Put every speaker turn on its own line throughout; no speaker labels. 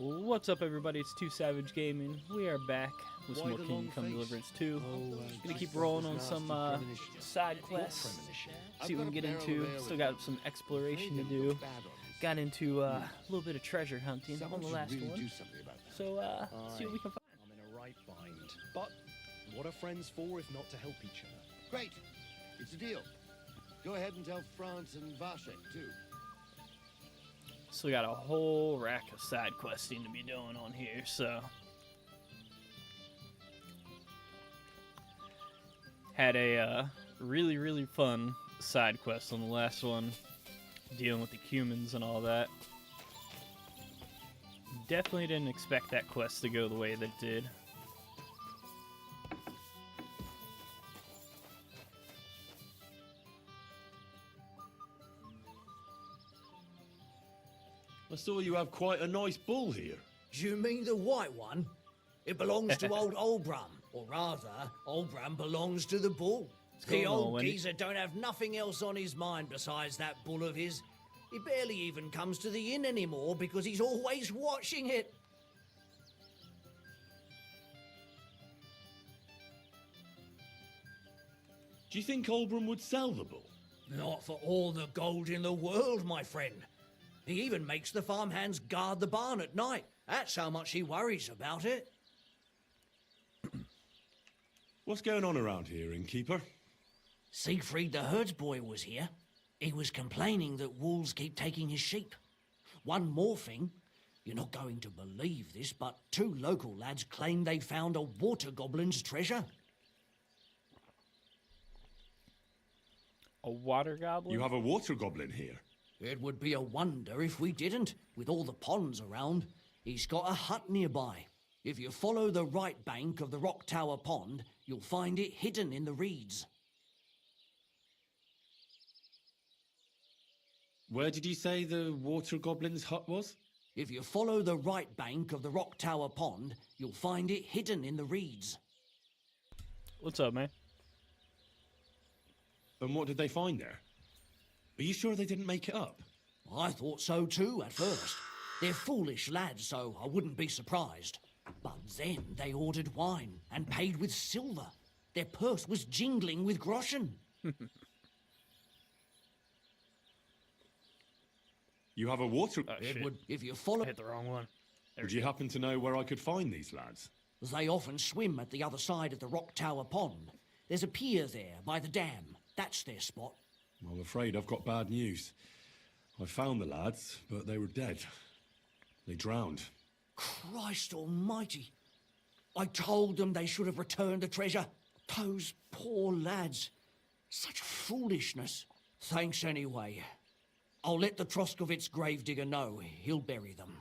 What's up, everybody? It's 2 Savage Gaming. We are back with some more Kingdom Come Deliverance 2. Gonna keep rolling on some side quests, see what we can get into. Still got some exploration to do. Got into a little bit of treasure hunting on the last one. So, see what we can find.
I'm in a right bind. But what are friends for if not to help each other?
Great. It's a deal. Go ahead and tell France and Vashek, too.
Still got a whole rack of side questing to be doing on here, so. Had a really fun side quest on the last one, dealing with the humans and all that. Definitely didn't expect that quest to go the way that it did.
I saw you have quite a nice bull here.
Do you mean the white one? It belongs to old Olbram. Or rather, Olbram belongs to the bull. The old geezer don't have nothing else on his mind besides that bull of his. He barely even comes to the inn anymore because he's always watching it.
Do you think Olbram would sell the bull?
Not for all the gold in the world, my friend. He even makes the farmhands guard the barn at night. That's how much he worries about it.
What's going on around here, innkeeper?
Siegfried the herdsboy was here. He was complaining that wolves keep taking his sheep. One more thing. You're not going to believe this, but 2 local lads claim they found a water goblin's treasure.
A water goblin?
You have a water goblin here?
It would be a wonder if we didn't, with all the ponds around. He's got a hut nearby. If you follow the right bank of the Rock Tower Pond, you'll find it hidden in the reeds.
Where did you say the water goblin's hut was?
If you follow the right bank of the Rock Tower Pond, you'll find it hidden in the reeds.
What's up, man?
And what did they find there? Are you sure they didn't make it up?
I thought so too at first. They're foolish lads, so I wouldn't be surprised. But then they ordered wine and paid with silver. Their purse was jingling with groschen.
You have a water...
It would, if you follow...
I hit the wrong one.
Would you happen to know where I could find these lads?
They often swim at the other side of the Rock Tower Pond. There's a pier there by the dam. That's their spot.
I'm afraid I've got bad news. I found the lads, but they were dead. They drowned.
Christ almighty. I told them they should have returned the treasure. Those poor lads. Such foolishness. Thanks anyway. I'll let the Troskovitz gravedigger know. He'll bury them.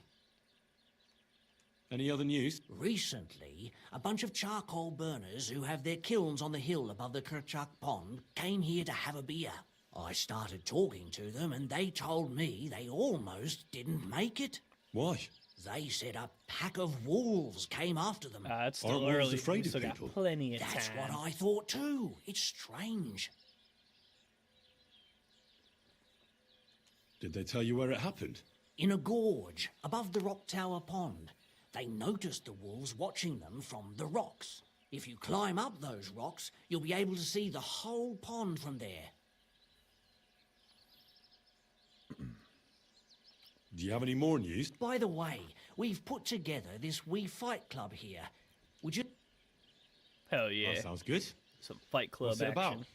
Any other news?
Recently, a bunch of charcoal burners who have their kilns on the hill above the Kerchak Pond came here to have a beer. I started talking to them and they told me they almost didn't make it.
Why?
They said a pack of wolves came after them.
It's still
Aren't wolves
early.
afraid
We
of
still got
people?
plenty of
That's
time.
what I thought too. It's strange.
Did they tell you where it happened?
In a gorge above the Rock Tower Pond. They noticed the wolves watching them from the rocks. If you climb up those rocks, you'll be able to see the whole pond from there.
Do you have any more news?
By the way, we've put together this wee fight club here. Would you...
Hell yeah.
That sounds good.
Some Fight Club
What's it
action.
about?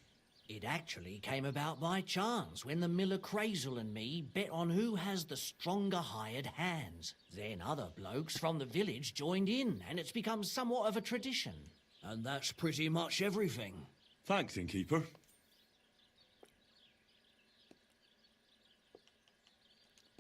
It actually came about by chance when the miller Crazel and me bet on who has the stronger hired hands. Then other blokes from the village joined in, and it's become somewhat of a tradition. And that's pretty much everything.
Thanks, innkeeper.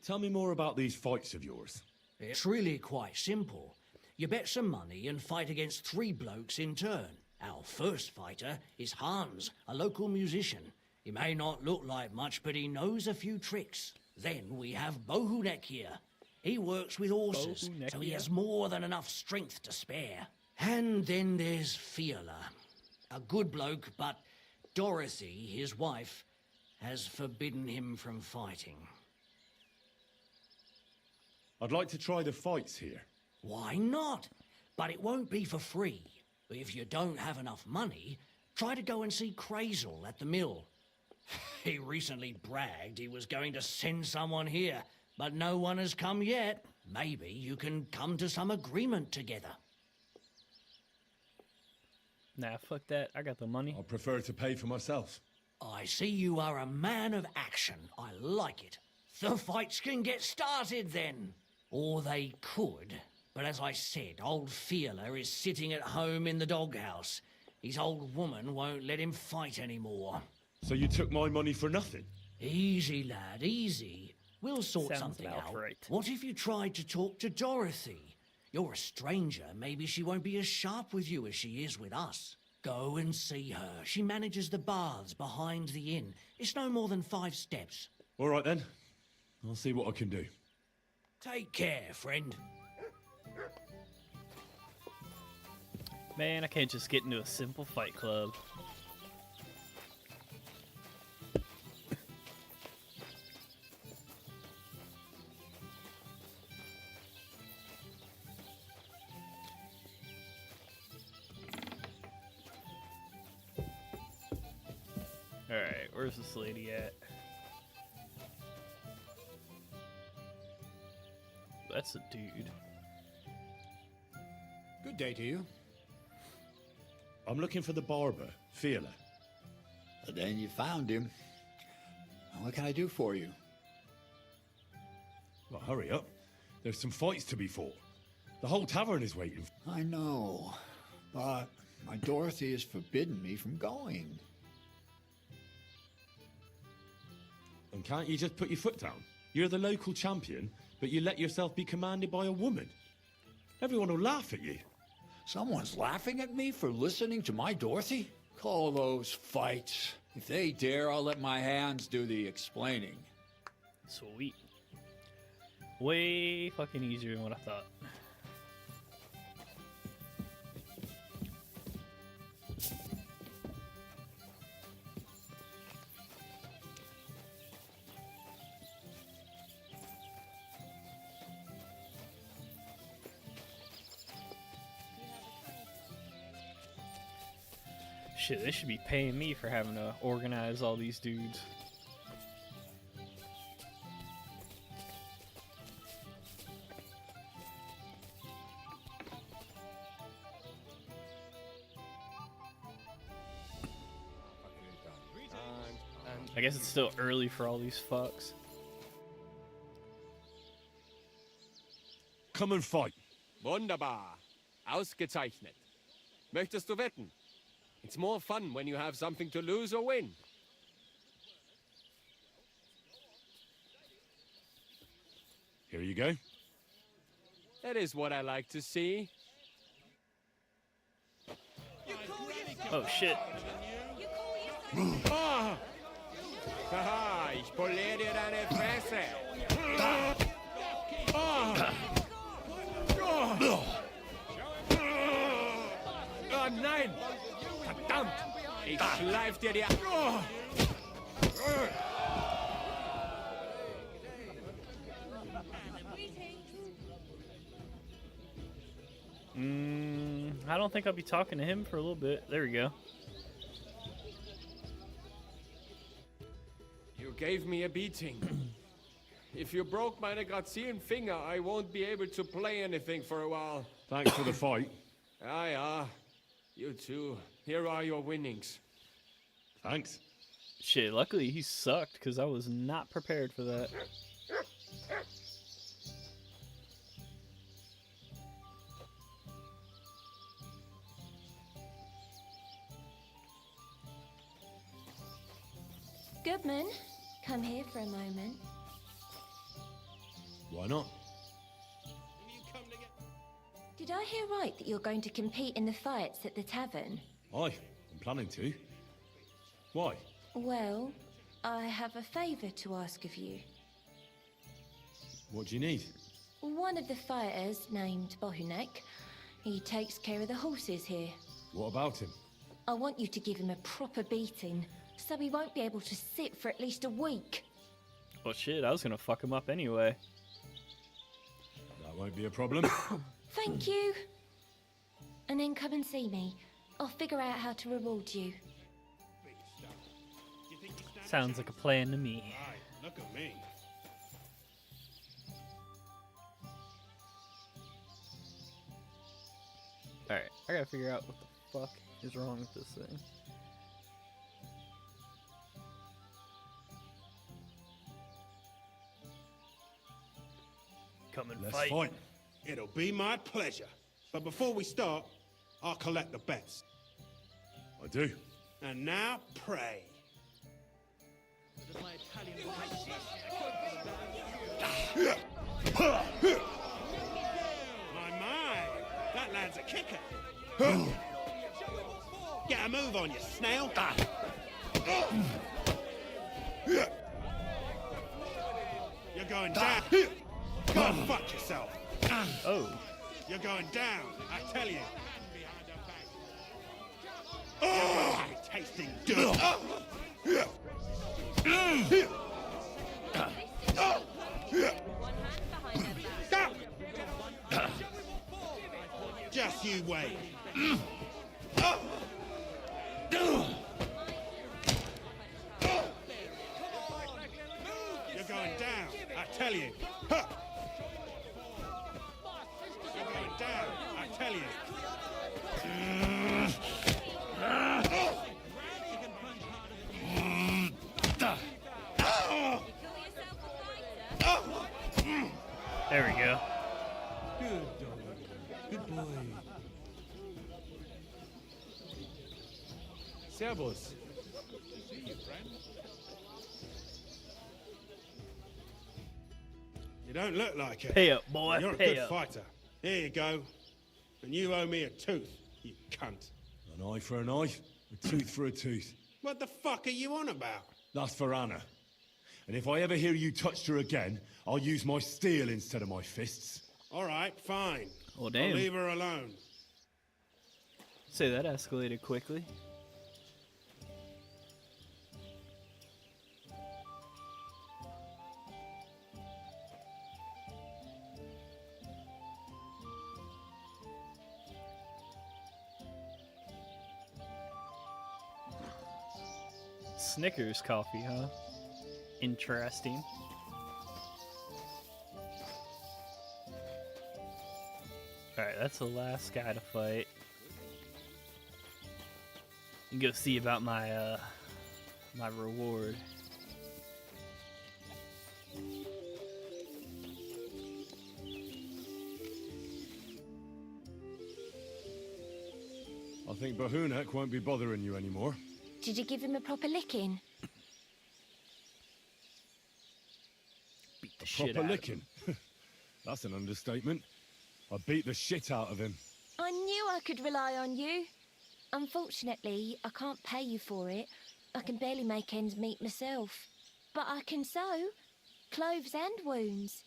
Tell me more about these fights of yours.
It's really quite simple. You bet some money and fight against 3 blokes in turn. Our first fighter is Hans, a local musician. He may not look like much, but he knows a few tricks. Then we have Bohunek here. He works with horses, so he has more than enough strength to spare. And then there's Fiala. A good bloke, but Dorothy, his wife, has forbidden him from fighting.
I'd like to try the fights here.
Why not? But it won't be for free. If you don't have enough money, try to go and see Crazel at the mill. He recently bragged he was going to send someone here, but no one has come yet. Maybe you can come to some agreement together.
Nah, fuck that. I got the money.
I'd prefer to pay for myself.
I see you are a man of action. I like it. The fights can get started then. Or they could. But as I said, old Fiala is sitting at home in the doghouse. His old woman won't let him fight anymore.
So you took my money for nothing?
Easy, lad, easy. We'll sort
Sounds
something
about
out.
right.
What if you tried to talk to Dorothy? You're a stranger. Maybe she won't be as sharp with you as she is with us. Go and see her. She manages the baths behind the inn. It's no more than 5 steps.
All right then. I'll see what I can do.
Take care, friend.
Man, I can't just get into a simple fight club. Alright, where's this lady at? That's a dude.
Good day to you.
I'm looking for the barber, Fiala.
Then you found him. What can I do for you?
Well, hurry up. There's some fights to be fought. The whole tavern is waiting.
I know, but my Dorothy has forbidden me from going.
And can't you just put your foot down? You're the local champion, but you let yourself be commanded by a woman. Everyone will laugh at you.
Someone's laughing at me for listening to my Dorothy? Call those fights. If they dare, I'll let my hands do the explaining.
Sweet. Way fucking easier than what I thought. Shit, they should be paying me for having to organize all these dudes. I guess it's still early for all these fucks.
Come and fight.
Wunderbar. Ausgezeichnet. Möchtest du wetten? It's more fun when you have something to lose or win.
Here you go.
That is what I like to see.
Oh shit.
Ah! Haha, ich poliere dir deine Fresse. Oh nein! Verdammt! Ich schleif dir die...
I don't think I'll be talking to him for a little bit. There we go.
You gave me a beating. If you broke meine grazilen Finger, I won't be able to play anything for a while.
Thanks for the fight.
Ah, yeah. You too. Here are your winnings.
Thanks.
Shit, luckily he sucked because I was not prepared for that.
Goodman, come here for a moment.
Why not?
Did I hear right that you're going to compete in the fights at the tavern?
Aye, I'm planning to. Why?
Well, I have a favour to ask of you.
What do you need?
One of the fighters, named Bohemia, he takes care of the horses here.
What about him?
I want you to give him a proper beating, so he won't be able to sit for at least a week.
Well shit, I was gonna fuck him up anyway.
That won't be a problem.
Thank you. And then come and see me. I'll figure out how to reward you.
Sounds like a plan to me.
Right, look at me.
Alright, I gotta figure out what the fuck is wrong with this thing. Come and
Let's
fight.
fight. It'll be my pleasure. But before we start, I'll collect the bets.
I do.
And now, pray. My, that lad's a kicker. Get a move on you, snail. You're going down. Go and fuck yourself.
Oh.
You're going down, I tell you. You're going to be tasting dirt. Stop! Just you wait. You're going down, I tell you. You're going down, I tell you.
There we go.
Good dog. Good boy.
Servus.
You don't look like it.
Pay up, boy.
You're a
Pay
good
up.
fighter. Here you go. And you owe me a tooth, you cunt.
An eye for an eye, a tooth for a tooth.
What the fuck are you on about?
That's for Anna. And if I ever hear you touched her again, I'll use my steel instead of my fists.
All right, fine.
Oh,
I'll
damn.
leave her alone.
Say that escalated quickly. Snickers coffee, huh? Interesting. Alright, that's the last guy to fight. And go see about my my reward.
I think Bohemia won't be bothering you anymore.
Did you give him a proper licking?
Beat the shit
Proper
out of
licking. That's an understatement. I beat the shit out of him.
I knew I could rely on you. Unfortunately, I can't pay you for it. I can barely make ends meet myself. But I can sew clothes and wounds.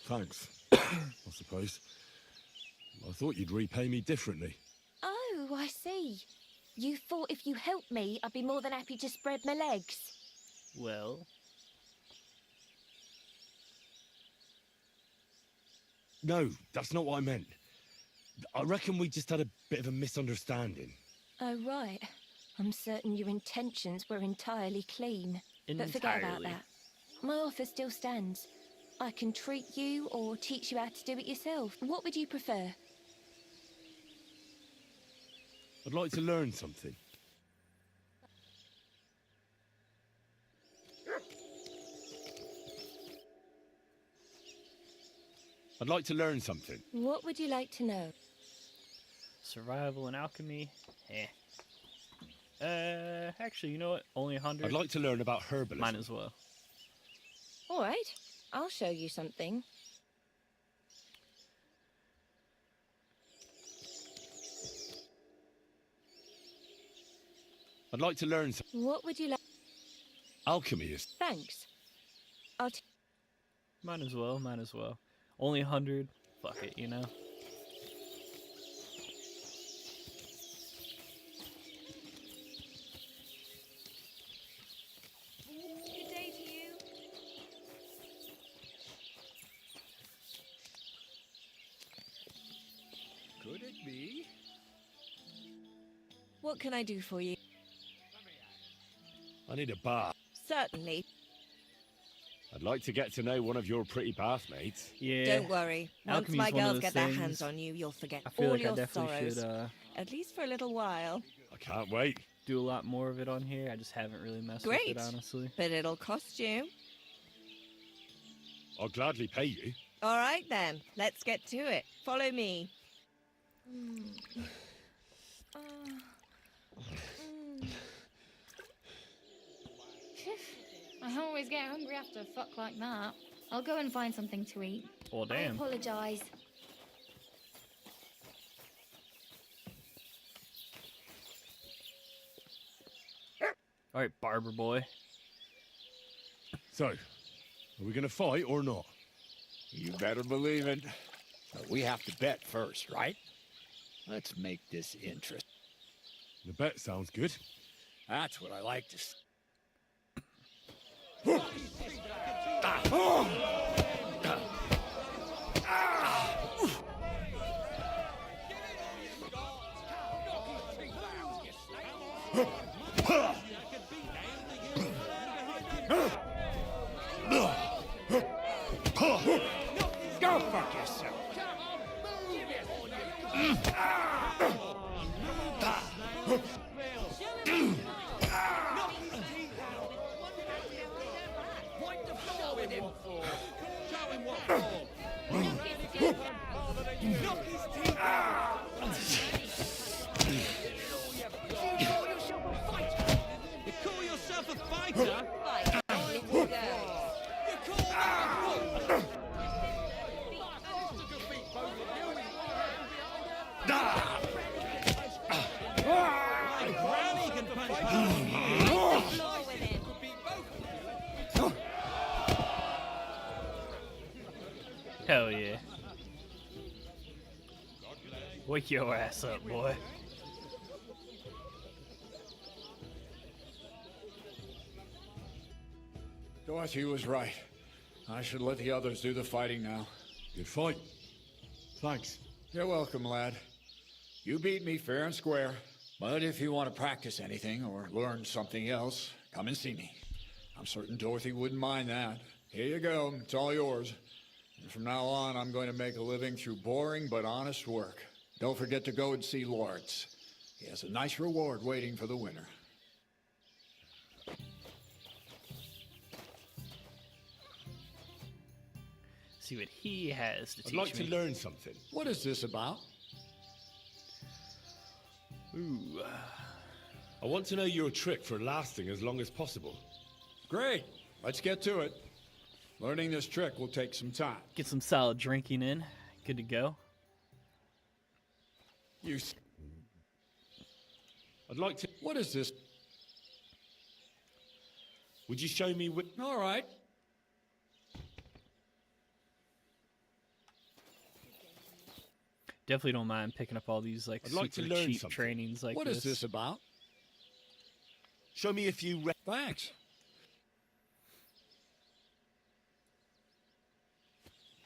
Thanks, I suppose. I thought you'd repay me differently.
Oh, I see. You thought if you helped me, I'd be more than happy to spread my legs.
Well,
No, that's not what I meant. I reckon we just had a bit of a misunderstanding.
Oh, right. I'm certain your intentions were entirely clean. But forget about
Entirely.
that. My offer still stands. I can treat you or teach you how to do it yourself. What would you prefer?
I'd like to learn something. I'd like to learn something.
What would you like to know?
survival and alchemy. Actually, you know what? Only 100.
I'd like to learn about herbalism.
Mine as well.
All right, I'll show you something.
I'd like to learn something.
What would you like?
Alchemy is...
Thanks.
Mine as well. Mine as well. Only 100. Fuck it, you know.
Good day to you.
see.
What can I do for you?
I need a bath.
Certainly.
I'd like to get to know one of your pretty bathmaids.
Yeah.
Don't worry. Once
Alchemy's
my
one of
girls
those
get their
things
hands on you, you'll forget
I feel
all
like I
your
definitely
sorrows.
should
At least for a little while.
I can't wait.
do a lot more of it on here. I just haven't really messed with
Great.
it, honestly.
But it'll cost you.
I'll gladly pay you.
All right, then. Let's get to it. Follow me.
I always get hungry after a fuck like that. I'll go and find something to eat.
Well,
I
damn.
apologise.
All right, barber boy.
So, are we going to fight or not?
You better believe it. But we have to bet first, right? Let's make this interesting.
The bet sounds good.
That's what I like to see.
Go fuck yourself.
You call yourself a fighter?
Hell yeah. Wake your ass up, boy.
Dorothy was right. I should let the others do the fighting now.
Good fight. Thanks.
You're welcome, lad. You beat me fair and square. But if you want to practice anything or learn something else, come and see me. I'm certain Dorothy wouldn't mind that. Here you go. It's all yours. And from now on, I'm going to make a living through boring but honest work. Don't forget to go and see Lawrence. He has a nice reward waiting for the winner.
See what he has to
I'd
teach
like
me.
to learn something.
What is this about?
Ooh.
I want to know your trick for lasting as long as possible.
Great. Let's get to it. Learning this trick will take some time.
Get some solid drinking in. Good to go.
I'd like to...
What is this?
Would you show me...
All right.
Definitely don't mind picking up all these like
I'd like
super
to learn
cheap
something.
trainings like
What
this.
is this about?
Show me a few...
Thanks.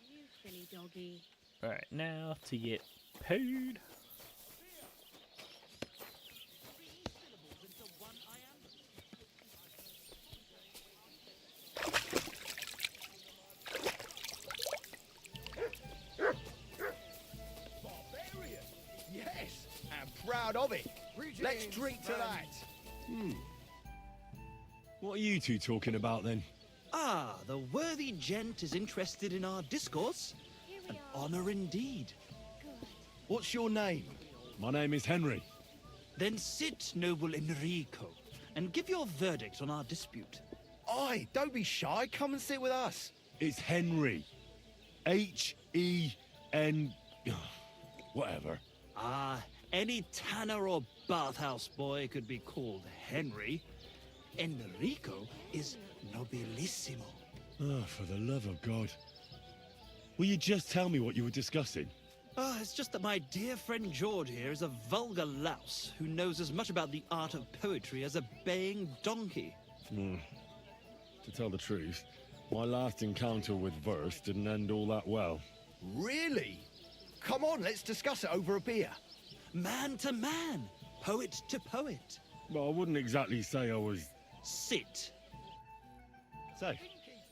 You silly doggy.
All right, now to get paid.
Yes, I'm proud of it. Let's drink to that.
What are you two talking about then?
Ah, the worthy gent is interested in our discourse. An honor indeed. What's your name?
My name is Henry.
Then sit, noble Enrico, and give your verdict on our dispute. Aye, don't be shy. Come and sit with us.
It's Henry. H-E-N... Whatever.
Ah, any tanner or bathhouse boy could be called Henry. Enrico is nobilissimo.
Oh, for the love of God. Will you just tell me what you were discussing?
Ah, it's just that my dear friend George here is a vulgar louse who knows as much about the art of poetry as a baying donkey.
To tell the truth, my last encounter with verse didn't end all that well.
Really? Come on, let's discuss it over a beer. Man to man, poet to poet.
Well, I wouldn't exactly say I was...
Sit.
So,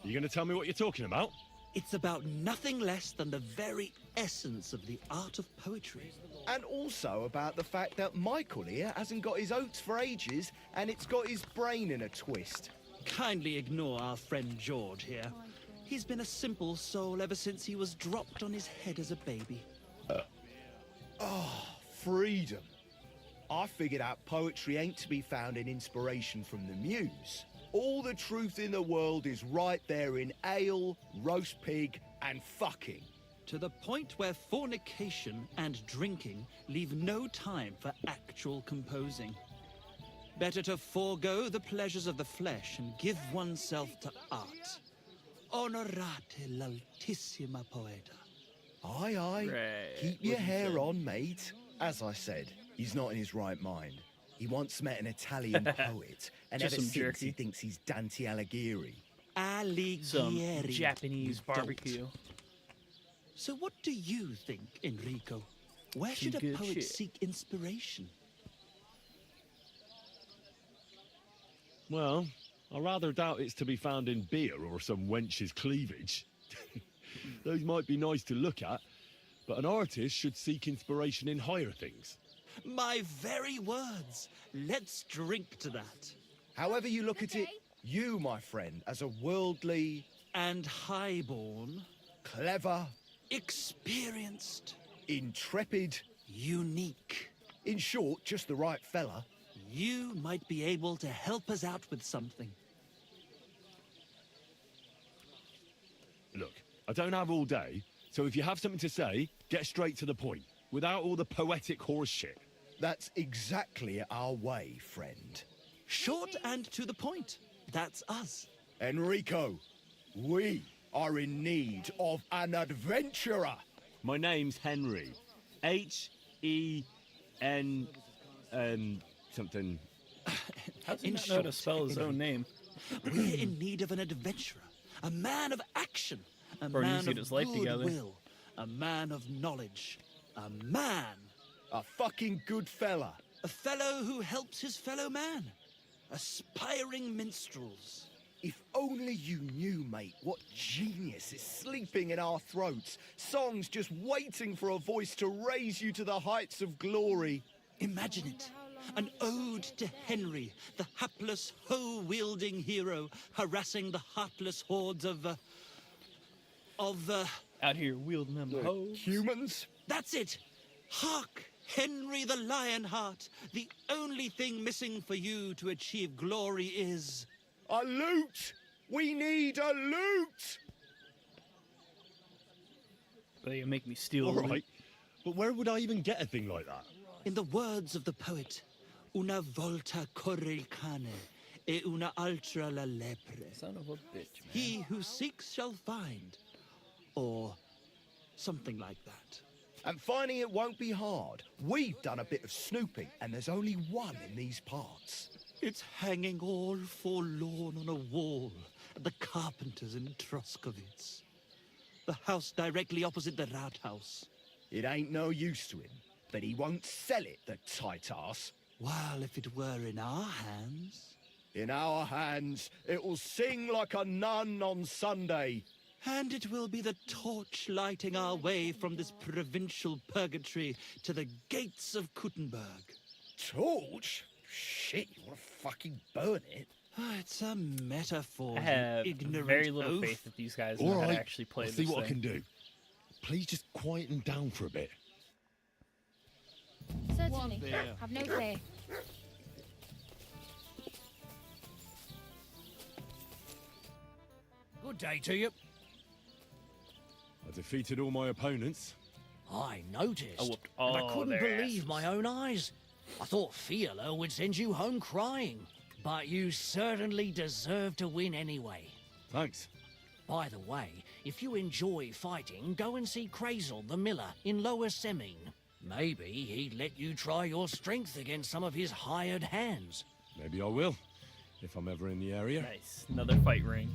you going to tell me what you're talking about?
It's about nothing less than the very essence of the art of poetry.
And also about the fact that Michael here hasn't got his oats for ages, and it's got his brain in a twist.
Kindly ignore our friend George here. He's been a simple soul ever since he was dropped on his head as a baby.
Freedom. I figured out poetry ain't to be found in inspiration from the muse. All the truth in the world is right there in ale, roast pig, and fucking.
To the point where fornication and drinking leave no time for actual composing. Better to forego the pleasures of the flesh and give oneself to art. Onorate l'altissima poeta.
Aye, aye.
Right,
Keep your
what he
hair
said.
on, mate. As I said, he's not in his right mind. He once met an Italian poet, and
Just
ever
some
since he
jerky.
thinks he's Dante Alighieri.
Some
Alighieri.
Japanese
you dolt.
barbecue.
So what do you think, Enrico? Where should a
good
poet
shit.
seek inspiration?
Well, I rather doubt it's to be found in beer or some wench's cleavage. Those might be nice to look at, but an artist should seek inspiration in higher things.
My very words. Let's drink to that.
However you look at it, you, my friend, as a worldly,
And highborn,
clever,
experienced,
intrepid,
unique.
in short, just the right fella.
You might be able to help us out with something.
Look, I don't have all day, so if you have something to say, get straight to the point, without all the poetic horse shit.
That's exactly our way, friend.
Short and to the point. That's us.
Enrico, we are in need of an adventurer.
My name's Henry. H-E-N... something...
How does he
In
not know how to
short,
spell his own name?
We're in need of an adventurer, a man of action, a
Or needs
man
to
of
get his life together.
goodwill, a man of knowledge, a man,
A fucking good fella.
a fellow who helps his fellow man, aspiring minstrels.
If only you knew, mate, what genius is sleeping in our throats. Songs just waiting for a voice to raise you to the heights of glory.
Imagine it. An ode to Henry, the hapless, hoe-wielding hero, harassing the heartless hordes of
Out here wielding them hoes.
Humans?
That's it! Hark! Henry the Lionheart! The only thing missing for you to achieve glory is...
A loot! We need a loot!
They make me steal.
All
the loot.
right, but where would I even get a thing like that?
In the words of the poet, una volta corre il cane, e una altra la lepre.
Son of a bitch, man.
He who seeks shall find. Or something like that.
And finding it won't be hard. We've done a bit of snooping, and there's only one in these parts.
It's hanging all forlorn on a wall at the carpenters in Troskowitz. The house directly opposite the Rathaus.
It ain't no use to him, but he won't sell it, the tight ass.
Well, if it were in our hands...
In our hands, it will sing like a nun on Sunday.
And it will be the torch lighting our way from this provincial purgatory to the gates of Kuttenberg.
Torch? Shit, you want to fucking burn it?
It's a metaphor,
I
you
have
ignorant
very little
oaf.
faith that these guys
All
know how
right,
to actually play
I'll
this
see what I
thing.
can do. Please just quieten down for a bit.
Certainly. Have no fear.
Good day to you.
I defeated all my opponents.
I noticed.
I whooped
and I
all
couldn't
their
believe
asses.
my own eyes. I thought Fiala would send you home crying. But you certainly deserve to win anyway.
Thanks.
By the way, if you enjoy fighting, go and see Crazel the miller in Lower Semine. Maybe he'd let you try your strength against some of his hired hands.
Maybe I will, if I'm ever in the area.
Nice. Another fight ring.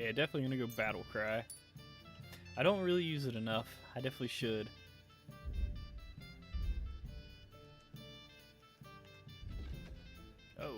Yeah, definitely gonna go battle cry. I don't really use it enough. I definitely should. Oh.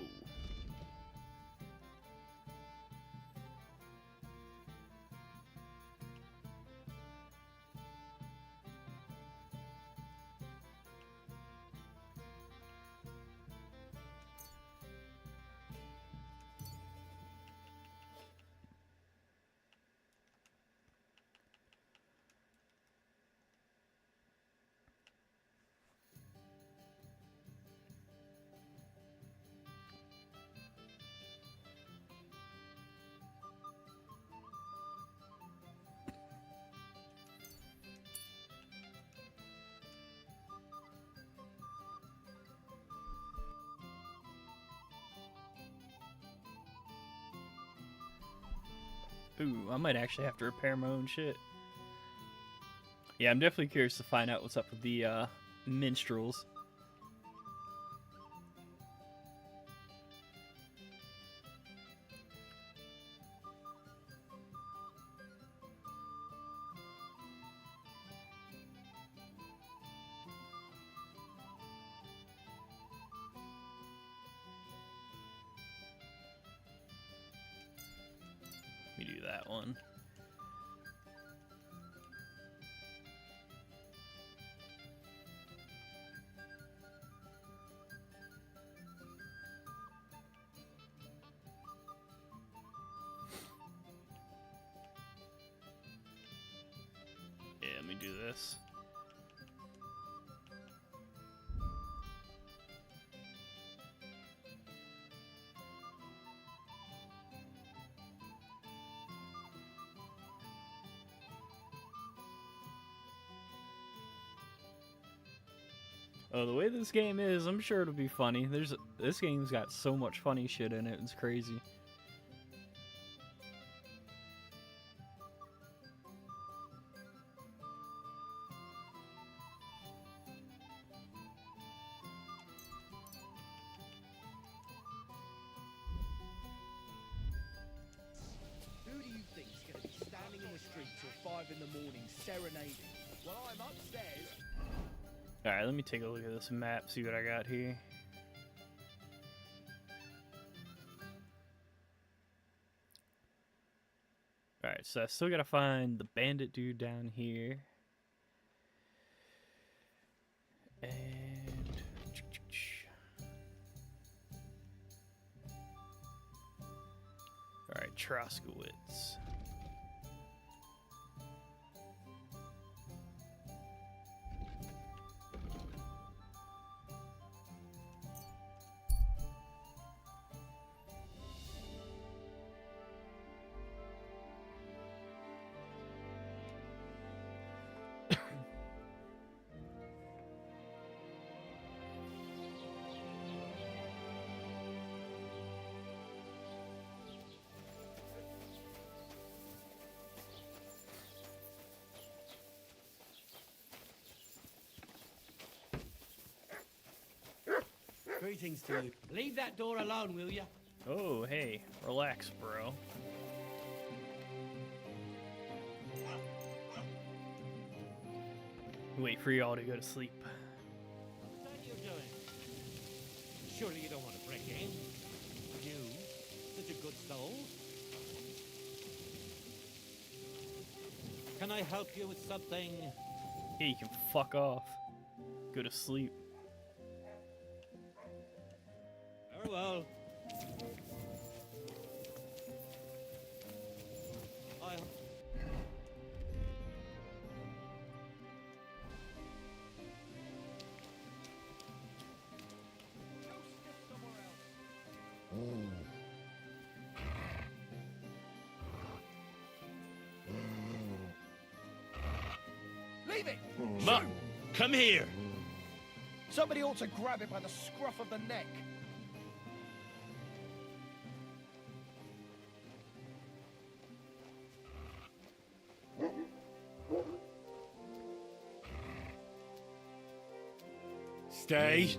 Ooh, I might actually have to repair my own shit. Yeah, I'm definitely curious to find out what's up with the minstrels. Let me do that one. Yeah, let me do this. Oh, the way this game is, I'm sure it'll be funny. This game's got so much funny shit in it. It's crazy.
Who do you think's going to be standing in the street till 5 in the morning serenading? Well, I'm upstairs.
Alright, let me take a look at this map, see what I got here. Alright, so I still gotta find the bandit dude down here. And... Alright, Troskowitz.
Greetings to you. Leave that door alone, will you?
Oh, hey, relax, bro. Wait for y'all to go to sleep.
What are you doing? Surely you don't want to break in? You? Such a good soul? Can I help you with something?
Yeah, you can fuck off. Go to sleep.
Very well.
Leave it!
Mutt, come here!
Somebody ought to grab it by the scruff of the neck.
Stay.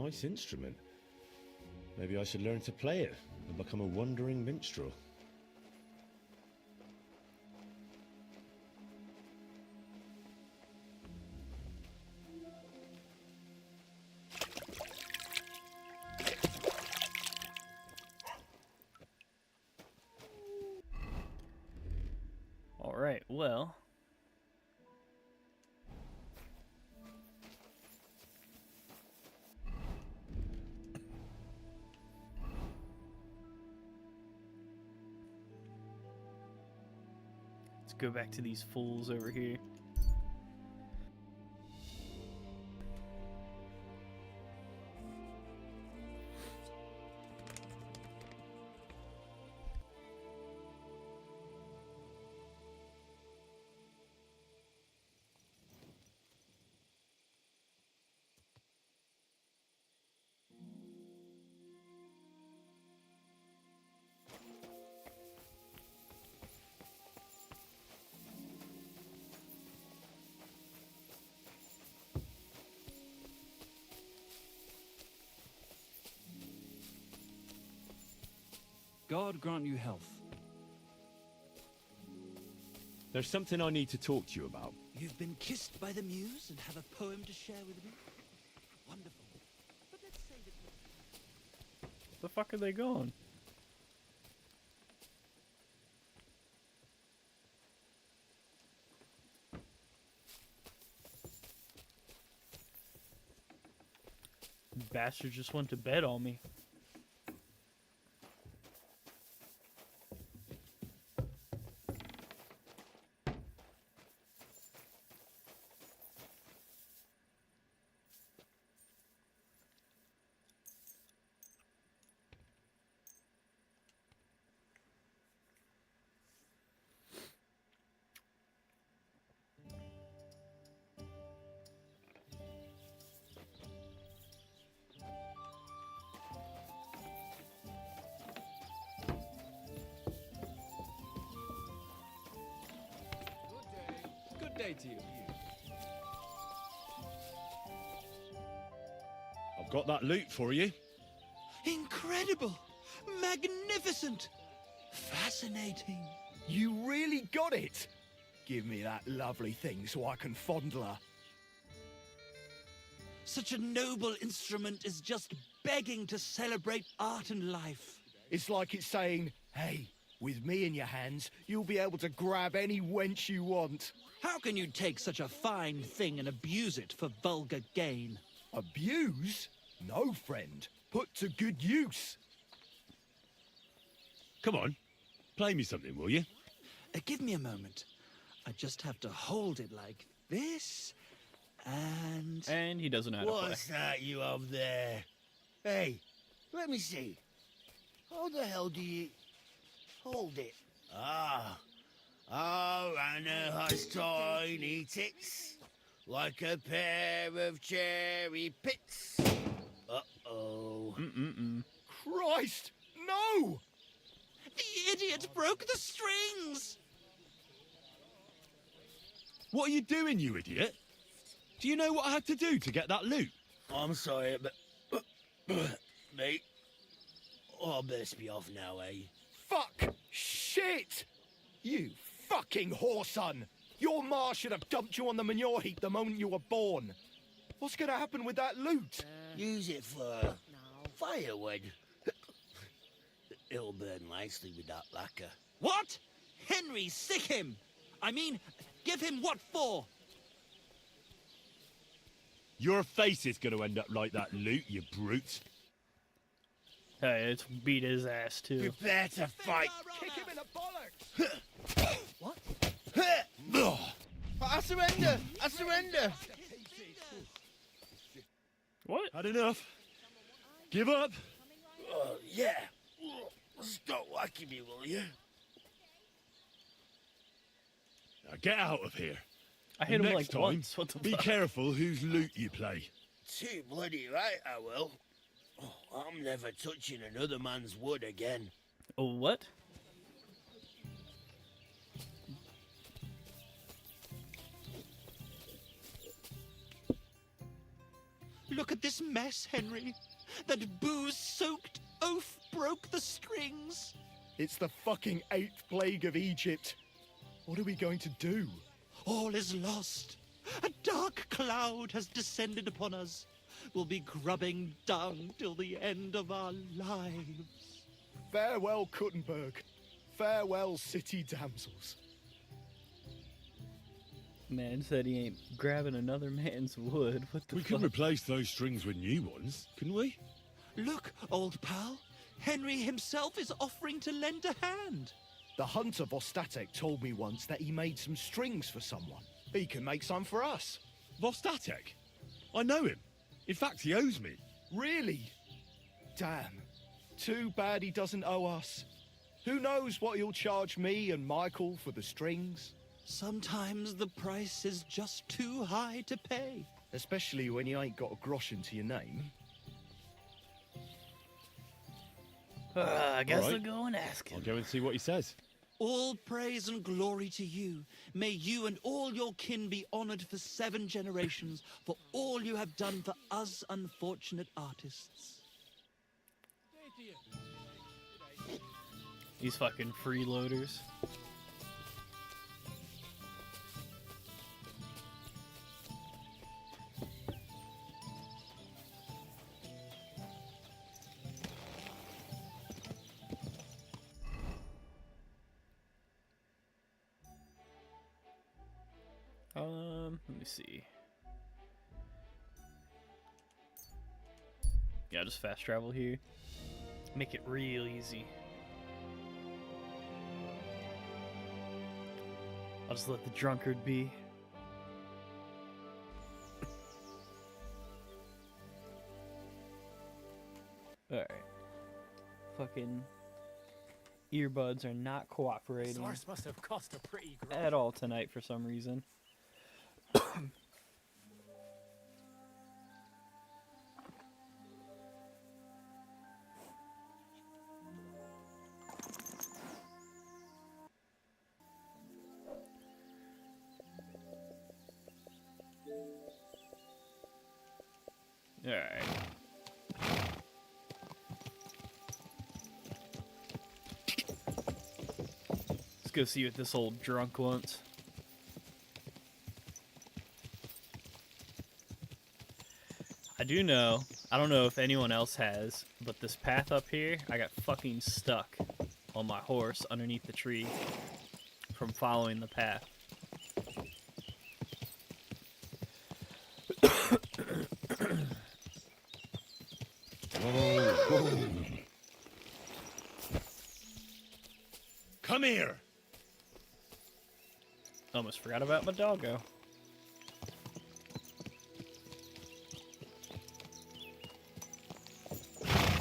nice instrument. Maybe I should learn to play it and become a wandering minstrel.
All right, well. Let's go back to these fools over here.
God grant you health.
There's something I need to talk to you about.
You've been kissed by the muse and have a poem to share with me? Wonderful. But let's say that...
The fuck are they going? Bastard just went to bed on me.
Good day to you.
I've got that loot for you.
Incredible! Magnificent! Fascinating!
You really got it! Give me that lovely thing so I can fondle her.
Such a noble instrument is just begging to celebrate art and life.
It's like it's saying, hey, with me in your hands, you'll be able to grab any wench you want.
How can you take such a fine thing and abuse it for vulgar gain?
Abuse? No, friend. Put to good use.
Come on, play me something, will you?
Give me a moment. I just have to hold it like this, and...
And he doesn't know how to play.
What's that you up there? Hey, let me see. How the hell do you... hold it? Ah. Oh, Anna has tiny tits, like a pair of cherry pits. Uh-oh.
Christ, no!
The idiot broke the strings!
What are you doing, you idiot? Do you know what I had to do to get that loot?
I'm sorry, but... mate, I'll best be off now, eh?
Fuck! Shit! You fucking whoreson! Your ma should have dumped you on the manure heap the moment you were born. What's gonna happen with that loot?
Use it for firewood. It'll burn nicely with that lacquer.
What? Henry, sick him! I mean, give him what for?
Your face is going to end up like that loot, you brute.
Hey, it's beat his ass too.
Prepare to fight.
Kick him in the bollocks!
What? I surrender! I surrender!
What?
Had enough. Give up.
Yeah. Stop whacking me, will you?
Now get out of here.
I hit him
Next
like
time,
once. What the
be
fuck?
careful whose loot you play.
Too bloody right I will. Oh, I'm never touching another man's wood again.
Oh, what?
Look at this mess, Henry. That booze-soaked oaf broke the strings.
It's the fucking 8th plague of Egypt. What are we going to do?
All is lost. A dark cloud has descended upon us. We'll be grubbing dung till the end of our lives.
Farewell, Kuttenberg. Farewell, city damsels.
Man said he ain't grabbing another man's wood. What the
We
fuck?
could replace those strings with new ones, couldn't we?
Look, old pal. Henry himself is offering to lend a hand.
The hunter Vostatek told me once that he made some strings for someone. He can make some for us.
Vostatek? I know him. In fact, he owes me.
Really? Damn. Too bad he doesn't owe us. Who knows what he'll charge me and Michael for the strings?
Sometimes the price is just too high to pay.
Especially when you ain't got a groschen to your name.
I guess
All right.
I'll go and ask him.
I'll go and see what he says.
All praise and glory to you. May you and all your kin be honored for 7 generations for all you have done for us unfortunate artists.
These fucking freeloaders. Let me see. Yeah, I'll just fast travel here. Make it real easy. I'll just let the drunkard be. Alright. Fucking earbuds are not cooperating
Source must have cost a pretty
at all tonight for some reason. Alright. Let's go see what this old drunk wants. I do know, I don't know if anyone else has, but this path up here, I got fucking stuck on my horse underneath the tree from following the path.
Come here.
Almost forgot about my doggo.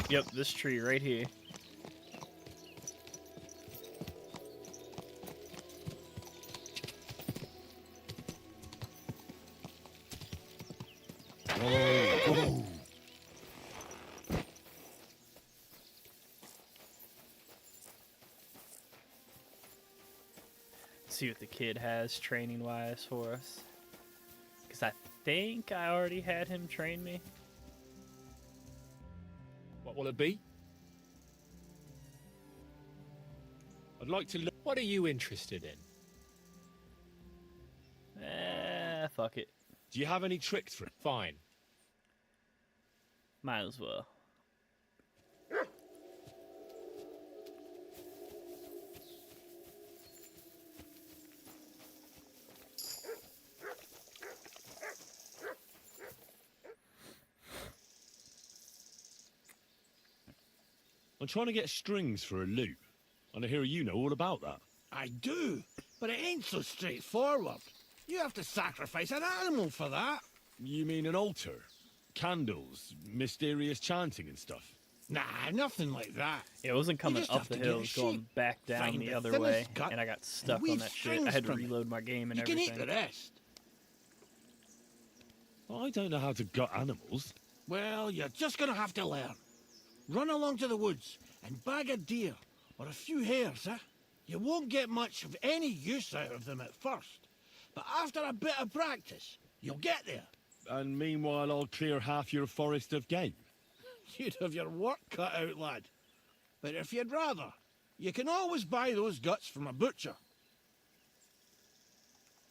Yep, this tree right here.
Whoa.
See what the kid has training wise for us. Because I think I already had him train me.
What will it be?
I'd like to look.
What are you interested in?
Fuck it.
Do you have any tricks for it?
Fine.
Might as well.
I'm trying to get strings for a loop, and I hear you know all about that.
I do, but it ain't so straightforward. You have to sacrifice an animal for that.
You mean an altar? Candles, mysterious chanting and stuff?
Nah, nothing like that.
It wasn't coming
just
up
have
the
to get
hill,
a
it was going
sheep,
back down
find
the
the
other
thinnest
way,
cut,
and I got
and
stuck on
weave
that shit. I
strings
had to
from it.
reload my game and
You can
everything.
eat the rest.
I don't know how to gut animals.
Well, you're just gonna have to learn. Run along to the woods and bag a deer or a few hares, eh? You won't get much of any use out of them at first, but after a bit of practice, you'll get there.
and meanwhile I'll clear half your forest of game.
You'd have your work cut out, lad. But if you'd rather, you can always buy those guts from a butcher.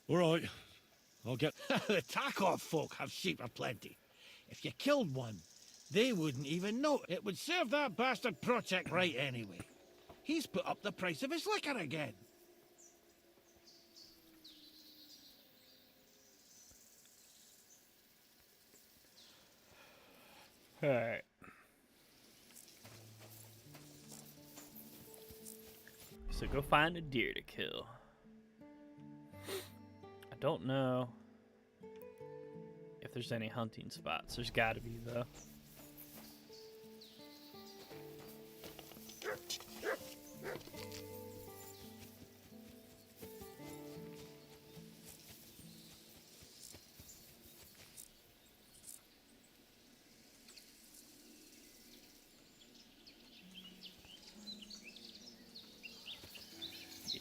All right, I'll get...
The Tarkov folk have sheep aplenty. If you killed one, they wouldn't even know. It would serve that bastard Protek right anyway. He's put up the price of his liquor again.
Alright. So go find a deer to kill. I don't know if there's any hunting spots. There's gotta be, though.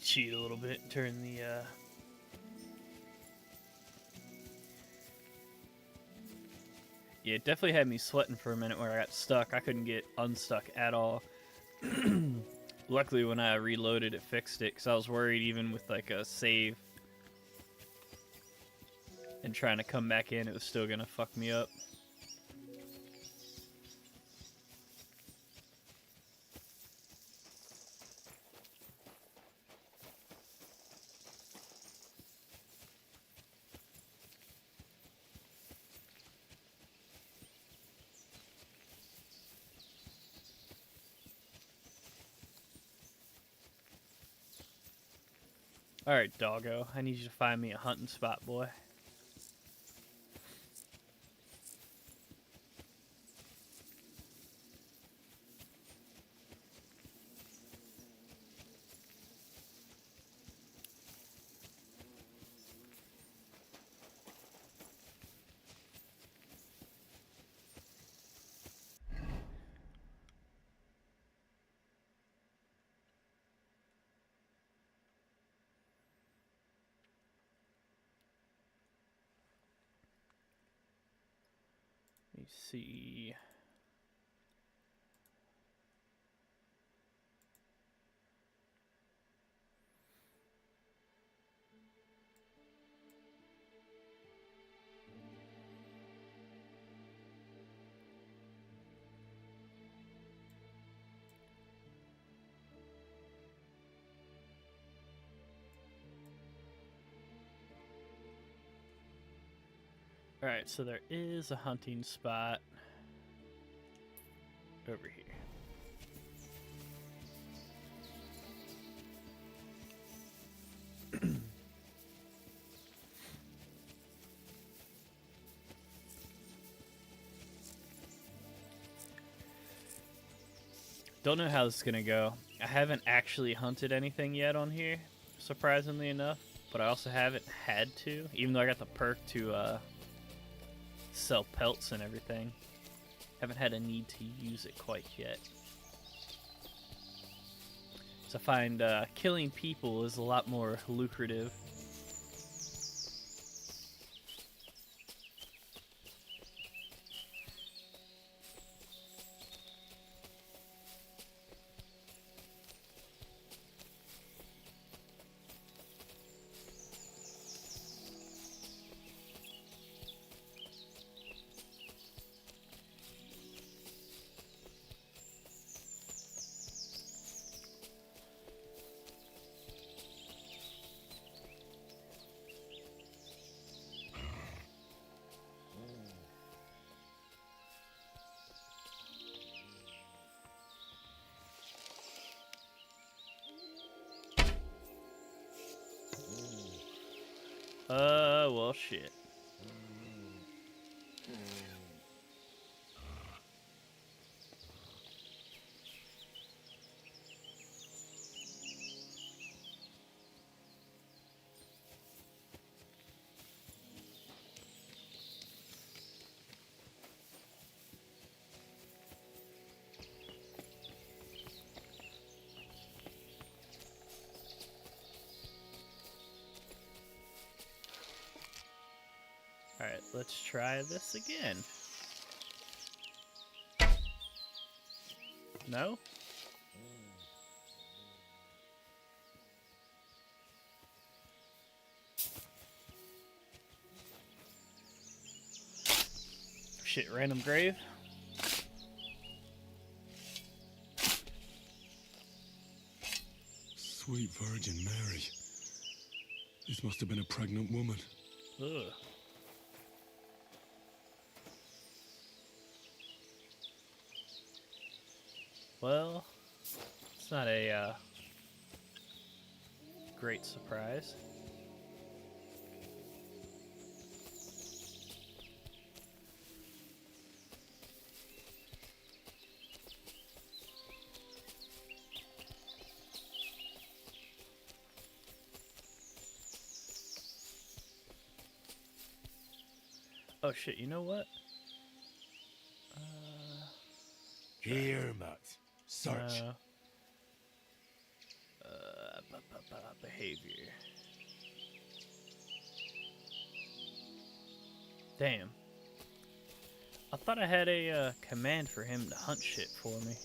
Cheat a little bit, turn the yeah, it definitely had me sweating for a minute where I got stuck. I couldn't get unstuck at all. Luckily when I reloaded it fixed it, because I was worried even with like a save and trying to come back in, it was still gonna fuck me up. Alright, doggo. I need you to find me a hunting spot, boy. Let me see. Alright, so there is a hunting spot over here. Don't know how this is gonna go. I haven't actually hunted anything yet on here, surprisingly enough, but I also haven't had to, even though I got the perk to sell pelts and everything. Haven't had a need to use it quite yet. So I find killing people is a lot more lucrative. Well, shit. Alright, let's try this again. No? Shit, random grave.
Sweet Virgin Mary. This must have been a pregnant woman.
Ugh. Well, it's not a great surprise. Oh shit, you know what?
Here, Matt. Search.
Behavior. Damn. I thought I had a command for him to hunt shit for me.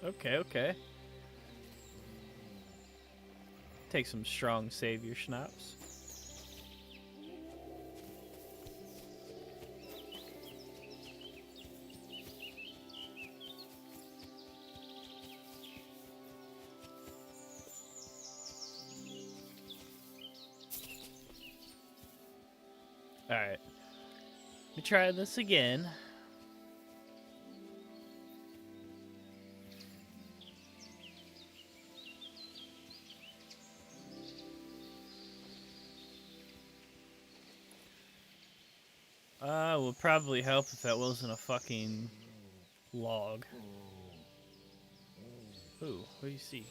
Okay, okay. Take some strong savior schnapps. Alright. Let me try this again. Would probably help if that wasn't a fucking log. Ooh, what do you see?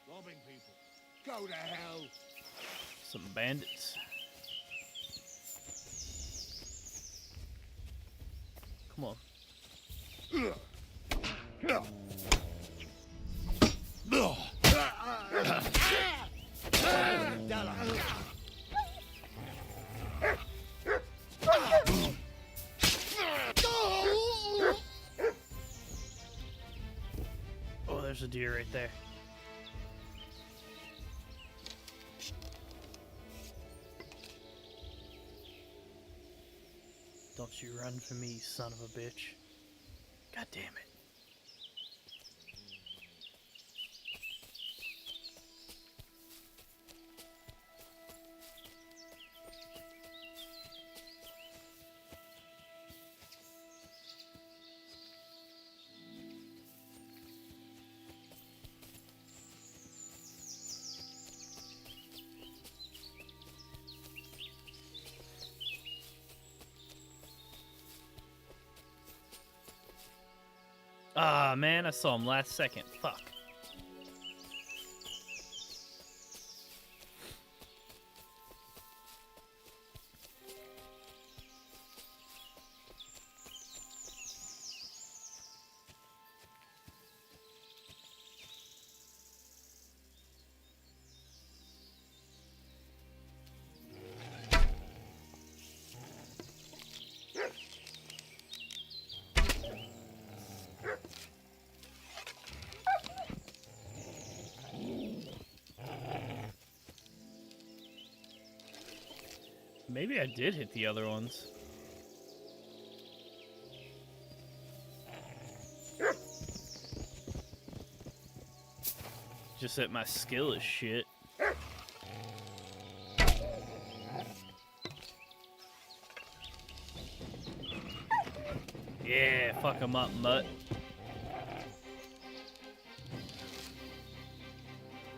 Robbing people. Go to hell.
Some bandits. Come on. Oh, there's a deer right there. Don't you run from me, son of a bitch. God damn it. Ah, man, I saw him last second. Fuck. Maybe I did hit the other ones. Just that my skill is shit. Yeah, fuck him up, mutt.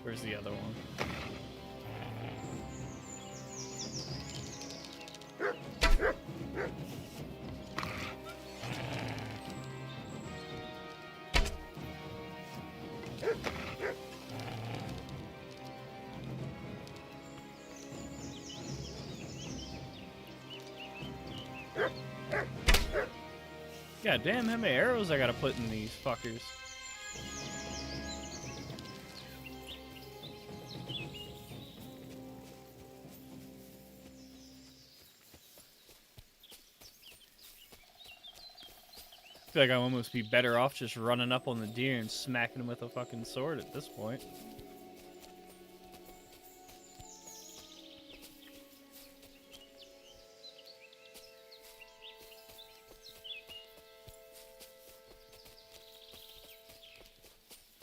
Where's the other one? God damn, how many arrows I gotta put in these fuckers? I feel like I'd almost be better off just running up on the deer and smacking him with a fucking sword at this point.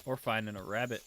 Or finding a rabbit.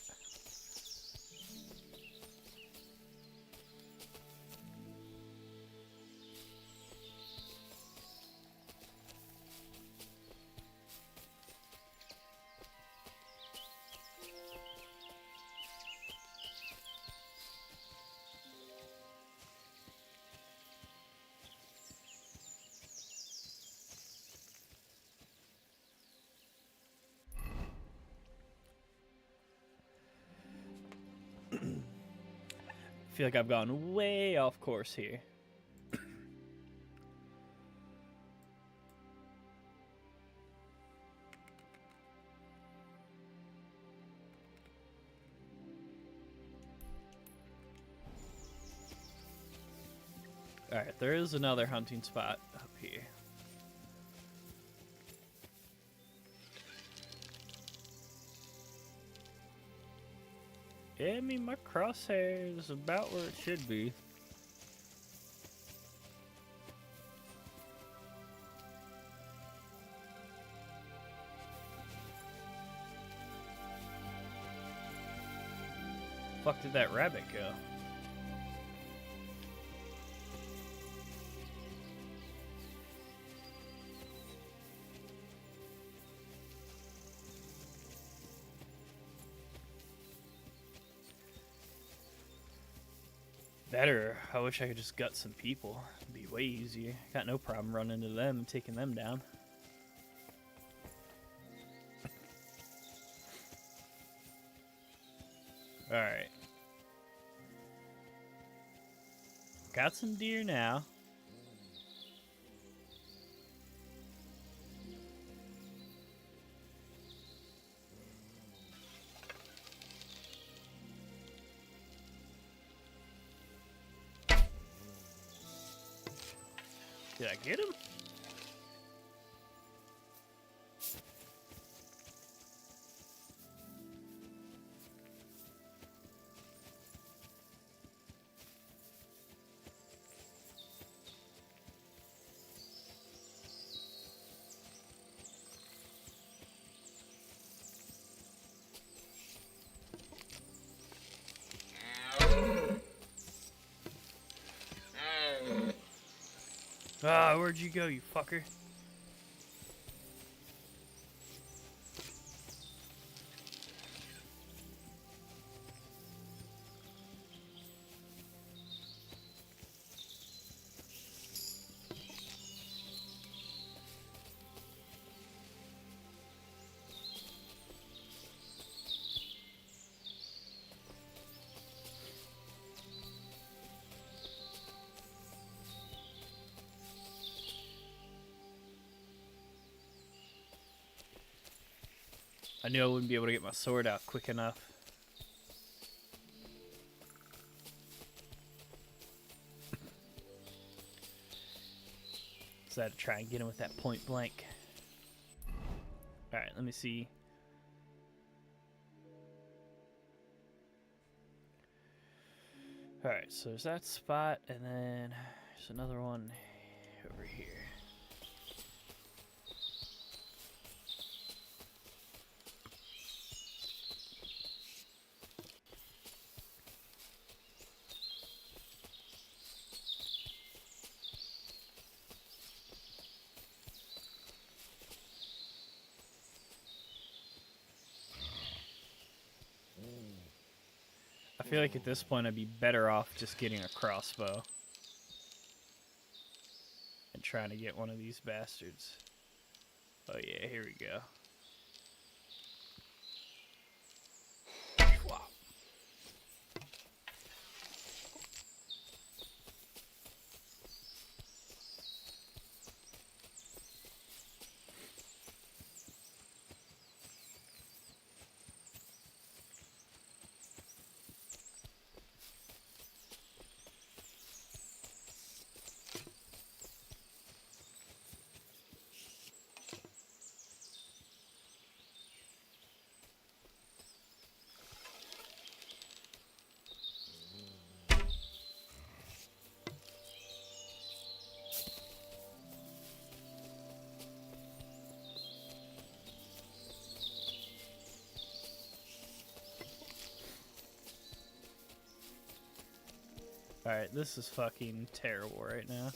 I feel like I've gone way off course here. Alright, there is another hunting spot up here. Yeah, I mean, my crosshair is about where it should be. Fuck did that rabbit go? Better. I wish I could just gut some people. It'd be way easier. Got no problem running into them and taking them down. Alright. Got some deer now. Did I get him? Ah, where'd you go, you fucker? I knew I wouldn't be able to get my sword out quick enough. So I had to try and get him with that point blank. Alright, let me see. Alright, so there's that spot, and then there's another one over here. feel like at this point I'd be better off just getting a crossbow and trying to get one of these bastards. Oh yeah, here we go. Wow. Alright, this is fucking terrible right now.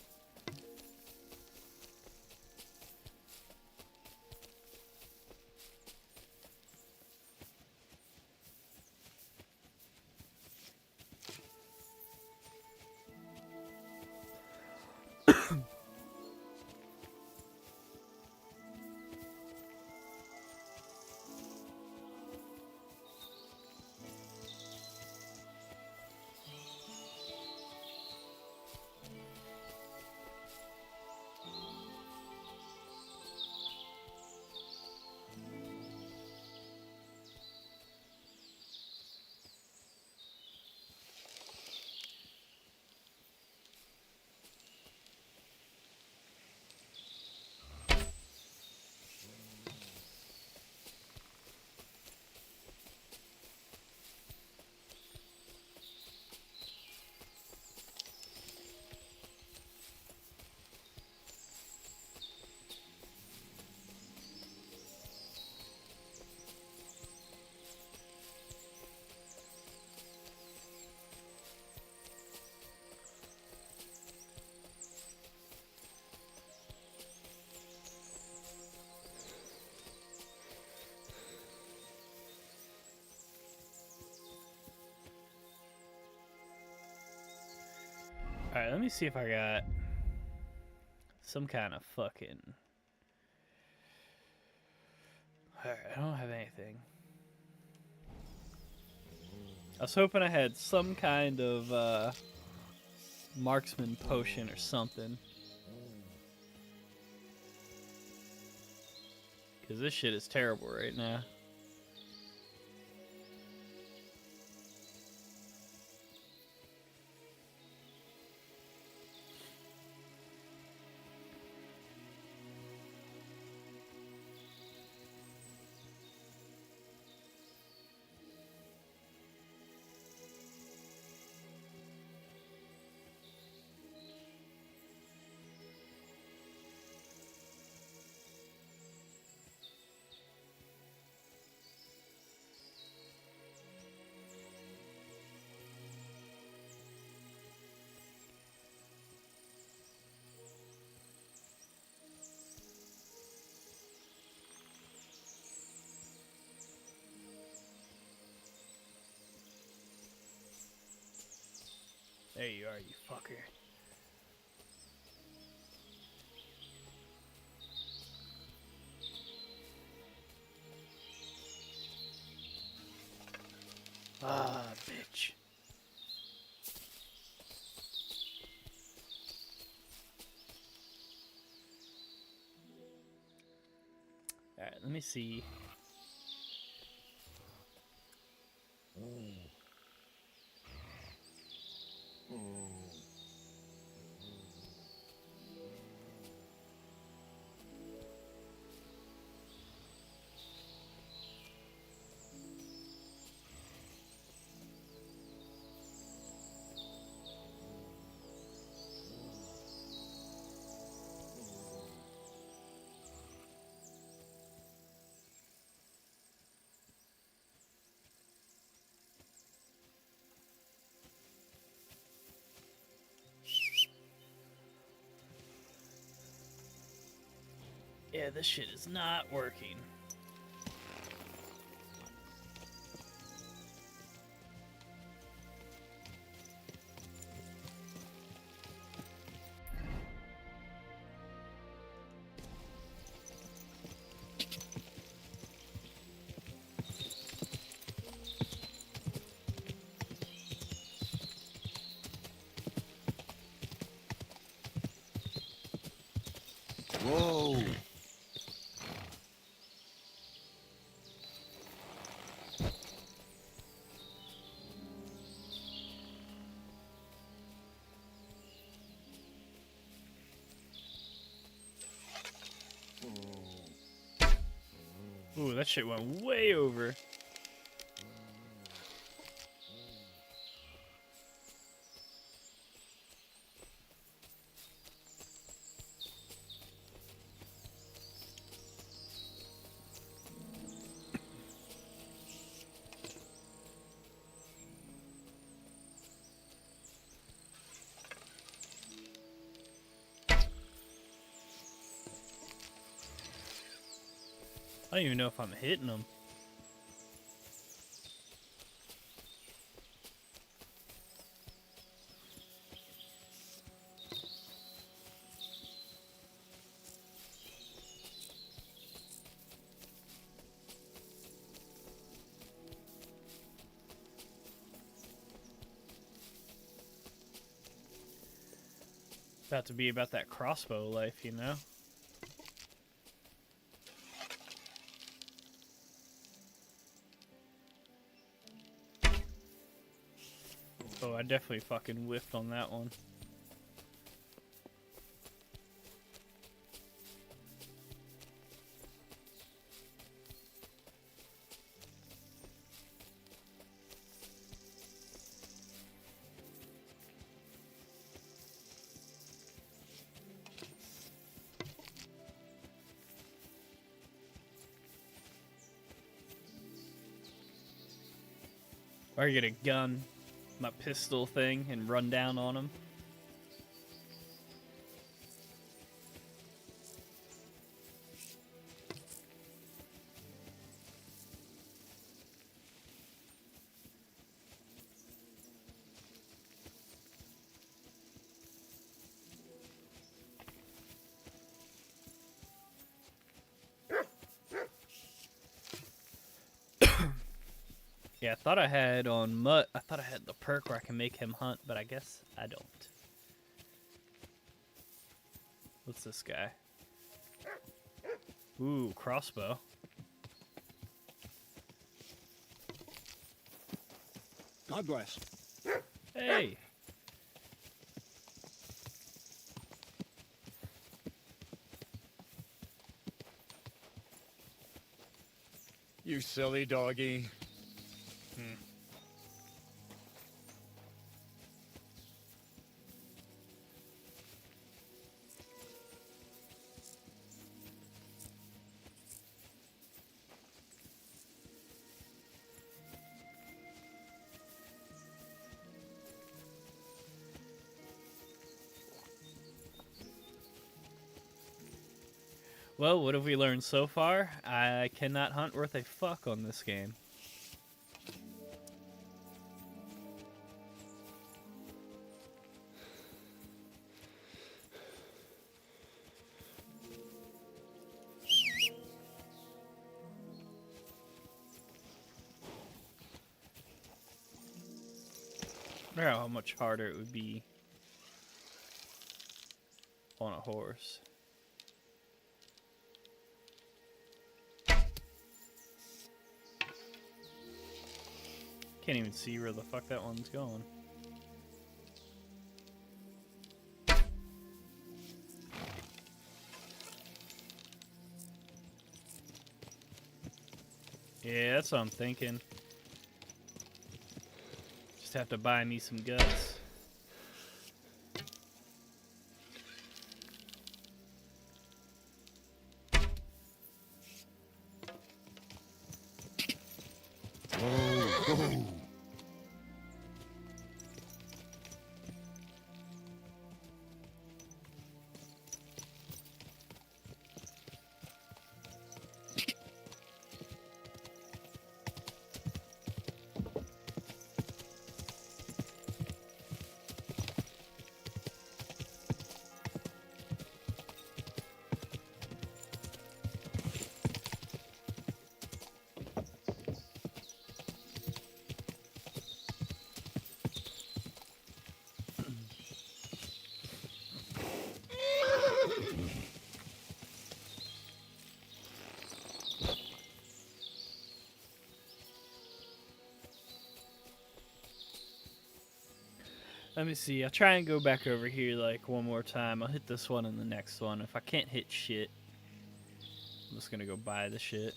Alright, let me see if I got some kind of fucking... Alright, I don't have anything. I was hoping I had some kind of marksman potion or something. Because this shit is terrible right now. There you are, you fucker. Ah, bitch. Alright, let me see. Yeah, this shit is not working.
Whoa.
Ooh, that shit went way over. I don't even know if I'm hitting them. About to be about that crossbow life, you know? Oh, I definitely fucking whiffed on that one. Or get a gun, my pistol thing, and run down on him. Yeah, I thought I had on Mutt, I thought I had the perk where I can make him hunt, but I guess I don't. What's this guy? Ooh, crossbow.
God bless.
Hey!
You silly doggy.
Well, what have we learned so far? I cannot hunt worth a fuck on this game. I wonder how much harder it would be on a horse. Can't even see where the fuck that one's going. Yeah, that's what I'm thinking. Just have to buy me some guts.
Oh.
Let me see. I'll try and go back over here like one more time. I'll hit this one and the next one. If I can't hit shit, I'm just gonna go buy the shit.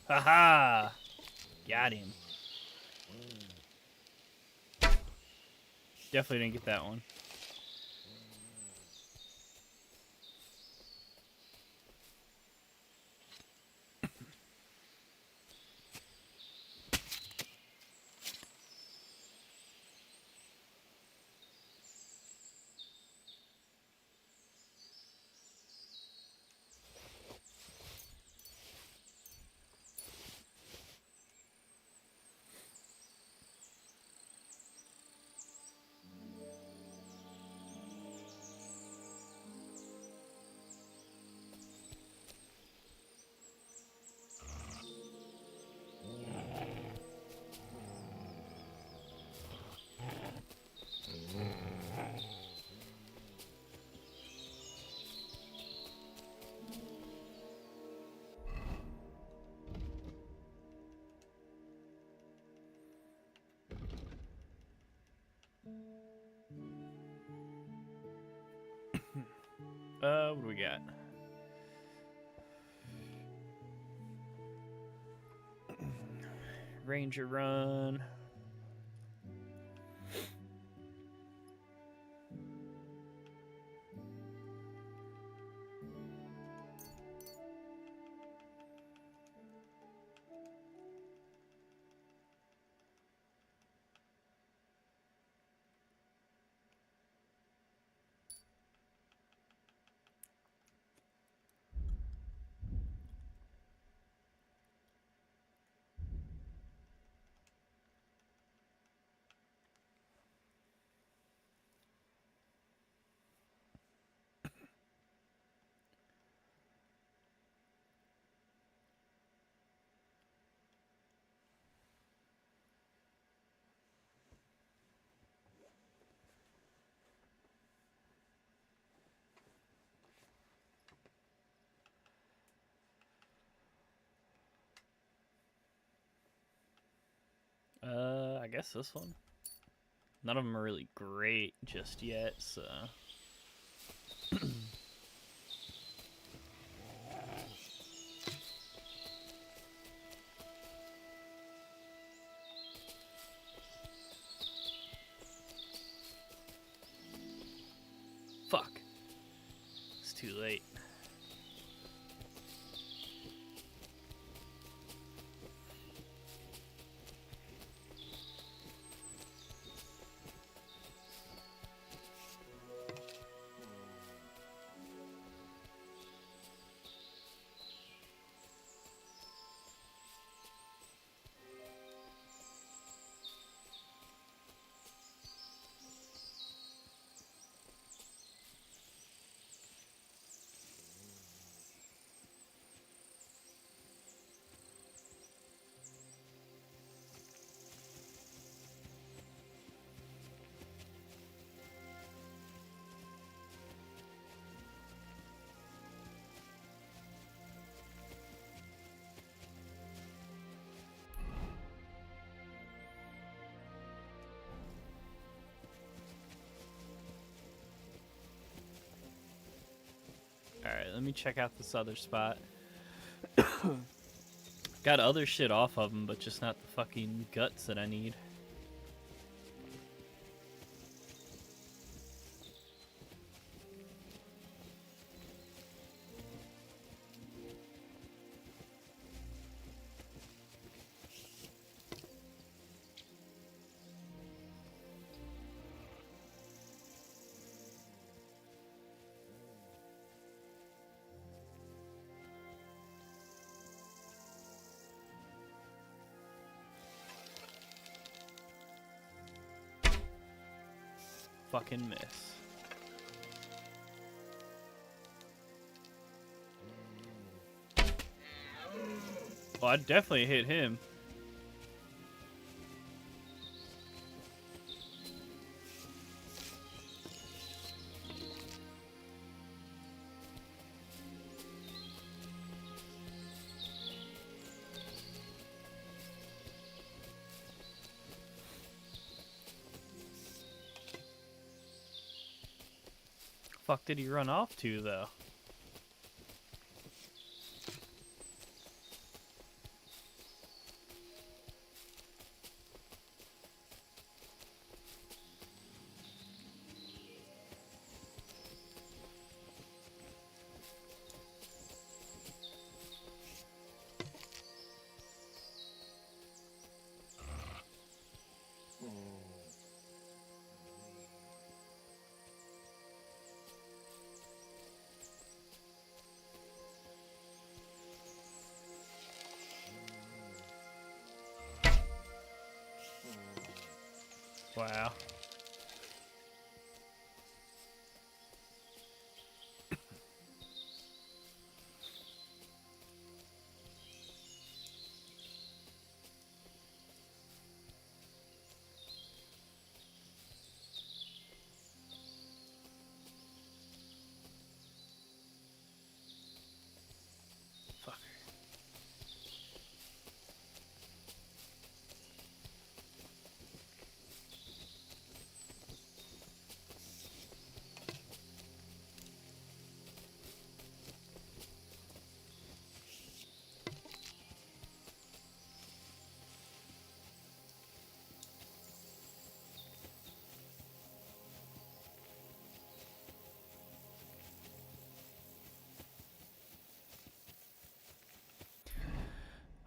Haha! Got him. Definitely didn't get that one. What do we got? Ranger run. I guess this one. None of them are really great just yet, so. Fuck. It's too late. Alright, let me check out this other spot. Got other shit off of them, but just not the fucking guts that I need. fucking miss. Well, I definitely hit him. Fuck did he run off to, though? Wow.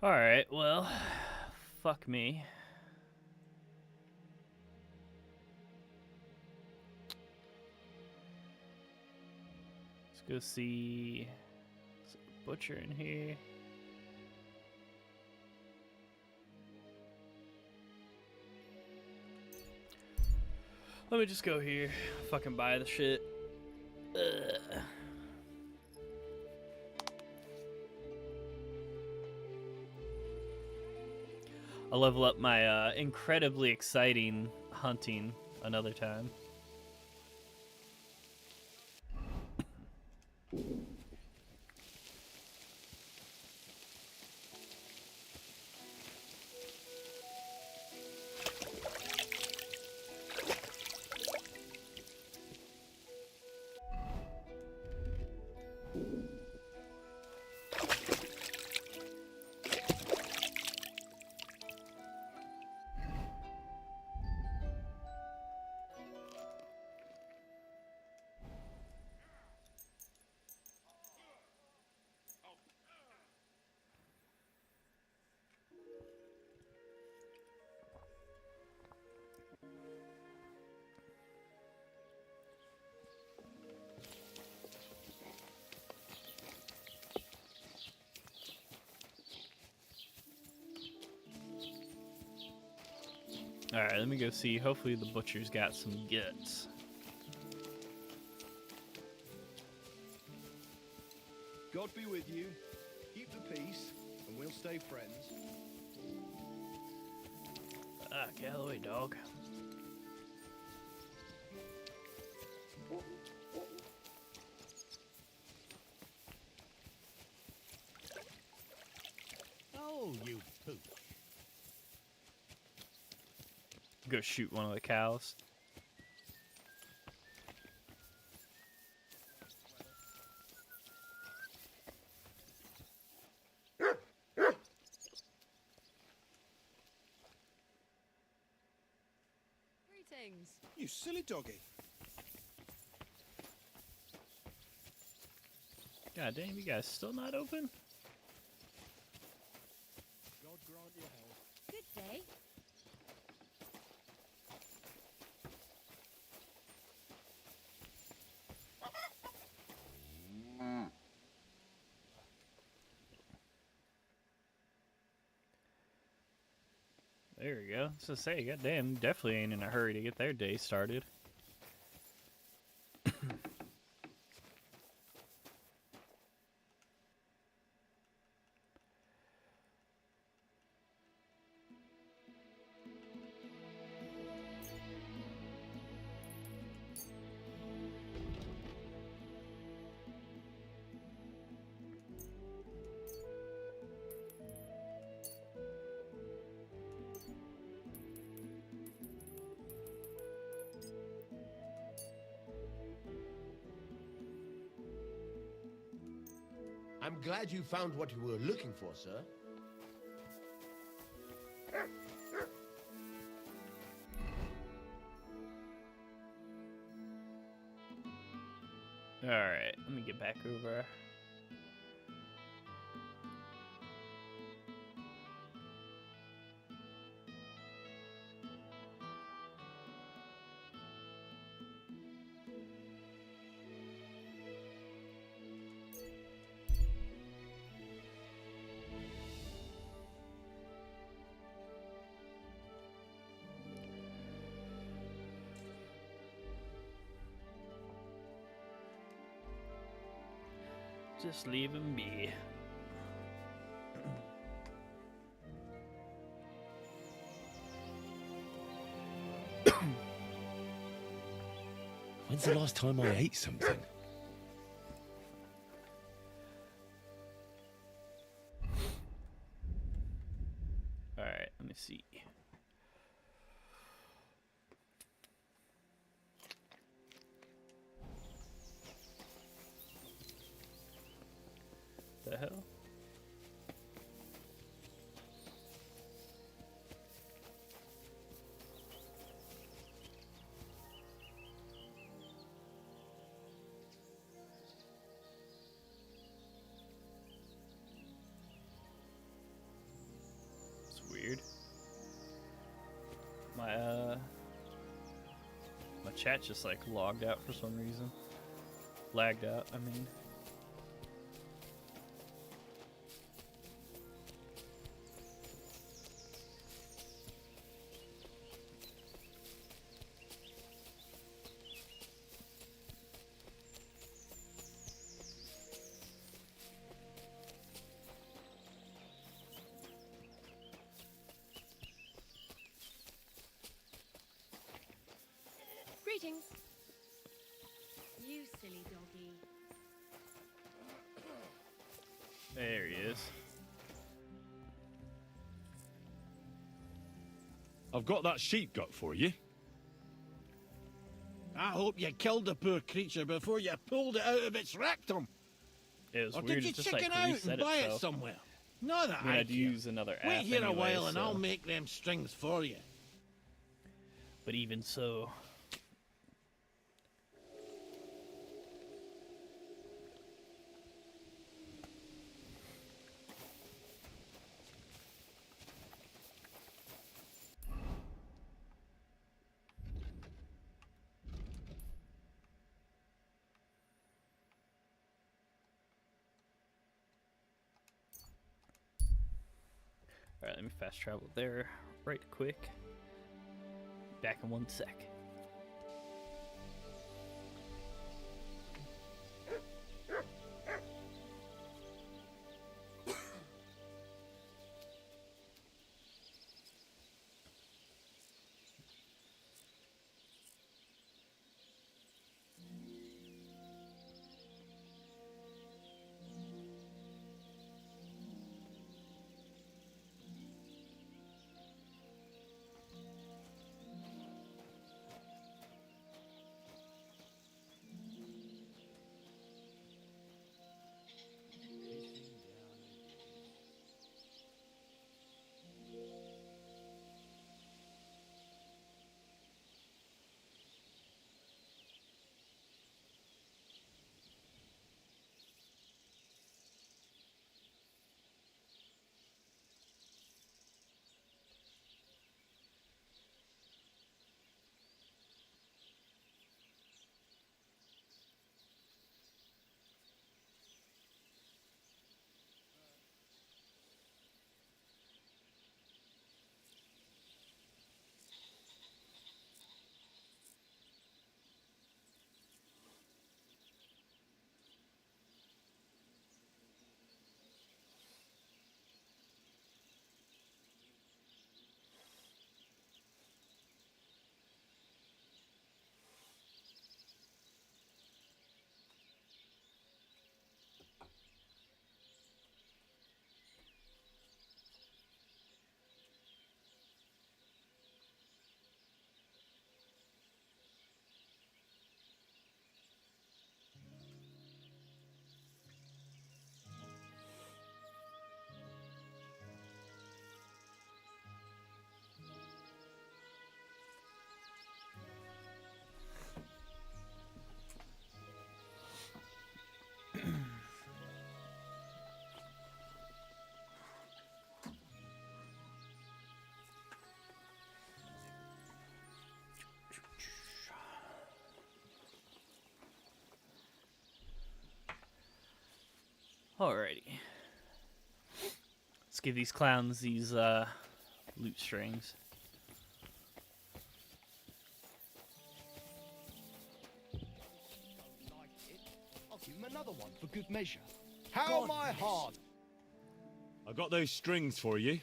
Alright, well, fuck me. Let's go see butcher in here. Let me just go here. Fucking buy the shit. Ugh. I'll level up my incredibly exciting hunting another time. Alright, let me go see. Hopefully the butcher's got some guts.
God be with you. Keep the peace, and we'll stay friends.
Ah, get out of the way, dog.
Oh, you poop.
Go shoot one of the cows.
Greetings.
You silly doggy.
God damn, you guys still not open?
God grant you health.
Good day.
There we go. So say, goddamn, definitely ain't in a hurry to get their day started.
I'm glad you found what you were looking for, sir.
Alright, let me get back over. Just leave him be.
When's the last time I ate something?
Alright, let me see. The hell? It's weird. My chat just like logged out for some reason. Lagged out, I mean.
Greetings. You silly doggy.
There he is.
I've got that sheep gut for you.
I hope you killed the poor creature before you pulled it out of its rectum.
It was
Or
weird.
did you
It just
chicken
like
out
reset
and buy
itself.
it somewhere? Not that
I mean,
I
I'd
care.
use another app
Wait here
anyway,
a while and
so.
I'll make them strings for you.
But even so. Alright, let me fast travel there right quick. Back in 1 sec. Alrighty. Let's give these clowns these loot strings.
I'll give him another one for good measure. How my heart!
I got those strings for you.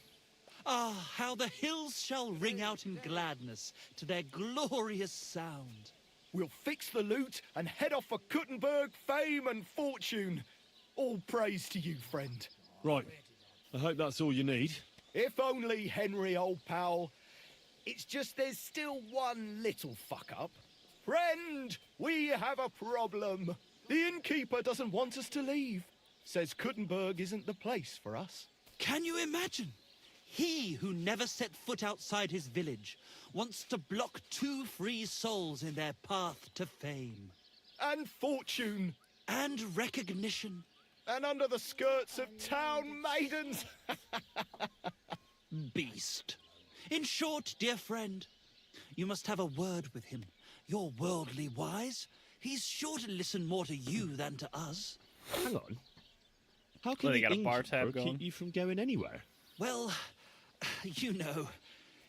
Ah, how the hills shall ring out in gladness to their glorious sound.
We'll fix the loot and head off for Kuttenberg, fame and fortune. All praise to you, friend.
Right. I hope that's all you need.
If only, Henry, old pal. It's just there's still one little fuck-up. Friend, we have a problem. The innkeeper doesn't want us to leave. Says Kuttenberg isn't the place for us.
Can you imagine? He who never set foot outside his village wants to block 2 free souls in their path to fame.
And fortune.
And recognition.
And under the skirts of town maidens.
Beast. In short, dear friend, you must have a word with him. You're worldly wise. He's sure to listen more to you than to us.
Hang on. How can
they
the
got a bar
innkeeper
tab going?
keep you from going anywhere?
Well, you know,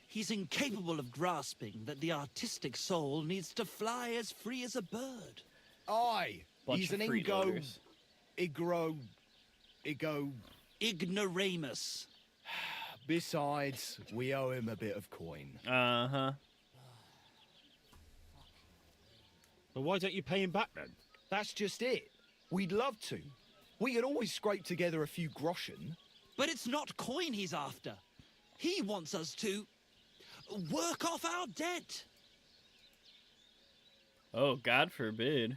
he's incapable of grasping that the artistic soul needs to fly as free as a bird.
Aye,
Bunch
he's
of
an
freeloaders.
Ignoramus.
Besides, we owe him a bit of coin.
Uh-huh.
Well, why don't you pay him back then?
That's just it. We'd love to. We could always scrape together a few groschen.
But it's not coin he's after. He wants us to work off our debt.
Oh, God forbid.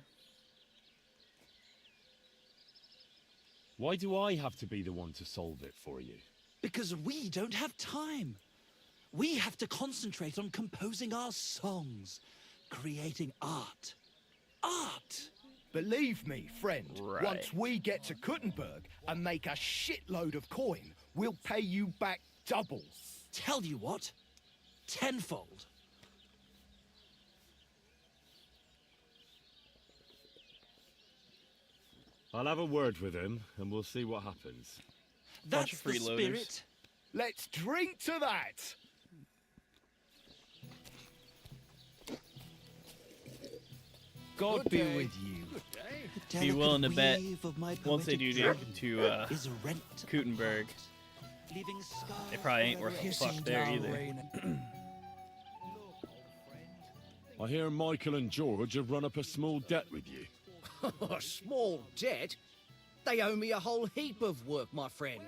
Why do I have to be the one to solve it for you?
Because we don't have time. We have to concentrate on composing our songs, creating art. Art!
Believe me, friend,
Right.
once we get to Kuttenberg and make a shitload of coin, we'll pay you back double.
Tell you what, tenfold.
I'll have a word with him, and we'll see what happens.
Bunch
That's
of
the
freeloaders.
spirit.
Let's drink to that! God be with you.
Be willing to bet
Weave of my
once they do
poetic
to
dream is rent
Kuttenberg,
leaving scars
they probably ain't worth a
forever.
fuck there either.
I hear Michael and George have run up a small debt with you.
A small debt? They owe me a whole heap of work, my friend.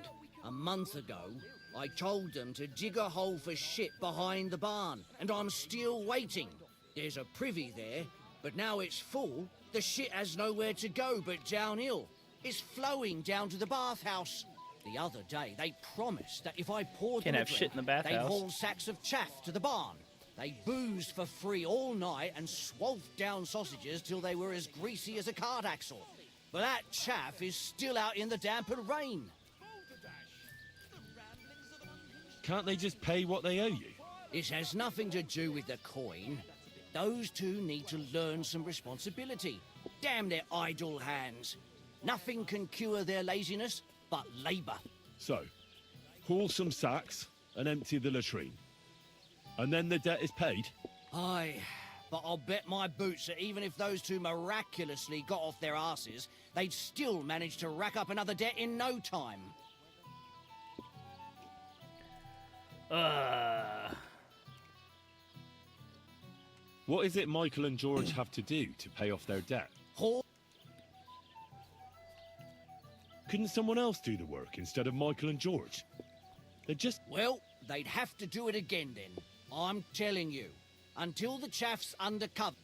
A month ago, I told them to dig a hole for shit behind the barn, and I'm still waiting. There's a privy there, but now it's full. The shit has nowhere to go but downhill. It's flowing down to the bathhouse. The other day, they promised that if I poured
Can't
them a
have
drink,
shit in the
they'd
bathhouse.
haul sacks of chaff to the barn. They boozed for free all night and swolfed down sausages till they were as greasy as a card axle. But that chaff is still out in the damp and rain.
Can't they just pay what they owe you?
It has nothing to do with the coin. Those two need to learn some responsibility. Damn their idle hands. Nothing can cure their laziness but labour.
So, haul some sacks and empty the latrine. And then the debt is paid?
Aye, but I'll bet my boots that even if those two miraculously got off their asses, they'd still manage to rack up another debt in no time.
What is it Michael and George have to do to pay off their debt? Couldn't someone else do the work instead of Michael and George? They're just...
Well, they'd have to do it again then. I'm telling you. Until the chaff's undercover.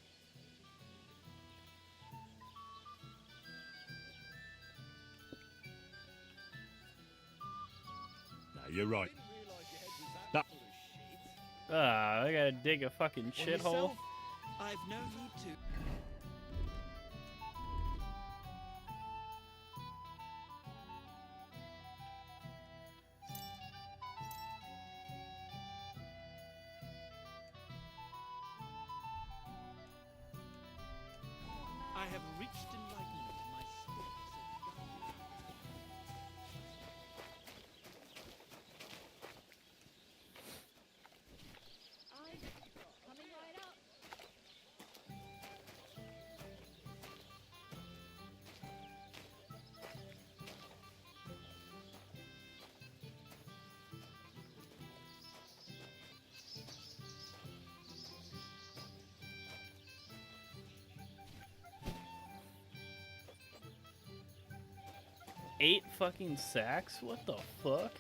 No, you're right.
I gotta dig a fucking shithole.
I've no need to. I have reached enlightenment. My spirits are
8 fucking sacks? What the fuck?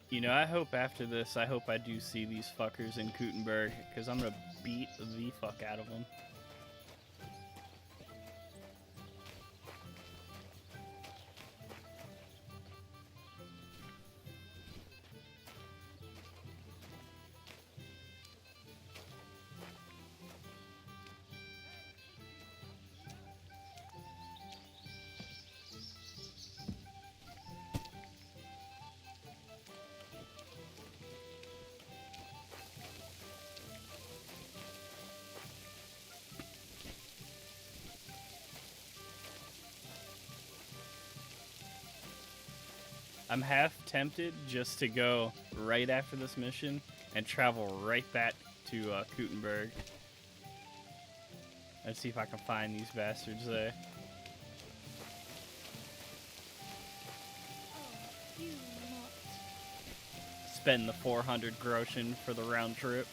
You know, I hope after this, I hope I do see these fuckers in Gutenberg, because I'm gonna beat the fuck out of them. I'm half tempted just to go right after this mission and travel right back to Gutenberg and see if I can find these bastards there. Spend the 400 groschen for the round trip.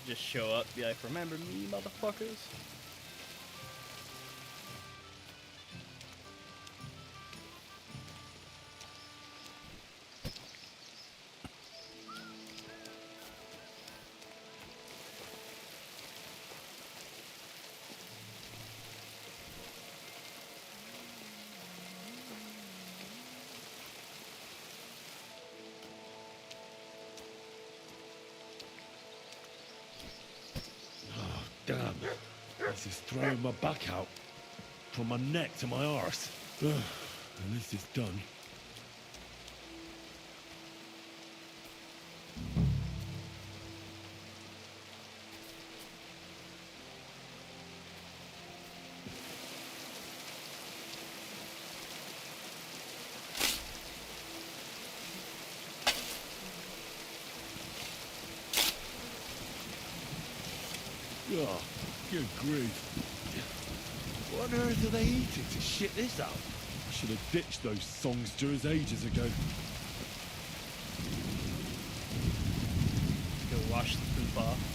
Just show up, be like, remember me, motherfuckers?
Damn, this is throwing my back out. From my neck to my arse. Ugh, at least it's done. Oh, good grief. What on earth are they eating to shit this up? I should have ditched those songsters ages ago.
Go wash the poop off.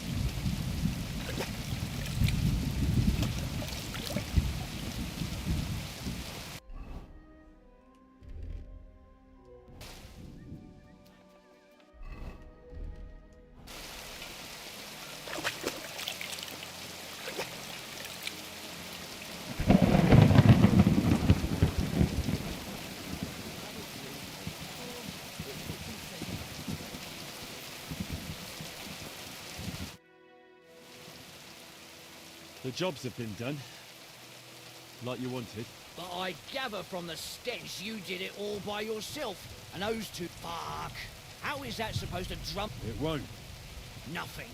The jobs have been done. Like you wanted.
But I gather from the stench you did it all by yourself. And those two... Fuck. How is that supposed to drum...
It won't.
Nothing.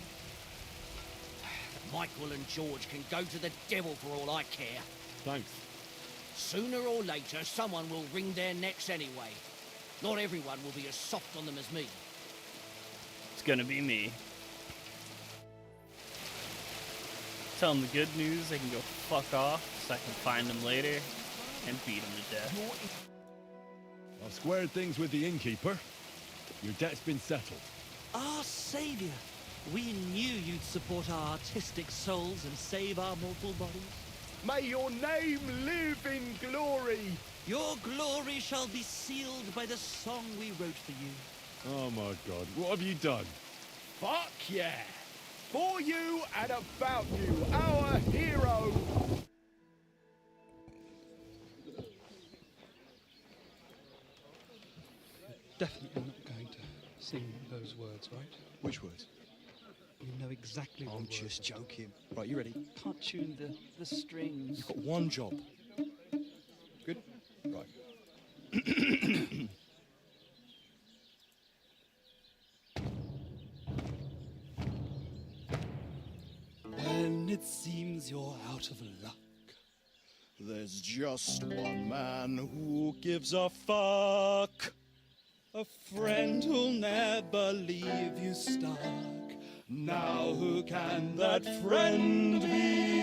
Michael and George can go to the devil for all I care.
Thanks.
Sooner or later, someone will wring their necks anyway. Not everyone will be as soft on them as me.
It's gonna be me. Tell them the good news, they can go fuck off, so I can find them later and beat them to death.
I've squared things with the innkeeper. Your debt's been settled.
Our savior. We knew you'd support our artistic souls and save our mortal bodies.
May your name live in glory.
Your glory shall be sealed by the song we wrote for you.
Oh my god, what have you done?
Fuck yeah. For you and about you, our hero.
Definitely not going to sing those words, right?
Which words?
You know exactly what
I'm
the word
just
is.
joking. Right, you ready?
Can't tune the strings.
You've got one job. Good? Right.
When it seems you're out of luck, there's just one man who gives a fuck. A friend who'll never leave you stuck. Now who can that friend be?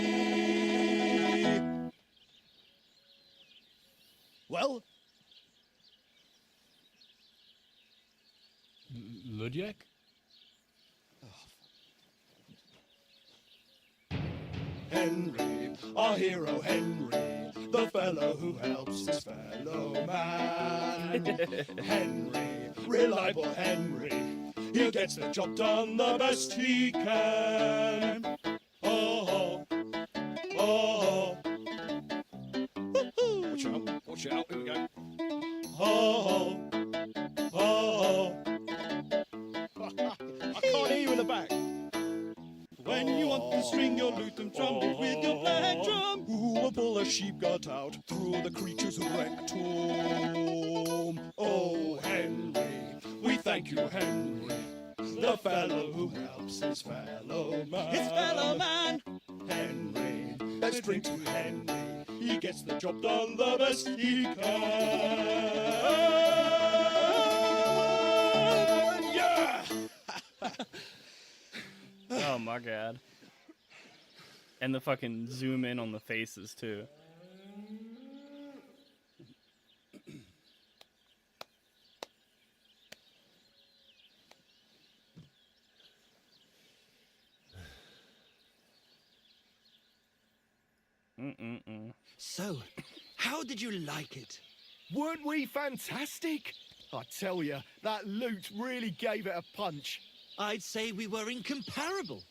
Well,
Ludiak?
Henry, our hero Henry, the fellow who helps his fellow man. Henry, reliable Henry, he gets the job done the best he can. Oh, oh,
Watch out, watch out, here we go.
oh, oh.
I can't hear you in the back.
When you want to string your lute and trumpet with your plectrum, who will pull a sheep gut out through the creature's rectum? Oh, Henry, we thank you, Henry, the fellow who helps his fellow man. His fellow man! Henry, let's drink to Henry, he gets the job done the best he can. Yeah!
Oh my god. And the fucking zoom in on the faces too.
So, how did you like it?
Weren't we fantastic? I tell you, that loot really gave it a punch.
I'd say we were incomparable.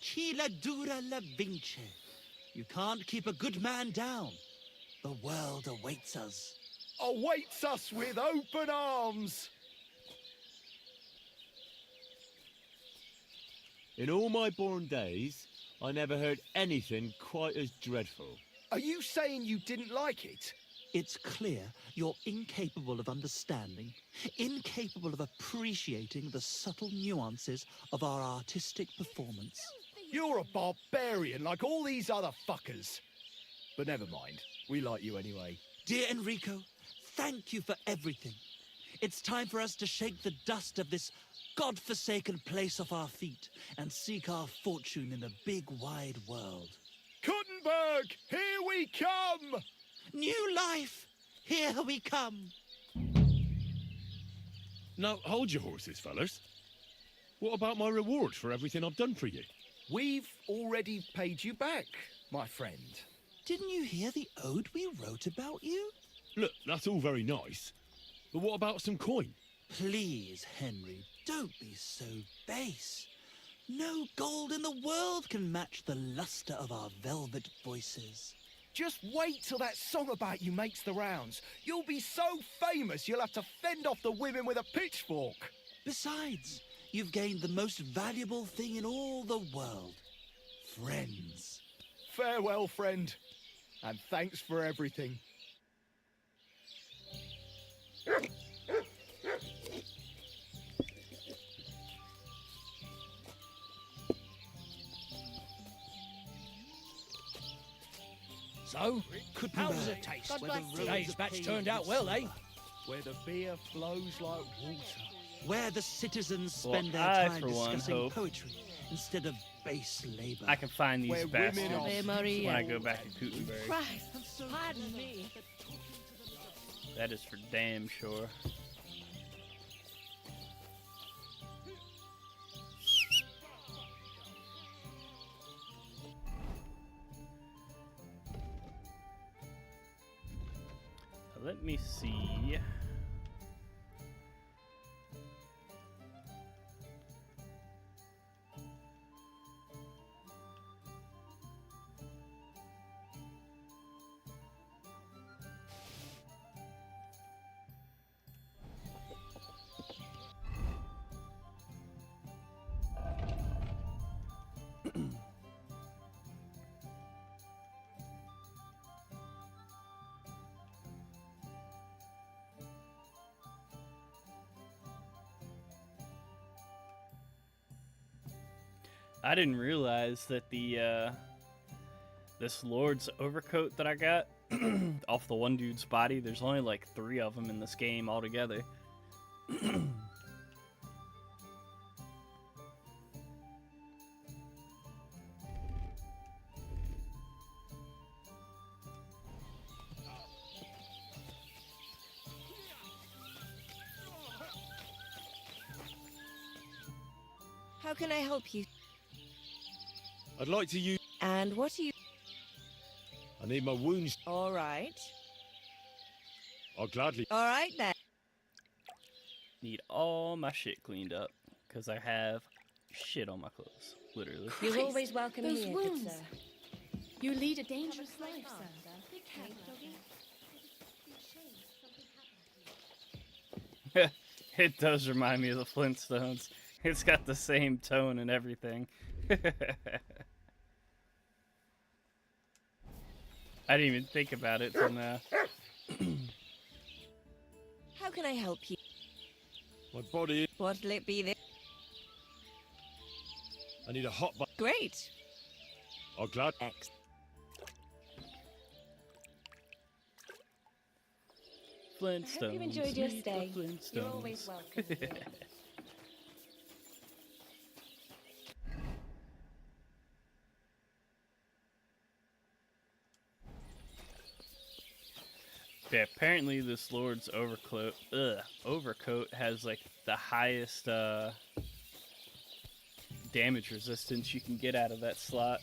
Chi la dura la vince. You can't keep a good man down. The world awaits us.
Awaits us with open arms.
In all my born days, I never heard anything quite as dreadful.
Are you saying you didn't like it?
It's clear you're incapable of understanding, incapable of appreciating the subtle nuances of our artistic performance.
You're a barbarian like all these other fuckers. But never mind, we like you anyway.
Dear Enrico, thank you for everything. It's time for us to shake the dust of this godforsaken place off our feet and seek our fortune in the big wide world.
Kuttenberg, here we come!
New life, here we come.
Now, hold your horses, fellas. What about my reward for everything I've done for you?
We've already paid you back, my friend.
Didn't you hear the ode we wrote about you?
Look, that's all very nice. But what about some coin?
Please, Henry, don't be so base. No gold in the world can match the luster of our velvet voices.
Just wait till that song about you makes the rounds. You'll be so famous you'll have to fend off the women with a pitchfork.
Besides, you've gained the most valuable thing in all the world. Friends.
Farewell, friend. And thanks for everything.
So, how does it taste? Today's batch turned out well, eh?
Where the beer flows like water.
Where the citizens spend
Well,
their
I,
time
for one,
discussing
hope
poetry instead of base labor.
I can find these
Where
bastards
women are-
Ave Maria.
when I go back to Gutenberg.
Christ, pardon me.
That is for damn sure. Let me see. I didn't realize that the this Lord's overcoat that I got off the one dude's body, there's only like 3 of them in this game altogether.
How can I help you?
I'd like to use...
And what are you...
I need my wounds.
All right.
I'll gladly...
All right, then.
Need all my shit cleaned up, because I have shit on my clothes, literally.
You're always welcome
Those
here,
wounds.
good sir.
You lead a dangerous life, sir.
Be careful, doggy.
It does remind me of the Flintstones. It's got the same tone and everything. I didn't even think about it till now.
How can I help you?
My body...
What'll it be this?
I need a hot bath.
Great.
I'll glad...
Flintstones.
I hope you enjoyed your
meet the
stay.
Flintstones.
You're always welcome here.
Yeah, apparently this Lord's overcoat has like the highest damage resistance you can get out of that slot.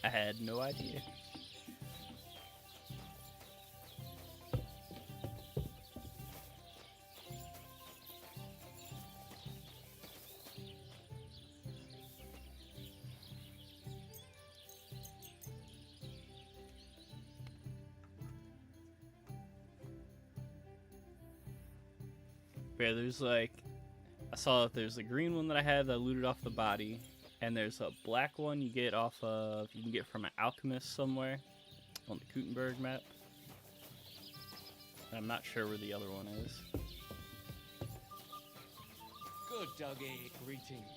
I had no idea. Yeah, there's like, I saw that there's a green one that I had that I looted off the body, and there's a black one you get off of, you can get from an alchemist somewhere on the Gutenberg map. I'm not sure where the other one is.
Good, Dougie. Greetings.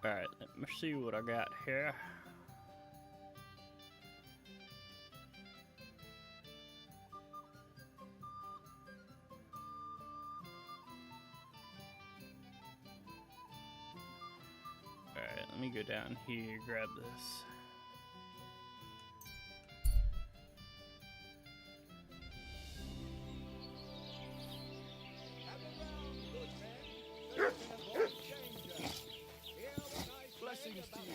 Alright, let me see what I got here. Alright, let me go down here, grab this.
Blessings to you.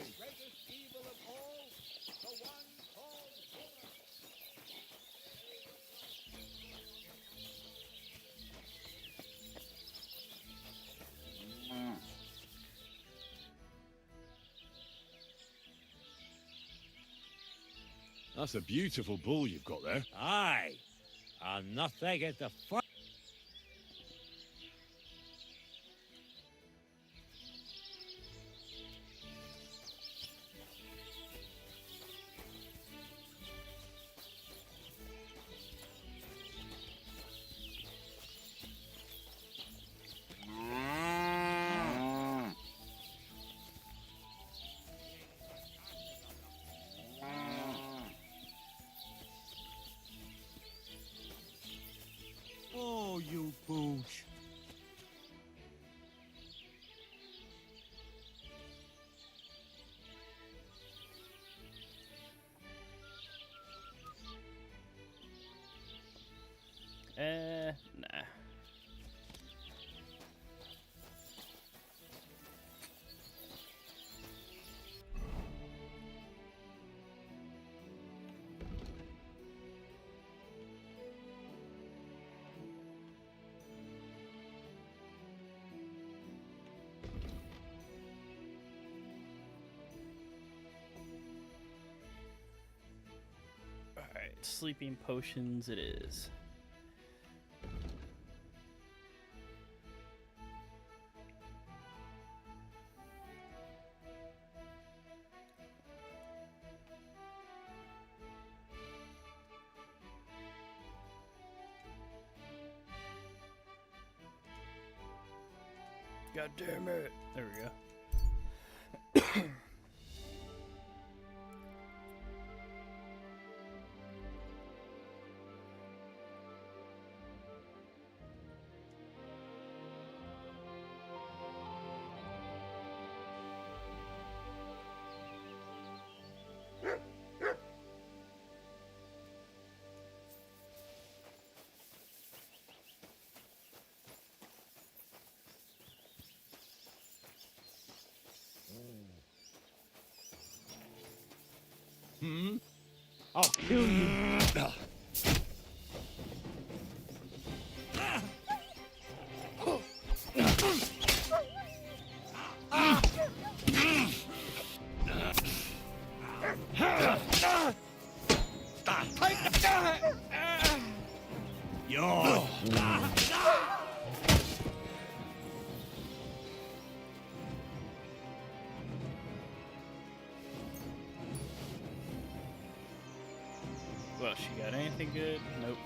That's a beautiful bull you've got there.
Aye. And nothing at the front.
Sleeping potions it is. God damn it. There we go.
Hmm? I'll kill you.
Yo!
Well, she got anything good? Nope.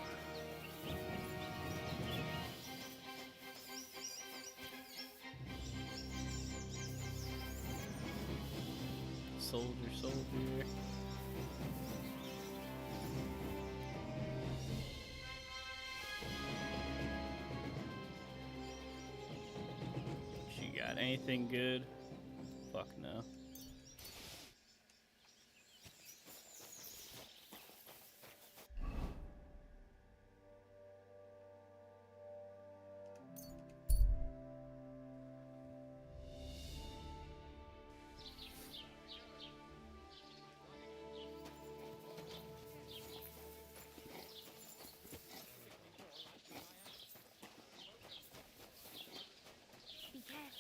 Soldier, soldier. She got anything good? Fuck no.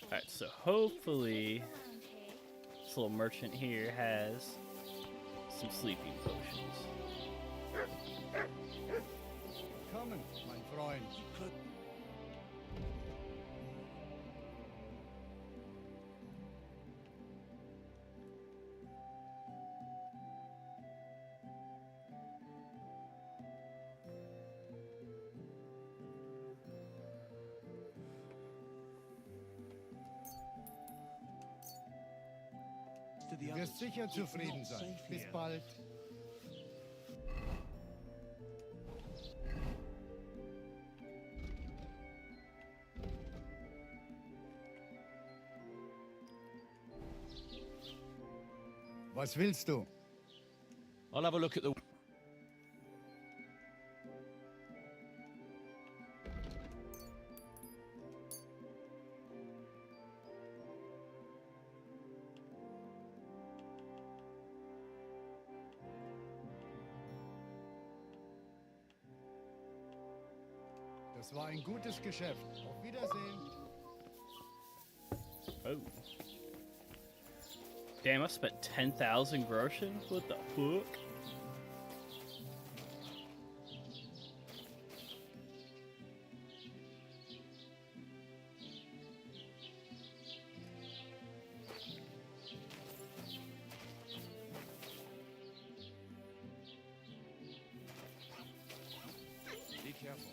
Alright, so hopefully this little merchant here has some sleeping potions.
Coming, mein Freund. Du wirst sicher zufrieden sein. Bis bald. Was willst du?
I'll have a look at the...
Das war ein gutes Geschäft. Auf Wiedersehen.
Oh. Damn, I spent 10,000 groschen? What the fuck?
Be careful.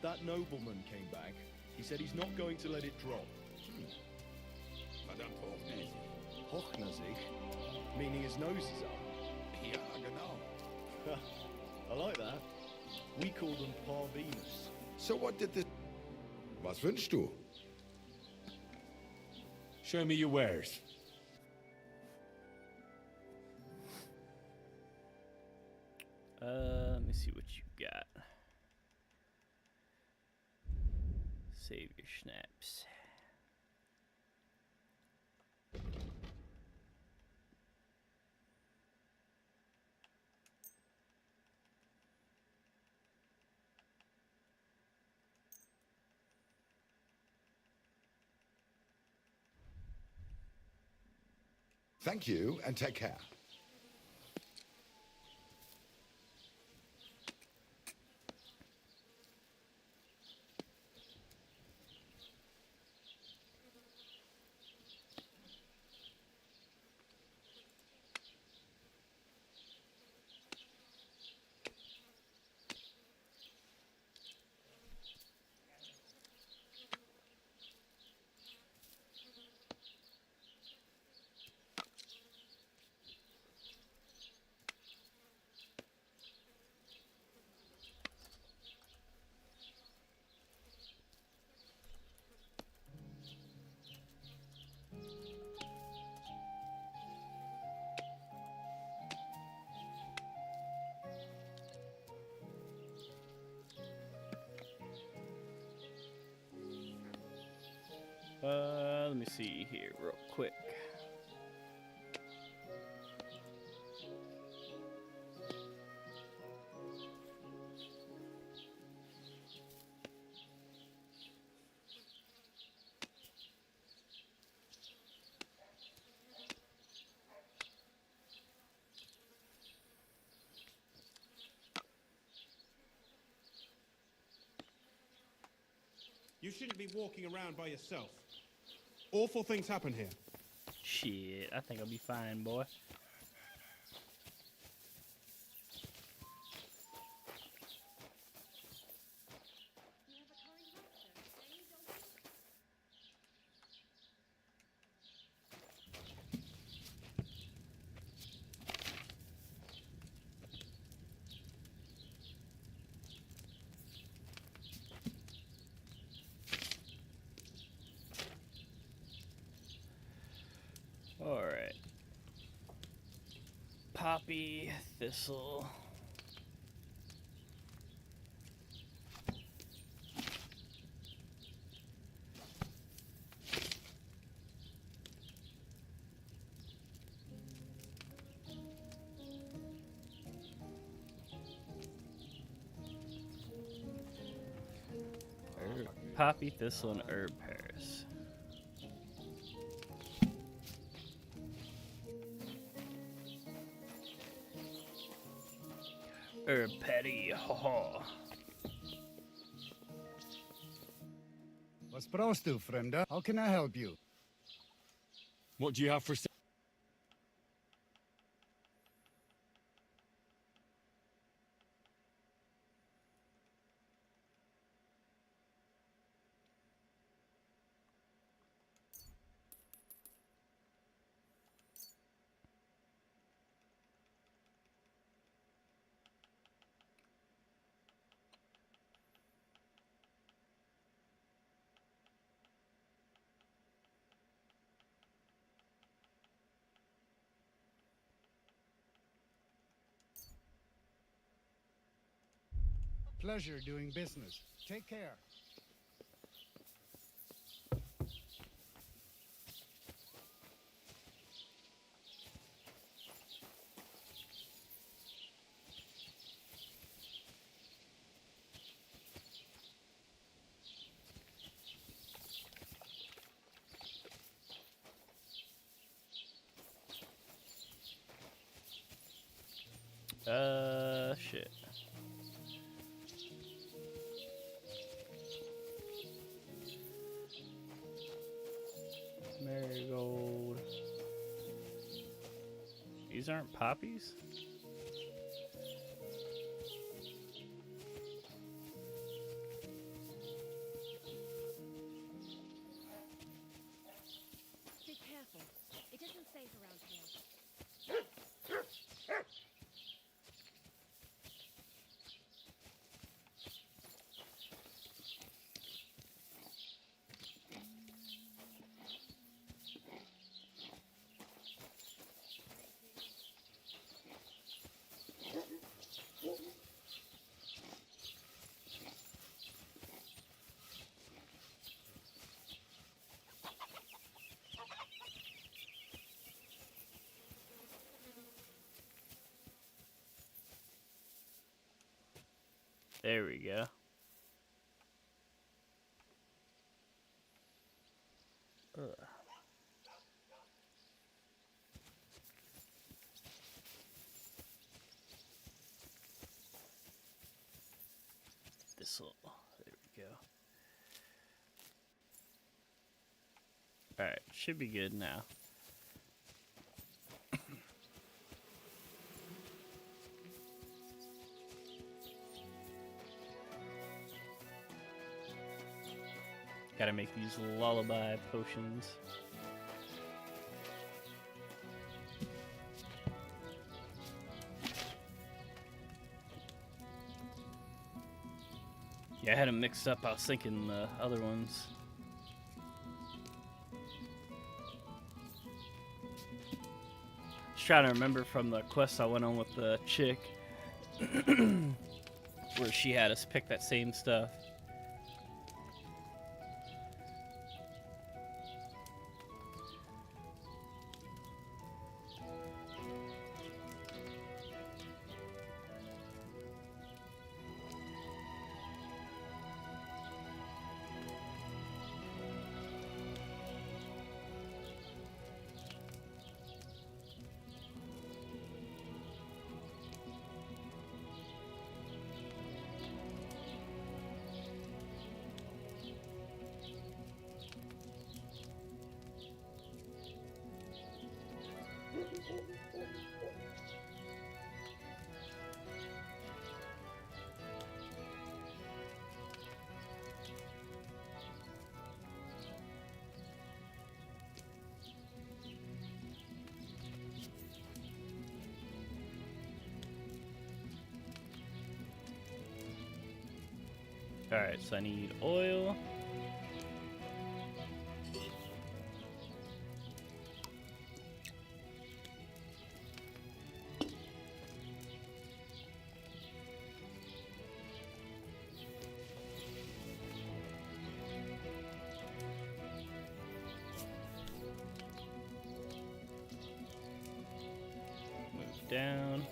That nobleman came back. He said he's not going to let it drop.
Verdammt hochnäsig.
Hochnäsig? Meaning his nose is up.
Ja, genau.
I like that. We call them parvenus.
So what did this... Was wünschst du?
Show me your wares.
Let me see what you got. Save your schnapps.
Thank you, and take care.
Let me see here real quick.
You shouldn't be walking around by yourself. Awful things happen here.
Shit, I think I'll be fine, boy. Alright. Poppy, thistle. Poppy, thistle, and herb pears. Herb patty, ha ha.
Was brauchst du, Fremder? How can I help you?
What do you have for sale?
Pleasure doing business. Take care.
Shit. Marigold. These aren't poppies?
Be careful. It isn't safe around here.
There we go. Ugh. thistle. There we go. Alright, should be good now. Gotta make these lullaby potions. Yeah, I had them mixed up. I was thinking the other ones. Just trying to remember from the quest I went on with the chick where she had us pick that same stuff. Alright, so I need oil. Move down.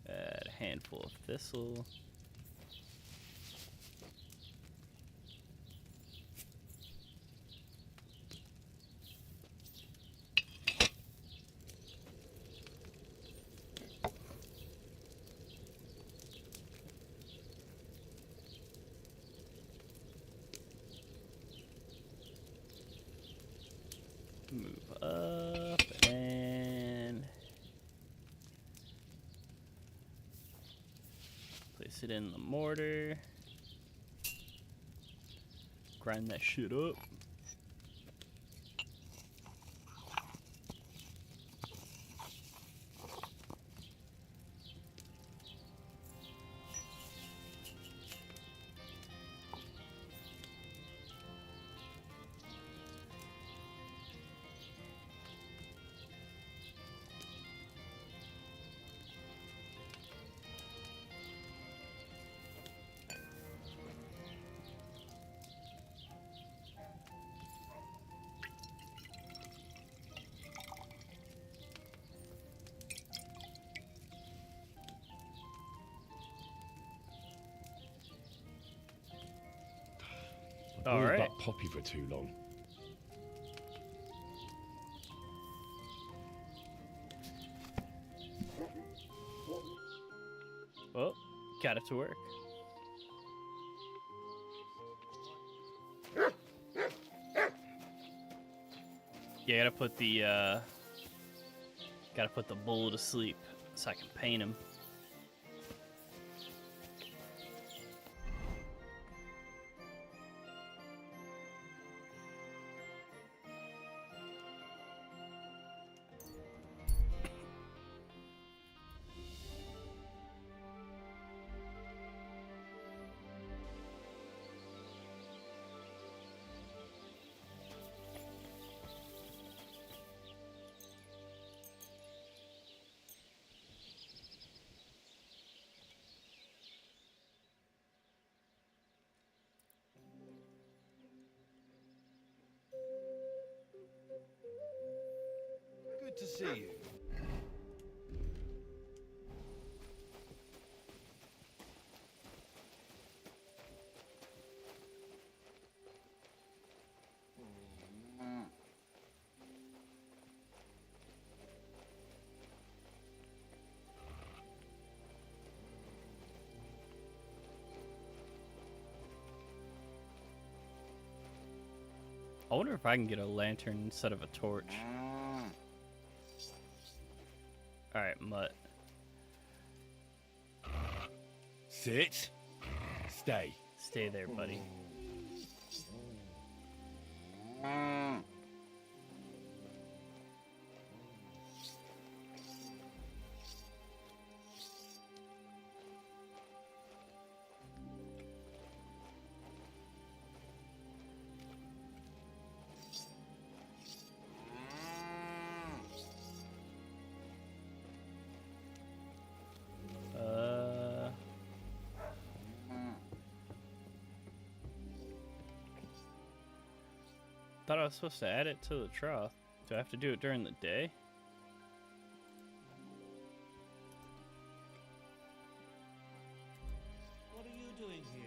Add a handful of thistle. Move up and place it in the mortar. Grind that shit up.
All right. That poppy for too long.
Well, got it to work. Yeah, gotta put the bull to sleep so I can paint him.
to see you.
I wonder if I can get a lantern instead of a torch. Alright, Mutt.
Sit. Stay.
Stay there, buddy. Thought I was supposed to add it to the trough. Do I have to do it during the day?
What are you doing here?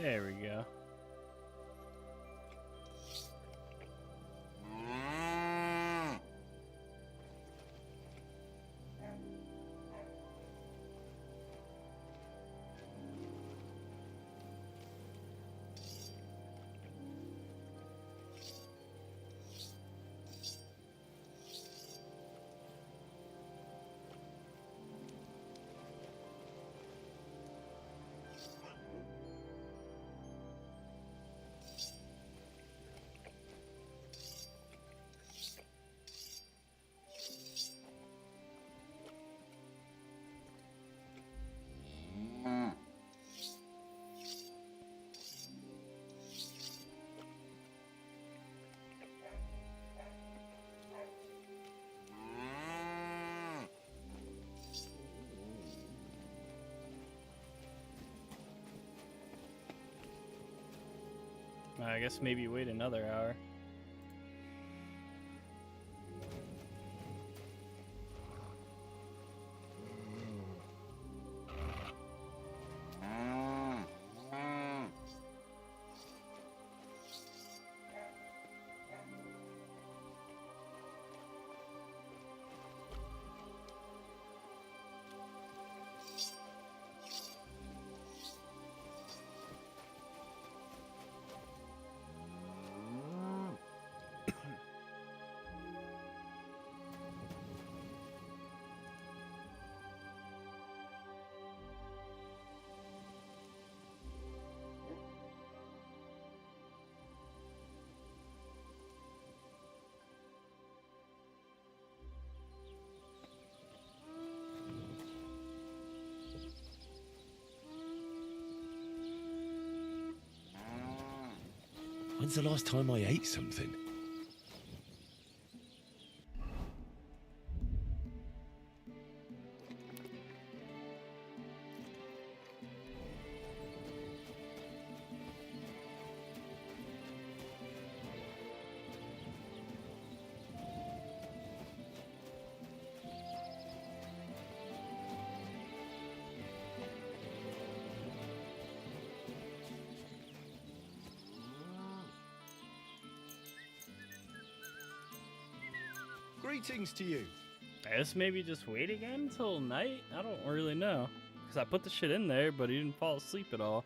There we go. I guess maybe wait another hour.
When's the last time I ate something?
Greetings to you.
I guess maybe just wait again until night? I don't really know. Because I put the shit in there, but he didn't fall asleep at all.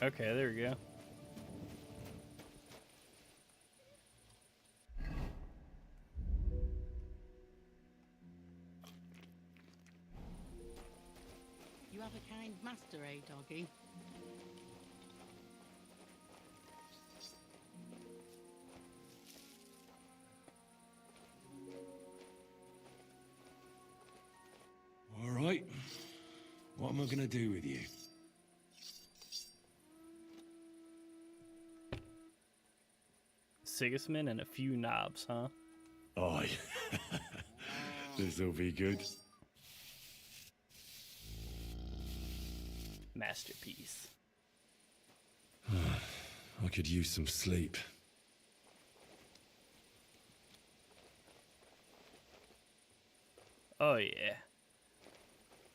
Okay, there we go.
You have a kind master, eh, doggy?
All right. What am I going to do with you?
Sigismund and a few knobs, huh?
Aye. This'll be good.
Masterpiece.
I could use some sleep.
Oh yeah.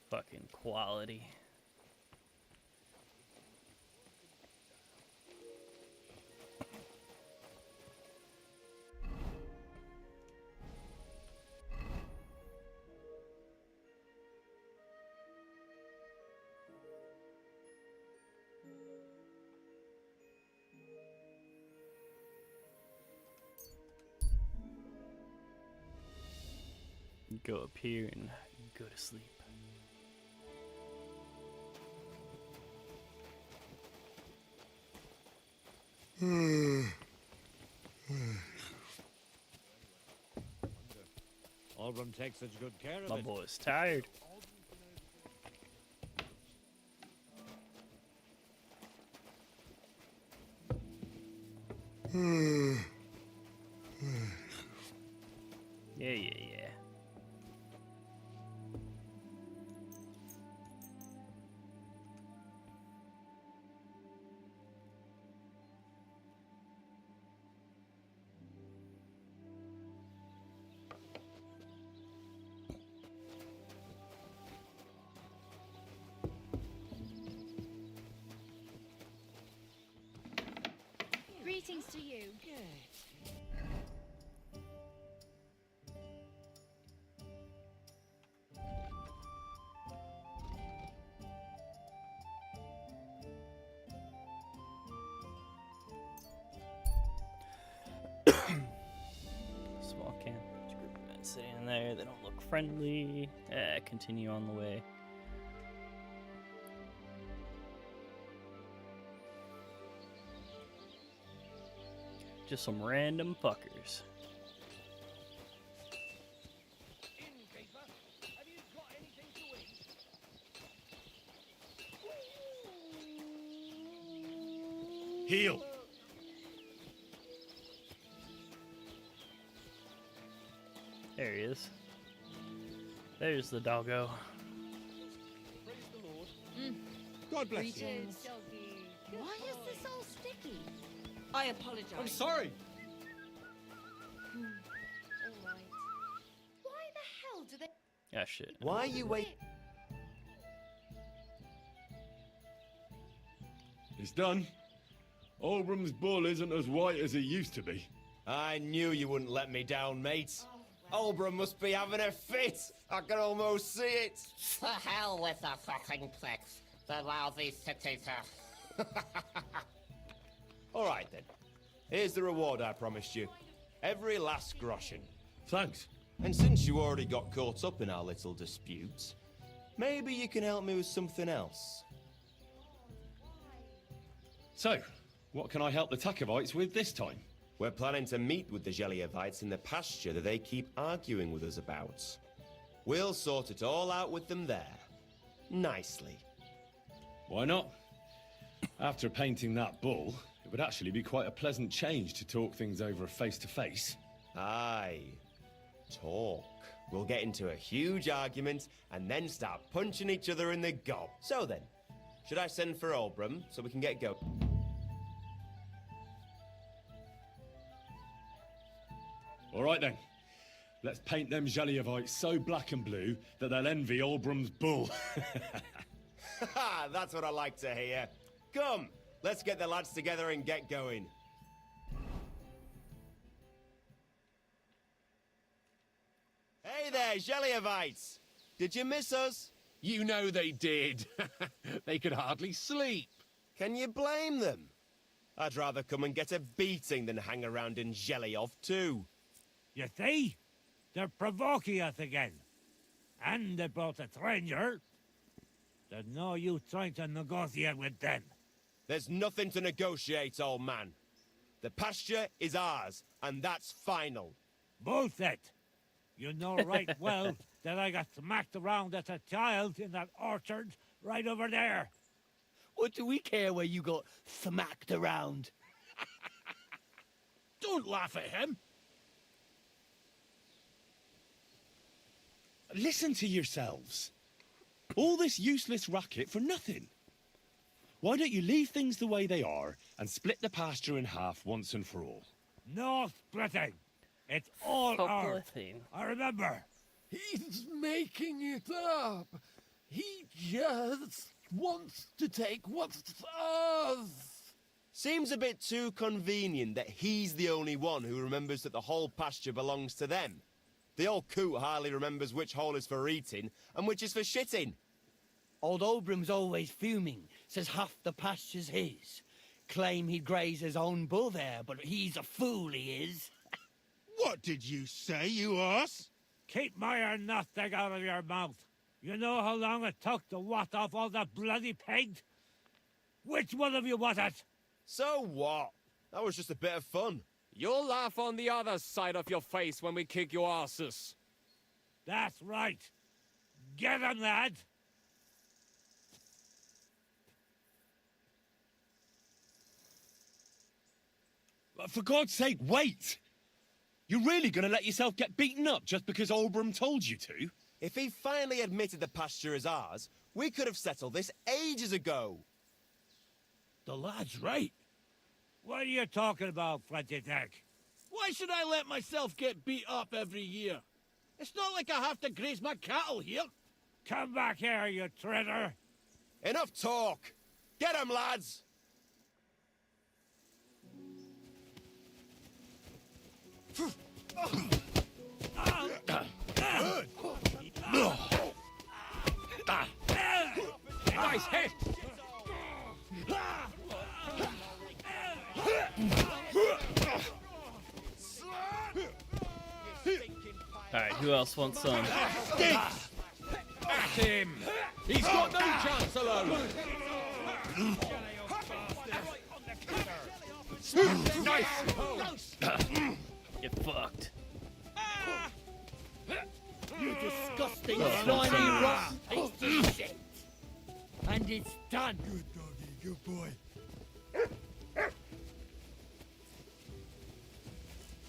Fucking quality. Go up here and go to sleep.
Albrum takes such good care of
My
it.
boy's tired. Yeah.
Greetings to you.
Small camp. Each group of men sitting in there. They don't look friendly. Continue on the way. Just some random fuckers.
Heal.
There he is. There's the doggo.
God bless you.
Greetings, doggy. Why is this all sticky?
I apologize.
I'm sorry.
All right. Why the hell do they?
Ah, shit.
Why you wait?
It's done. Olbrum's bull isn't as white as he used to be.
I knew you wouldn't let me down, mate. Olbrum must be having a fit. I can almost see it.
To hell with the fucking pricks. The lousy city-eater.
All right, then. Here's the reward I promised you. Every last groschen.
Thanks.
And since you already got caught up in our little disputes, maybe you can help me with something else.
So, what can I help the Takovites with this time?
We're planning to meet with the Gelievites in the pasture that they keep arguing with us about. We'll sort it all out with them there. Nicely.
Why not? After painting that bull, it would actually be quite a pleasant change to talk things over face-to-face.
Aye. Talk. We'll get into a huge argument and then start punching each other in the gob. So then, should I send for Olbrum so we can get going?
All right then. Let's paint them Gelievites so black and blue that they'll envy Olbrum's bull.
That's what I like to hear. Come, let's get the lads together and get going. Hey there, Jelliavites! Did you miss us?
You know they did. They could hardly sleep.
Can you blame them? I'd rather come and get a beating than hang around in Zhelyov too.
You see? They're provoking us again. And they brought a stranger. There's no use trying to negotiate with them.
There's nothing to negotiate, old man. The pasture is ours, and that's final.
Bullshit! You know right well that I got smacked around as a child in that orchard right over there.
What do we care where you got smacked around?
Don't laugh at him.
Listen to yourselves. All this useless racket for nothing. Why don't you leave things the way they are and split the pasture in half once and for all?
No splitting. It's all ours.
Splitting.
I remember.
He's making it up. He just wants to take what's ours.
Seems a bit too convenient that he's the only one who remembers that the whole pasture belongs to them. The old coot hardly remembers which hole is for eating and which is for shitting.
Old Oldbrim's always fuming, says half the pasture's his. Claim he'd graze his own bull there, but he's a fool, he is.
What did you say, you ass?
Keep my nothing out of your mouth. You know how long it took to wash off all that bloody paint? Which one of you was it?
So what? That was just a bit of fun.
You'll laugh on the other side of your face when we kick your asses.
That's right. Get him, lad.
For God's sake, wait! You're really going to let yourself get beaten up just because Oldbrim told you to?
If he finally admitted the pasture is ours, we could have settled this ages ago.
The lad's right.
What are you talking about, Flinty Dick?
Why should I let myself get beat up every year? It's not like I have to graze my cattle here.
Come back here, you traitor.
Enough talk. Get him, lads.
Nice hit!
Alright, who else wants some?
At him! He's got no chance alone! Nice!
Get fucked.
You disgusting,
Oh,
slimy, rotten piece of shit. And it's done.
Good doggy, good boy.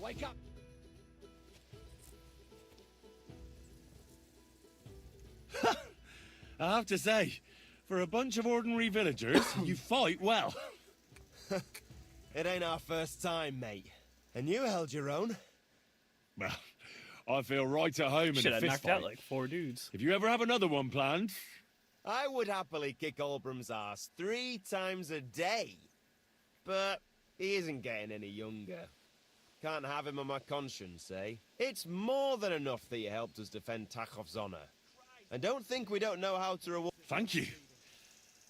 Wake up!
I have to say, for a bunch of ordinary villagers, you fight well.
It ain't our first time, mate. And you held your own.
Well, I feel right at home in
Should
a
have
fist
knocked
fight.
out like 4 dudes.
If you ever have another one planned,
I would happily kick Oldbrim's ass 3 times a day. But he isn't getting any younger. Can't have him on my conscience, eh? It's more than enough that you helped us defend Takhov's honor. And don't think we don't know how to reward...
thank you.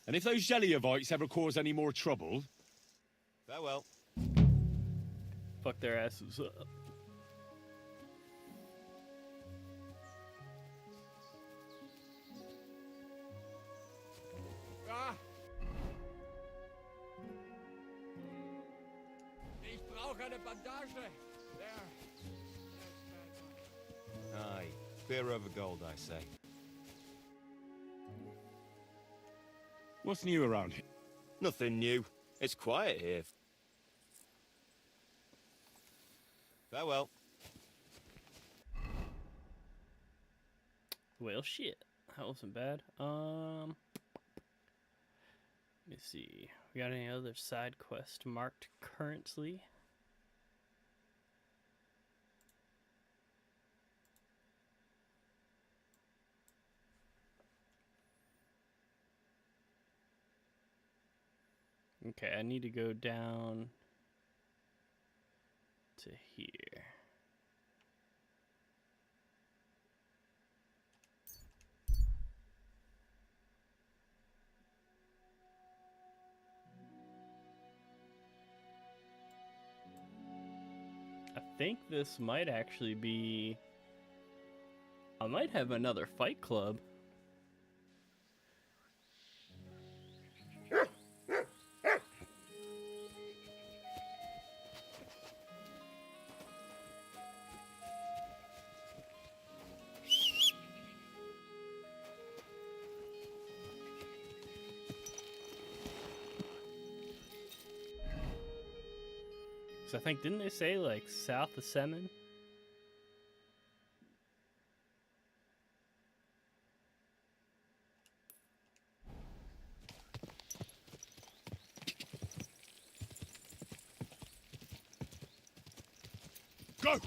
And if those Jelliavites ever cause any more trouble...
Farewell.
Fuck their asses up.
Ah! Ich brauche eine Bandage. There.
Aye. Beer over gold, I say.
What's new around here?
Nothing new. It's quiet here. Farewell.
Well, shit. That wasn't bad. Let me see. We got any other side quest marked currently? Okay, I need to go down to here. think this might actually be... I might have another fight club. I think, didn't they say, like, south of Semen?
Go!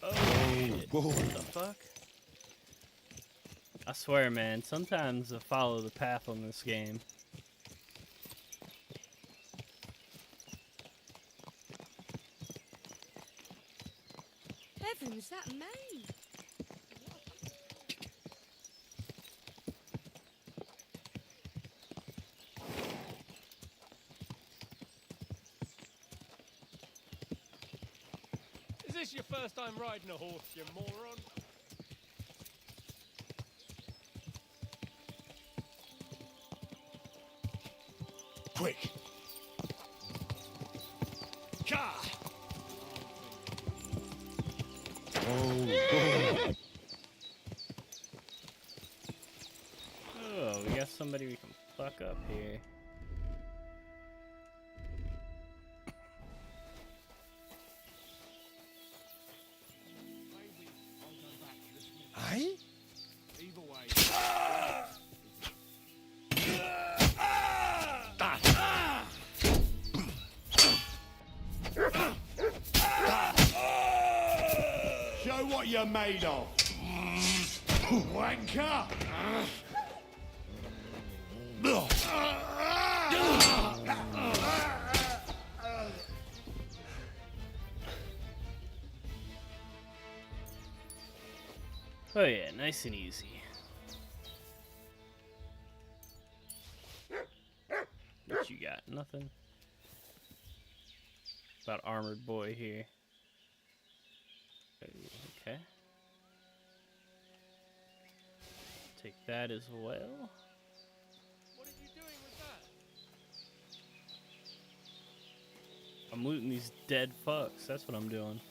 Oh, shit. What the fuck? I swear, man, sometimes I follow the path on this game.
Heavens, that May!
Is this your first time riding a horse, you moron?
Quick!
Ka!
Oh, we got somebody we can fuck up here.
Aye?
Either way.
Show what you're made of. Wanker!
Oh yeah, nice and easy. What you got? Nothing? About armored boy here. Okay. Take that as well.
What are you doing with that?
I'm looting these dead fucks. That's what I'm doing.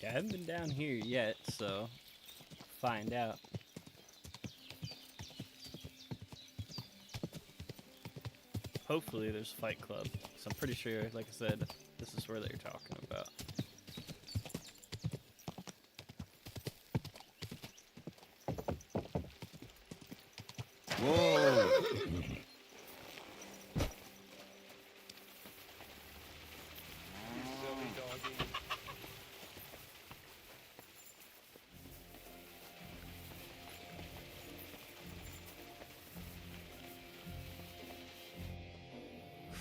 Yeah, I haven't been down here yet, so find out. Hopefully there's Fight Club, so I'm pretty sure, like I said, this is where they're talking about.
Whoa!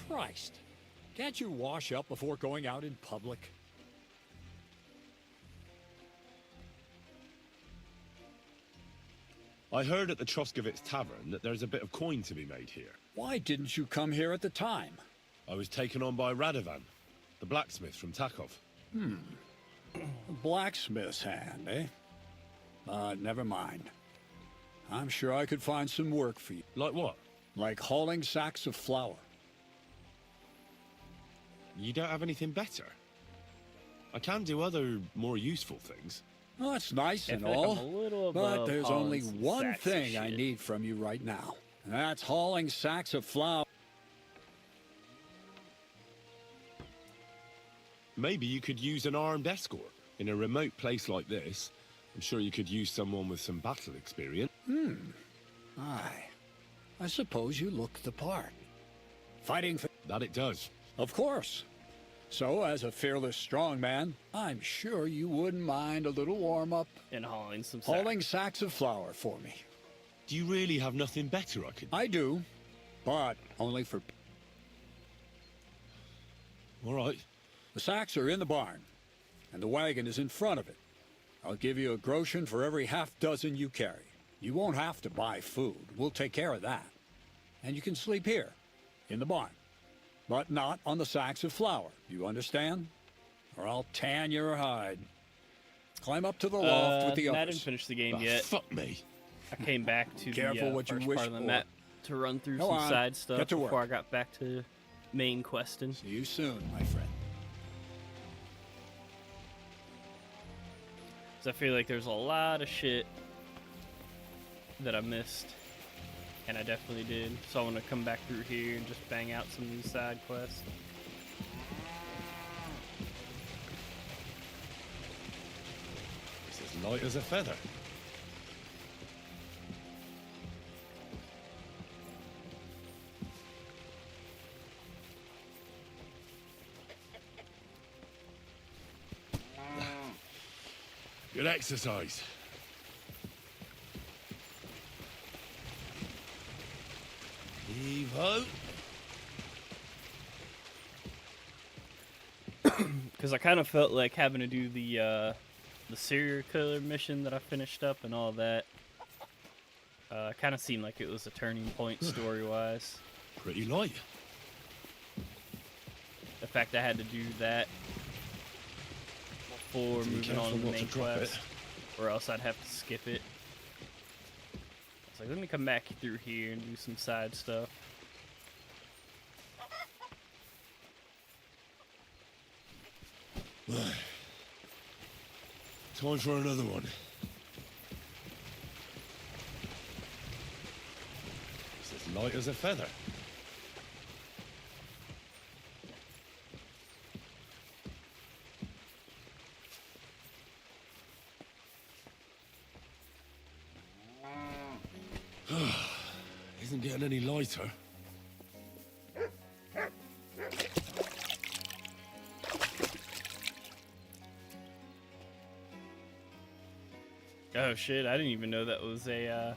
Christ. Can't you wash up before going out in public?
I heard at the Troskovitz Tavern that there's a bit of coin to be made here.
Why didn't you come here at the time?
I was taken on by Radovan, the blacksmith from Takov.
A blacksmith's hand, eh? But never mind. I'm sure I could find some work for you.
Like what?
Like hauling sacks of flour.
You don't have anything better? I can do other, more useful things.
Well, that's nice
I
and
feel like
all,
I'm a little
but
above
there's
hauling
only
some
one
sacks of
thing I
shit.
need from you right now. And that's hauling sacks of flour.
Maybe you could use an armed escort. In a remote place like this, I'm sure you could use someone with some battle experience.
Aye. I suppose you look the part. Fighting for...
That it does.
Of course. So, as a fearless strong man, I'm sure you wouldn't mind a little warm-up.
And hauling some
Hauling sacks of flour for me.
Do you really have nothing better I could...
I do, but only for...
All right.
The sacks are in the barn, and the wagon is in front of it. I'll give you a groschen for every half-dozen you carry. You won't have to buy food. We'll take care of that. And you can sleep here, in the barn. But not on the sacks of flour. You understand? Or I'll tan your hide. Climb up to the loft with the others.
I didn't finish the game yet.
Fuck me.
I came back to
Careful
the
what you
first
wish
part of the
for.
map to run through
Go
some
on.
side stuff
Get to work.
before I got back to main questing.
See you soon, my friend.
So I feel like there's a lot of shit that I missed, and I definitely did. So I want to come back through here and just bang out some of these side quests.
It's as light as a feather. Good exercise.
Heave ho.
Because I kind of felt like having to do the serial killer mission that I finished up and all that. Kind of seemed like it was a turning point story-wise.
Pretty light.
The fact I had to do that before
Be
moving
careful
on to the
not to
main
drop
quest,
it.
or else I'd have to skip it. It's like, let me come back through here and do some side stuff.
Time for another one. It's as light as a feather. Isn't getting any lighter.
Oh shit, I didn't even know that was a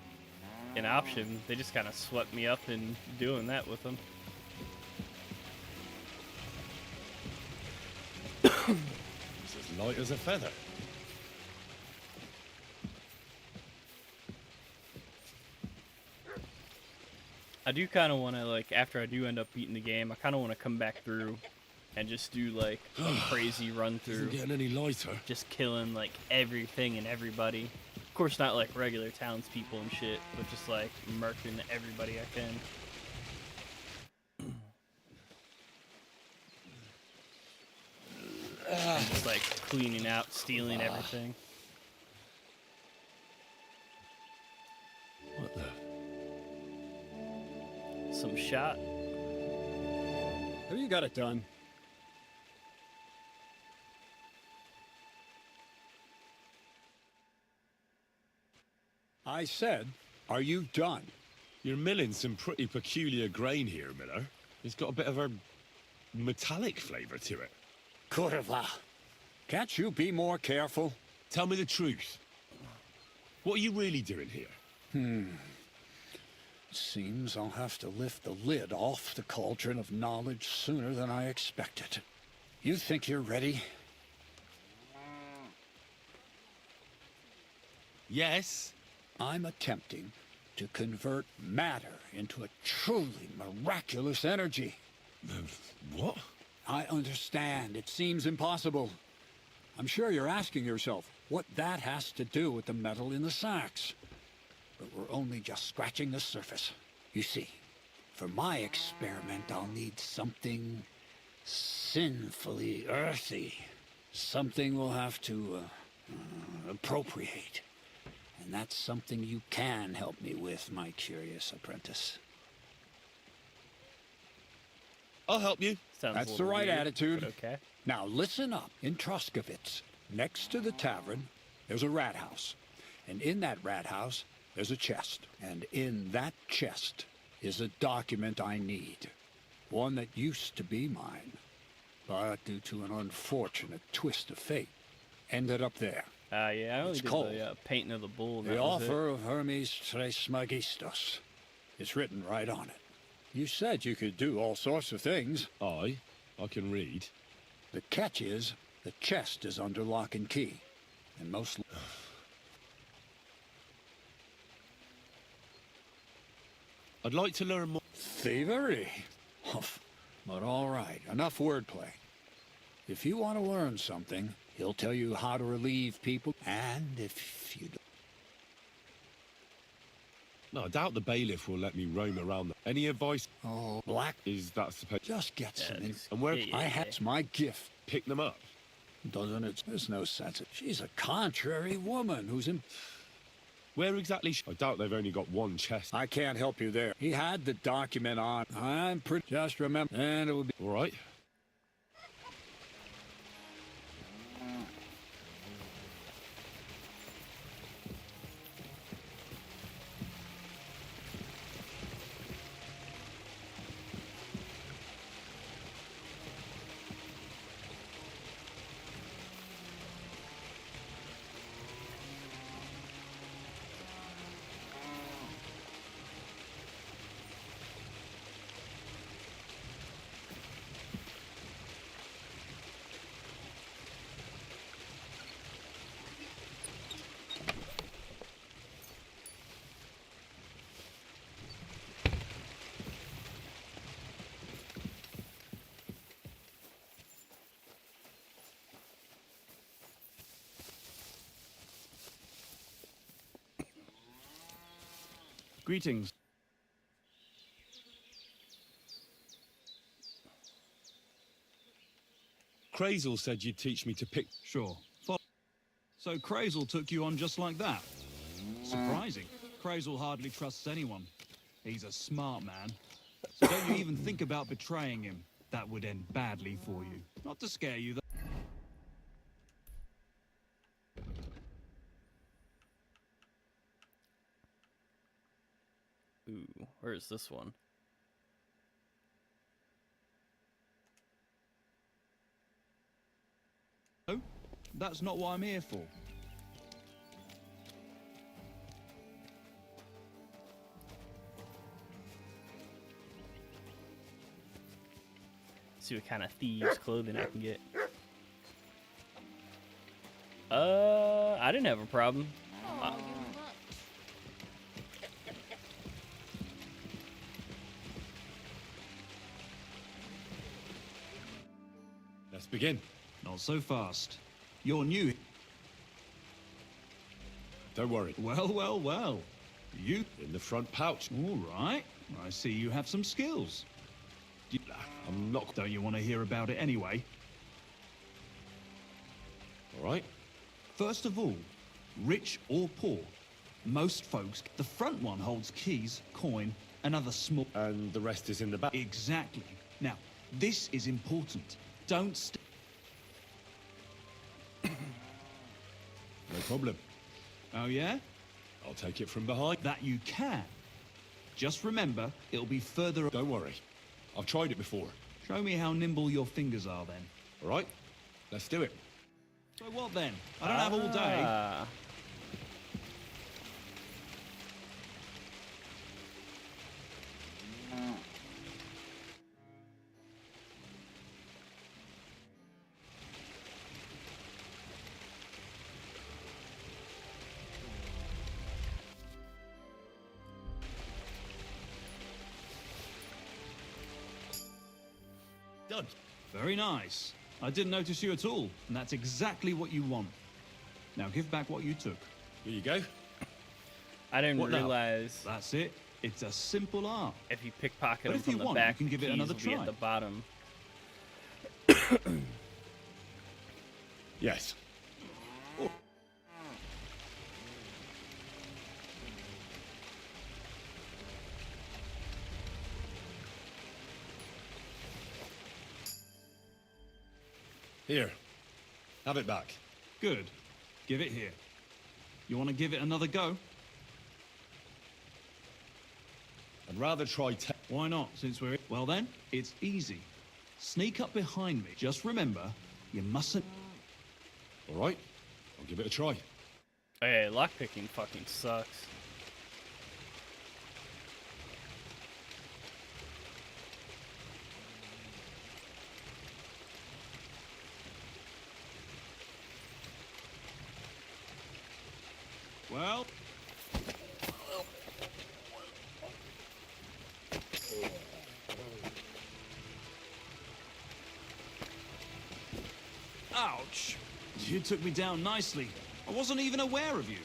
an option. They just kind of swept me up in doing that with them.
It's as light as a feather.
I do kind of want to, like, after I do end up beating the game, I kind of want to come back through and just do, like, a crazy run through.
Isn't getting any lighter.
Just killing, like, everything and everybody. Of course, not, like, regular townspeople and shit, but just, like, murking everybody I can. And just, like, cleaning out, stealing everything.
What the?
Some shot.
Have you got it done? I said, are you done?
You're milling some pretty peculiar grain here, Miller. It's got a bit of a metallic flavour to it.
Kurva. Can't you be more careful?
Tell me the truth. What are you really doing here?
Seems I'll have to lift the lid off the cauldron of knowledge sooner than I expected. You think you're ready?
Yes.
I'm attempting to convert matter into a truly miraculous energy.
What?
I understand. It seems impossible. I'm sure you're asking yourself what that has to do with the metal in the sacks. But we're only just scratching the surface. You see, for my experiment, I'll need something sinfully earthy. Something we'll have to appropriate. And that's something you can help me with, my curious apprentice.
I'll help you.
Sounds
That's
a
the
little
right
weird,
attitude.
but okay.
Now listen up. In Troskovitz, Next to the tavern, there's a rat house. And in that rat house, there's a chest. And in that chest is a document I need. One that used to be mine. But due to an unfortunate twist of fate, ended up there.
Yeah, I only
It's
did
called
the painting of the bull. and
The
that was it.
Offer of Hermes Trismegistus. It's written right on it. You said you could do all sorts of things.
I can read.
The catch is, the chest is under lock and key. And most...
I'd like to learn more.
Thievery? Humph. But all right, enough wordplay. If you want to learn something, he'll tell you how to relieve people, and if you don't...
No, I doubt the bailiff will let me roam around. Any advice?
Oh, Black...
Is that supposed...
Just get some in...
And where...
I have my gift.
Pick them up.
Doesn't it? There's no sense. She's a contrary woman who's in...
Where exactly? I doubt they've only got one chest.
I can't help you there. He had the document on. I'm pretty... Just remember... And it will be...
All right.
Greetings.
Crazel said you'd teach me to pick...
Sure. So Crazel took you on just like that? Surprising. Crazel hardly trusts anyone. He's a smart man. So don't you even think about betraying him. That would end badly for you. Not to scare you, though.
Ooh, where's this one?
No, that's not what I'm here for.
See what kind of thieves' clothing I can get. I didn't have a problem.
Let's begin.
Not so fast. You're new.
Don't worry.
Well, well, well. You...
In the front pouch.
All right. I see you have some skills.
I'm not...
Don't you want to hear about it anyway?
All right.
First of all, rich or poor, most folks... The front one holds keys, coin, and other small...
And the rest is in the back.
Exactly. Now, this is important. Don't...
No problem.
Oh, yeah?
I'll take it from behind.
That you can. Just remember, it'll be further...
Don't worry. I've tried it before.
Show me how nimble your fingers are, then.
All right? Let's do it.
So what, then? I don't have all day.
Done.
Very nice. I didn't notice you at all, and that's exactly what you want. Now give back what you took.
Here you go.
I didn't
What now?
realize
That's it. It's a simple art.
if you pickpocket
But
them
if you
from the
want,
back,
you can give it
keys
another
will be
try.
at the bottom.
Yes. Here. Have it back.
Good. Give it here. You want to give it another go?
I'd rather try
Why not, since we're... Well then, it's easy. Sneak up behind me. Just remember, you mustn't...
All right, I'll give it a try.
Hey, lockpicking fucking sucks.
Well... Ouch! You took me down nicely. I wasn't even aware of you.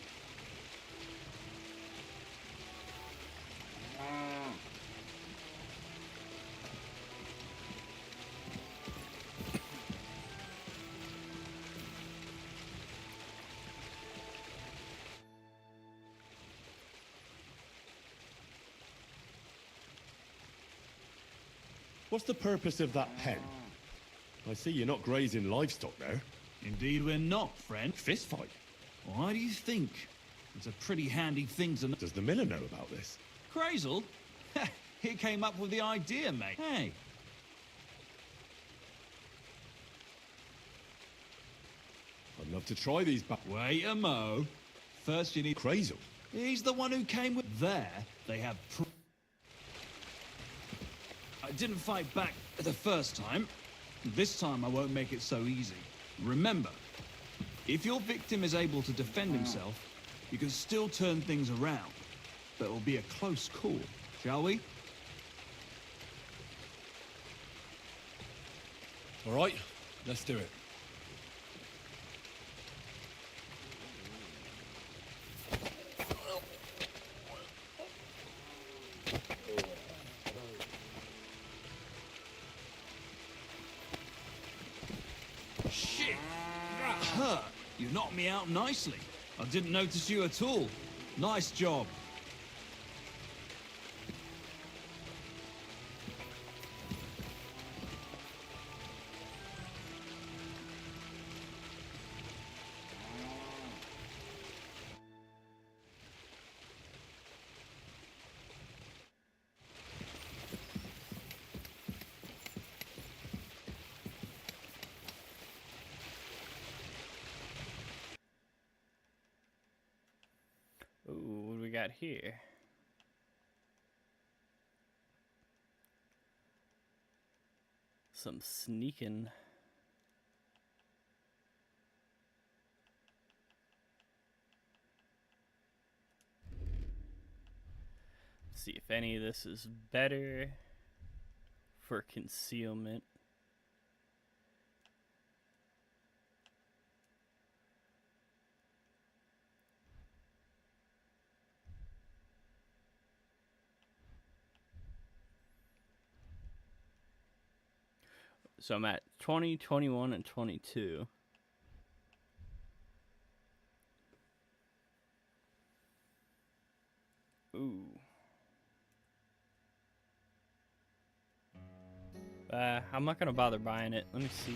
What's the purpose of that pen? I see you're not grazing livestock there.
Indeed we're not, friend.
Fist fight?
Why do you think? It's a pretty handy thing to know.
Does the miller know about this?
Crazel? He came up with the idea, mate. Hey.
I'd love to try these
Wait a mo. First you need...
Crazel?
He's the one who came with... There, they have... I didn't fight back the first time. This time I won't make it so easy. Remember, if your victim is able to defend himself, you can still turn things around. But it will be a close call, shall we?
All right, let's do it.
Shit! Huh, you knocked me out nicely. I didn't notice you at all. Nice job.
Ooh, what do we got here? Some sneaking. Let's see if any of this is better for concealment. So I'm at 20, 21, and 22. Ooh. I'm not gonna bother buying it. Let me see.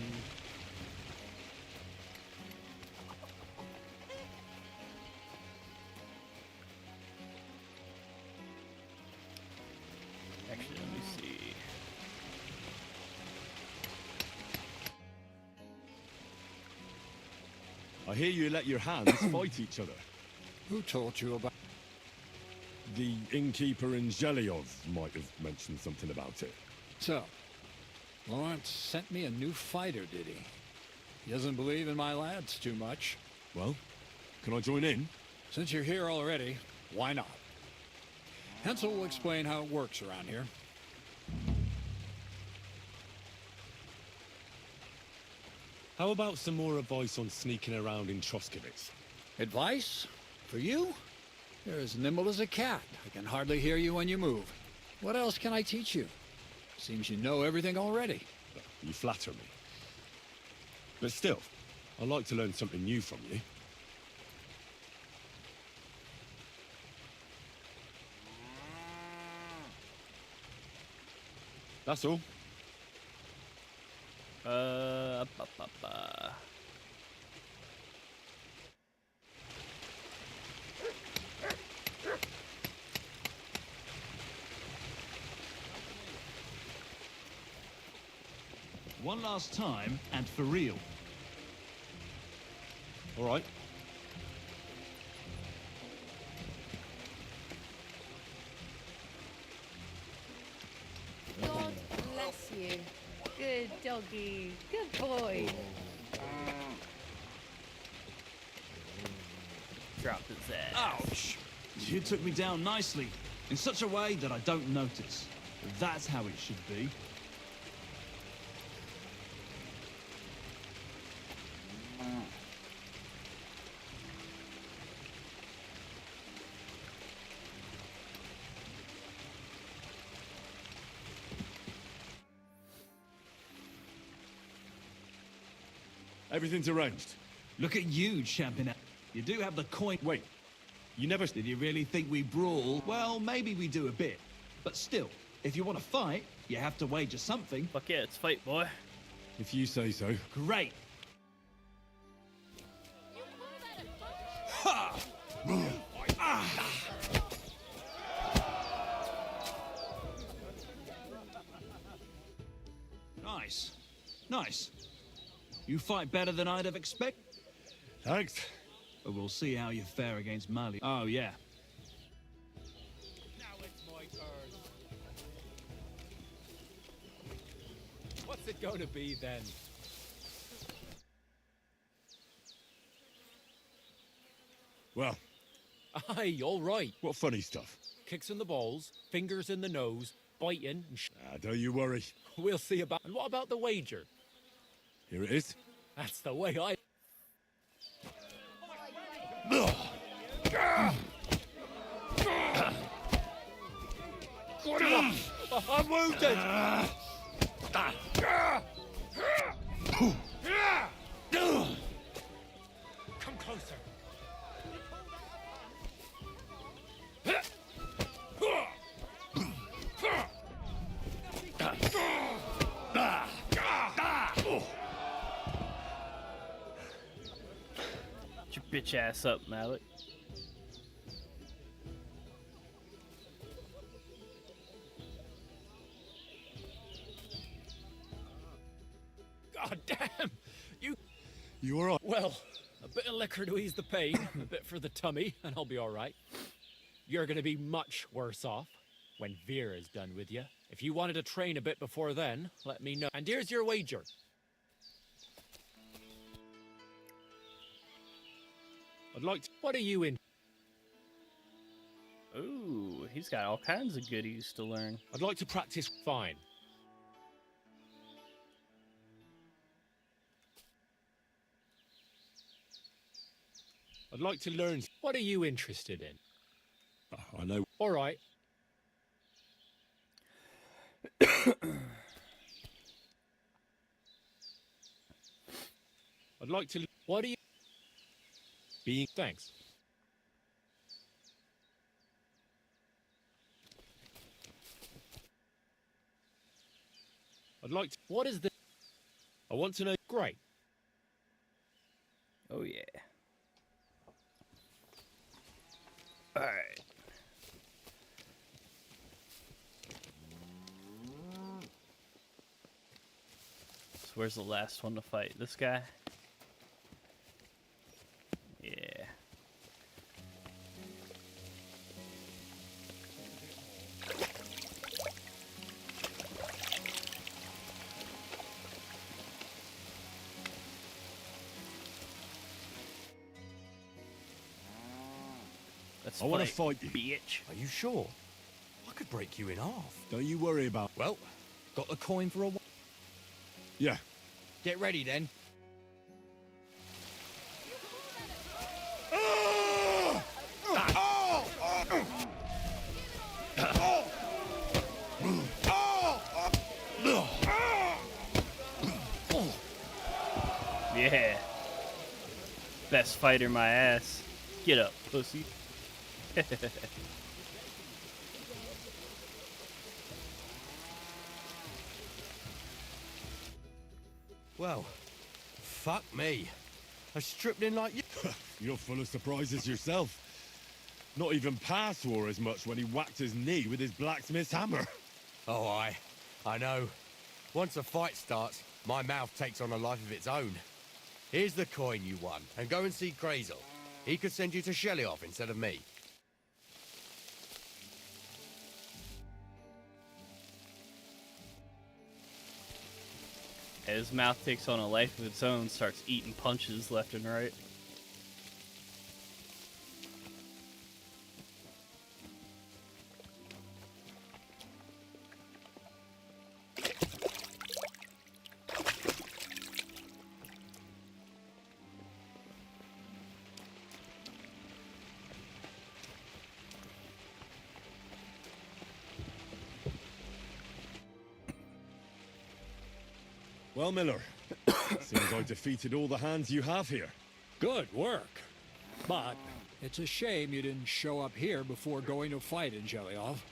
Actually, let me see.
I hear you let your hands fight each other.
Who told you about...
The innkeeper in Zhelyov might have mentioned something about it.
So, Lawrence sent me a new fighter, did he? He doesn't believe in my lads too much.
Well, can I join in?
Since you're here already, why not? Hansel will explain how it works around here.
How about some more advice on sneaking around in Troskowitz?
Advice? For you? You're as nimble as a cat. I can hardly hear you when you move. What else can I teach you? Seems you know everything already.
You flatter me. But still, I'd like to learn something new from you. That's all.
one last time and for real.
All right.
God bless you. Good doggy. Good boy.
Dropped his ass.
Ouch! You took me down nicely, in such a way that I don't notice. That's how it should be.
Everything's arranged.
Look at you, champion. You do have the coin.
Wait, you never...
Did you really think we brawl? Well, maybe we do a bit. But still, if you want to fight, you have to wager something.
Fuck yeah, it's fight, boy.
If you say so.
Great. Ha! Ah! Nice. Nice. You fight better than I'd have expected.
Thanks.
But we'll see how you fare against Mali. Oh, yeah.
Now it's my turn. What's it going to be then?
Well.
Aye, all right.
What funny stuff?
Kicks in the balls, fingers in the nose, biting, and
don't you worry.
We'll see about... And what about the wager?
Here it is.
That's the way I... I'm wounded! Come closer.
Get your bitch ass up, Malik.
God damn!
You all right?
Well, a bit of liquor to ease the pain, a bit for the tummy, and I'll be all right. You're gonna be much worse off when Vera's done with you. If you wanted to train a bit before then, let me know. And here's your wager.
I'd like to...
What are you in?
Ooh, he's got all kinds of goodies to learn.
I'd like to practice fine.
I'd like to learn...
What are you interested in?
I know.
All right.
I'd like to...
What are you...
Being...
Thanks.
I'd like to...
What is the...
I want to know...
Great.
Oh, yeah. All right. So where's the last one to fight? This guy? Yeah.
I want to fight you.
Bitch.
Are you sure? I could break you in half.
Don't you worry about...
Well, got the coin for a while.
Yeah.
Get ready then.
Yeah. Best fighter my ass. Get up, pussy.
Well, fuck me. I stripped in like you.
You're full of surprises yourself. Not even Pa swore as much when he whacked his knee with his blacksmith's hammer.
Oh, I know. Once a fight starts, my mouth takes on a life of its own. Here's the coin you won, and go and see Crazel. He could send you to Shelly-off instead of me.
His mouth takes on a life of its own, starts eating punches left and right.
Well, Miller, seems I defeated all the hands you have here.
Good work. But it's a shame you didn't show up here before going to fight in Shelly-off.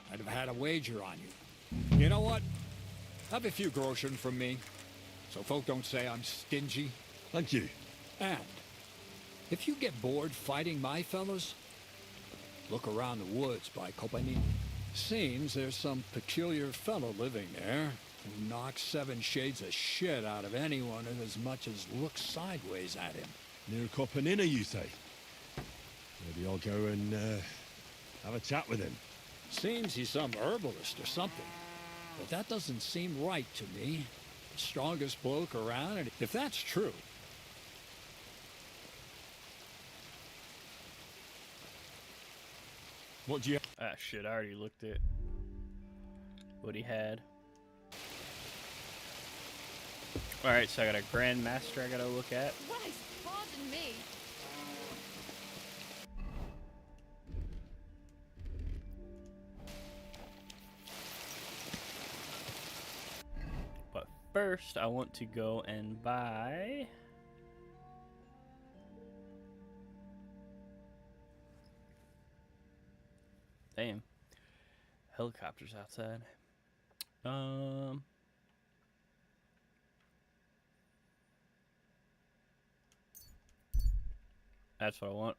I'd have had a wager on you. You know what? Have a few groschen from me, so folk don't say I'm stingy.
Thank you.
And if you get bored fighting my fellows, look around the woods by Kopani. Seems there's some peculiar fellow living there who knocks 7 shades of shit out of anyone who as much as looks sideways at him.
Near Kopanina, you say? Maybe I'll go and have a chat with him.
Seems he's some herbalist or something. But that doesn't seem right to me. The strongest bloke around, and if that's true...
What do you...
Ah, shit, I already looked at what he had. Alright, so I got a Grandmaster I gotta look at.
Christ, pardon me.
But first, I want to go and buy... Damn. Helicopters outside. That's what I want.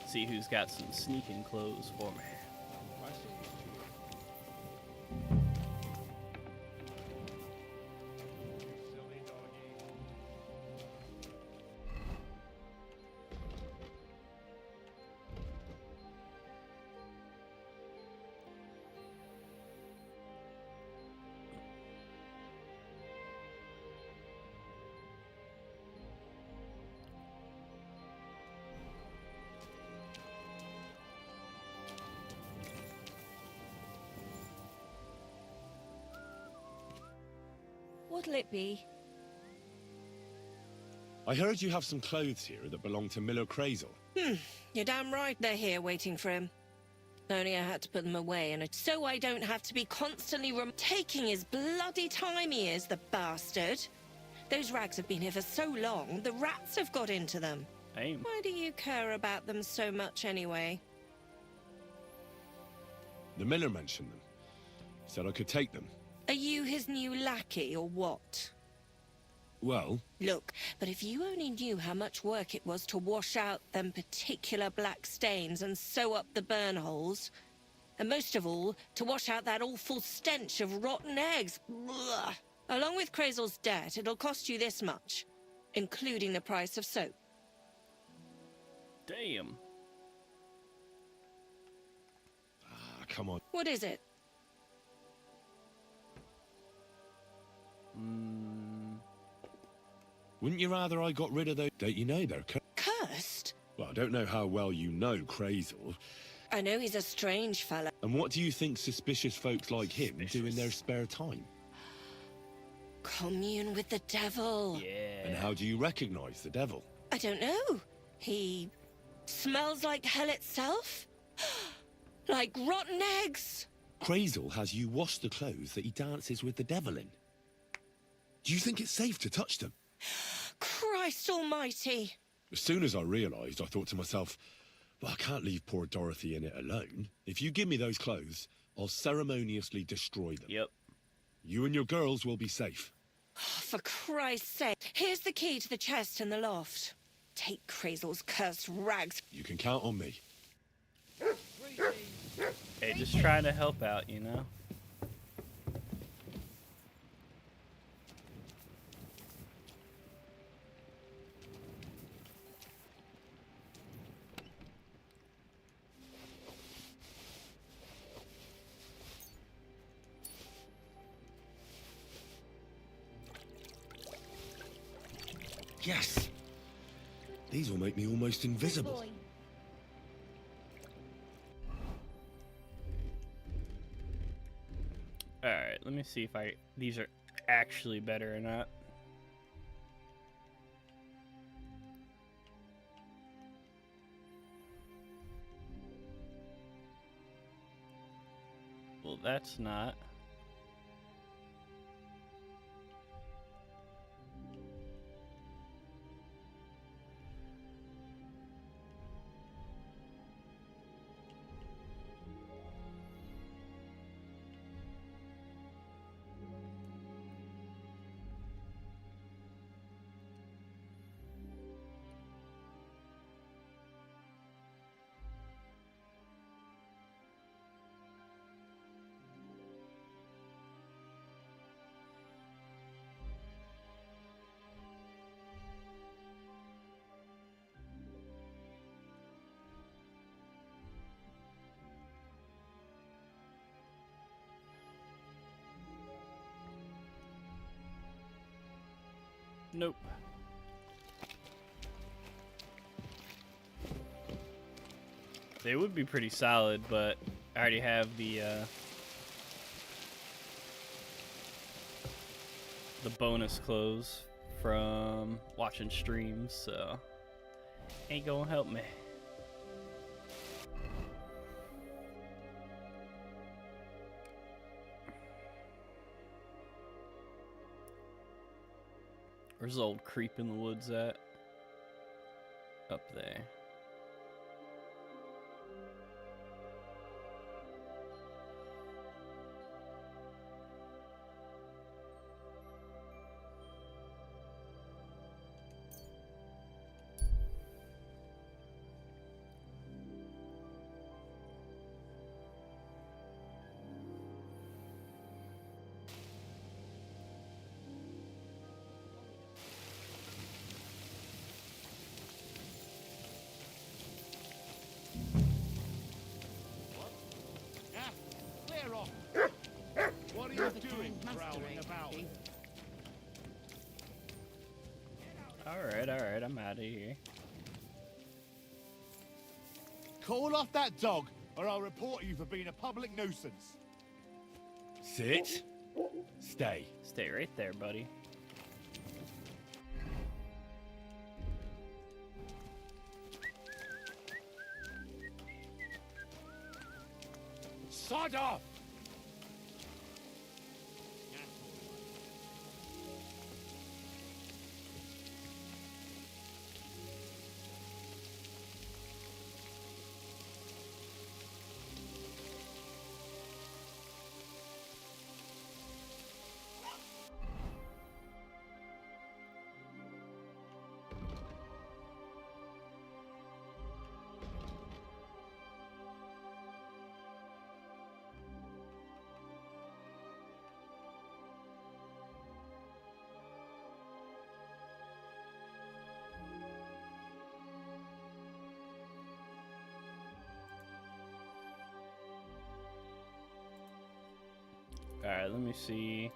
See who's got some sneaking clothes for me.
What'll it be?
I heard you have some clothes here that belong to Miller Crazel.
You're damn right they're here waiting for him. Only I had to put them away, and so I don't have to be constantly taking his bloody time he is, the bastard. Those rags have been here for so long, the rats have got into them.
Aim.
Why do you care about them so much anyway?
The Miller mentioned them. Said I could take them.
Are you his new lackey, or what?
Well...
Look, but if you only knew how much work it was to wash out them particular black stains and sew up the burn holes, and most of all, to wash out that awful stench of rotten eggs, blah. Along with Crazel's debt, it'll cost you this much, including the price of soap.
Damn.
Ah, come on.
What is it?
Wouldn't you rather I got rid of those... Don't you know they're
Cursed?
Well, I don't know how well you know Crazel.
I know he's a strange fella.
And what do you think suspicious folks like him do in their spare time?
Commune with the devil.
Yeah.
And how do you recognize the devil?
I don't know. He Smells like hell itself? Like rotten eggs?
Crazel has you wash the clothes that he dances with the devil in. Do you think it's safe to touch them?
Christ almighty!
As soon as I realised, I thought to myself, well, I can't leave poor Dorothy in it alone. If you give me those clothes, I'll ceremoniously destroy them.
Yep.
You and your girls will be safe.
For Christ's sake, here's the key to the chest in the loft. Take Crazel's cursed rags.
You can count on me.
Hey, just trying to help out, you know?
Yes! These will make me almost invisible.
Alright, let me see if these are actually better or not. Well, that's not. Nope. They would be pretty solid, but I already have the bonus clothes from watching streams, so ain't gonna help me. Where's the old creep in the woods at? Up there.
What are you doing, prowling about?
Alright, I'm out of here.
Call off that dog, or I'll report you for being a public nuisance.
Sit. Stay.
Stay right there, buddy.
Sod off!
Alright, let me see.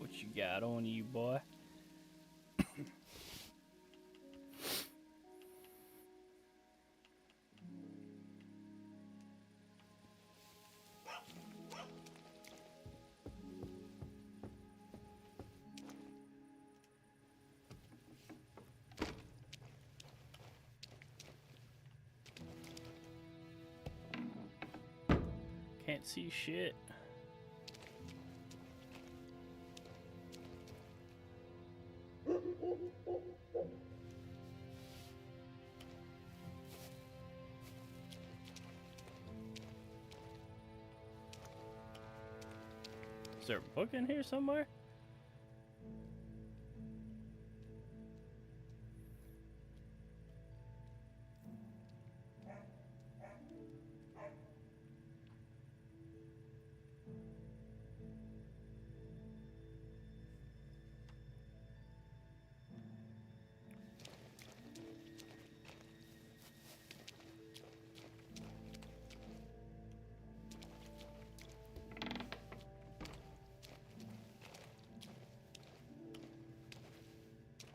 What you got on you, boy? Can't see shit. Is there a book in here somewhere?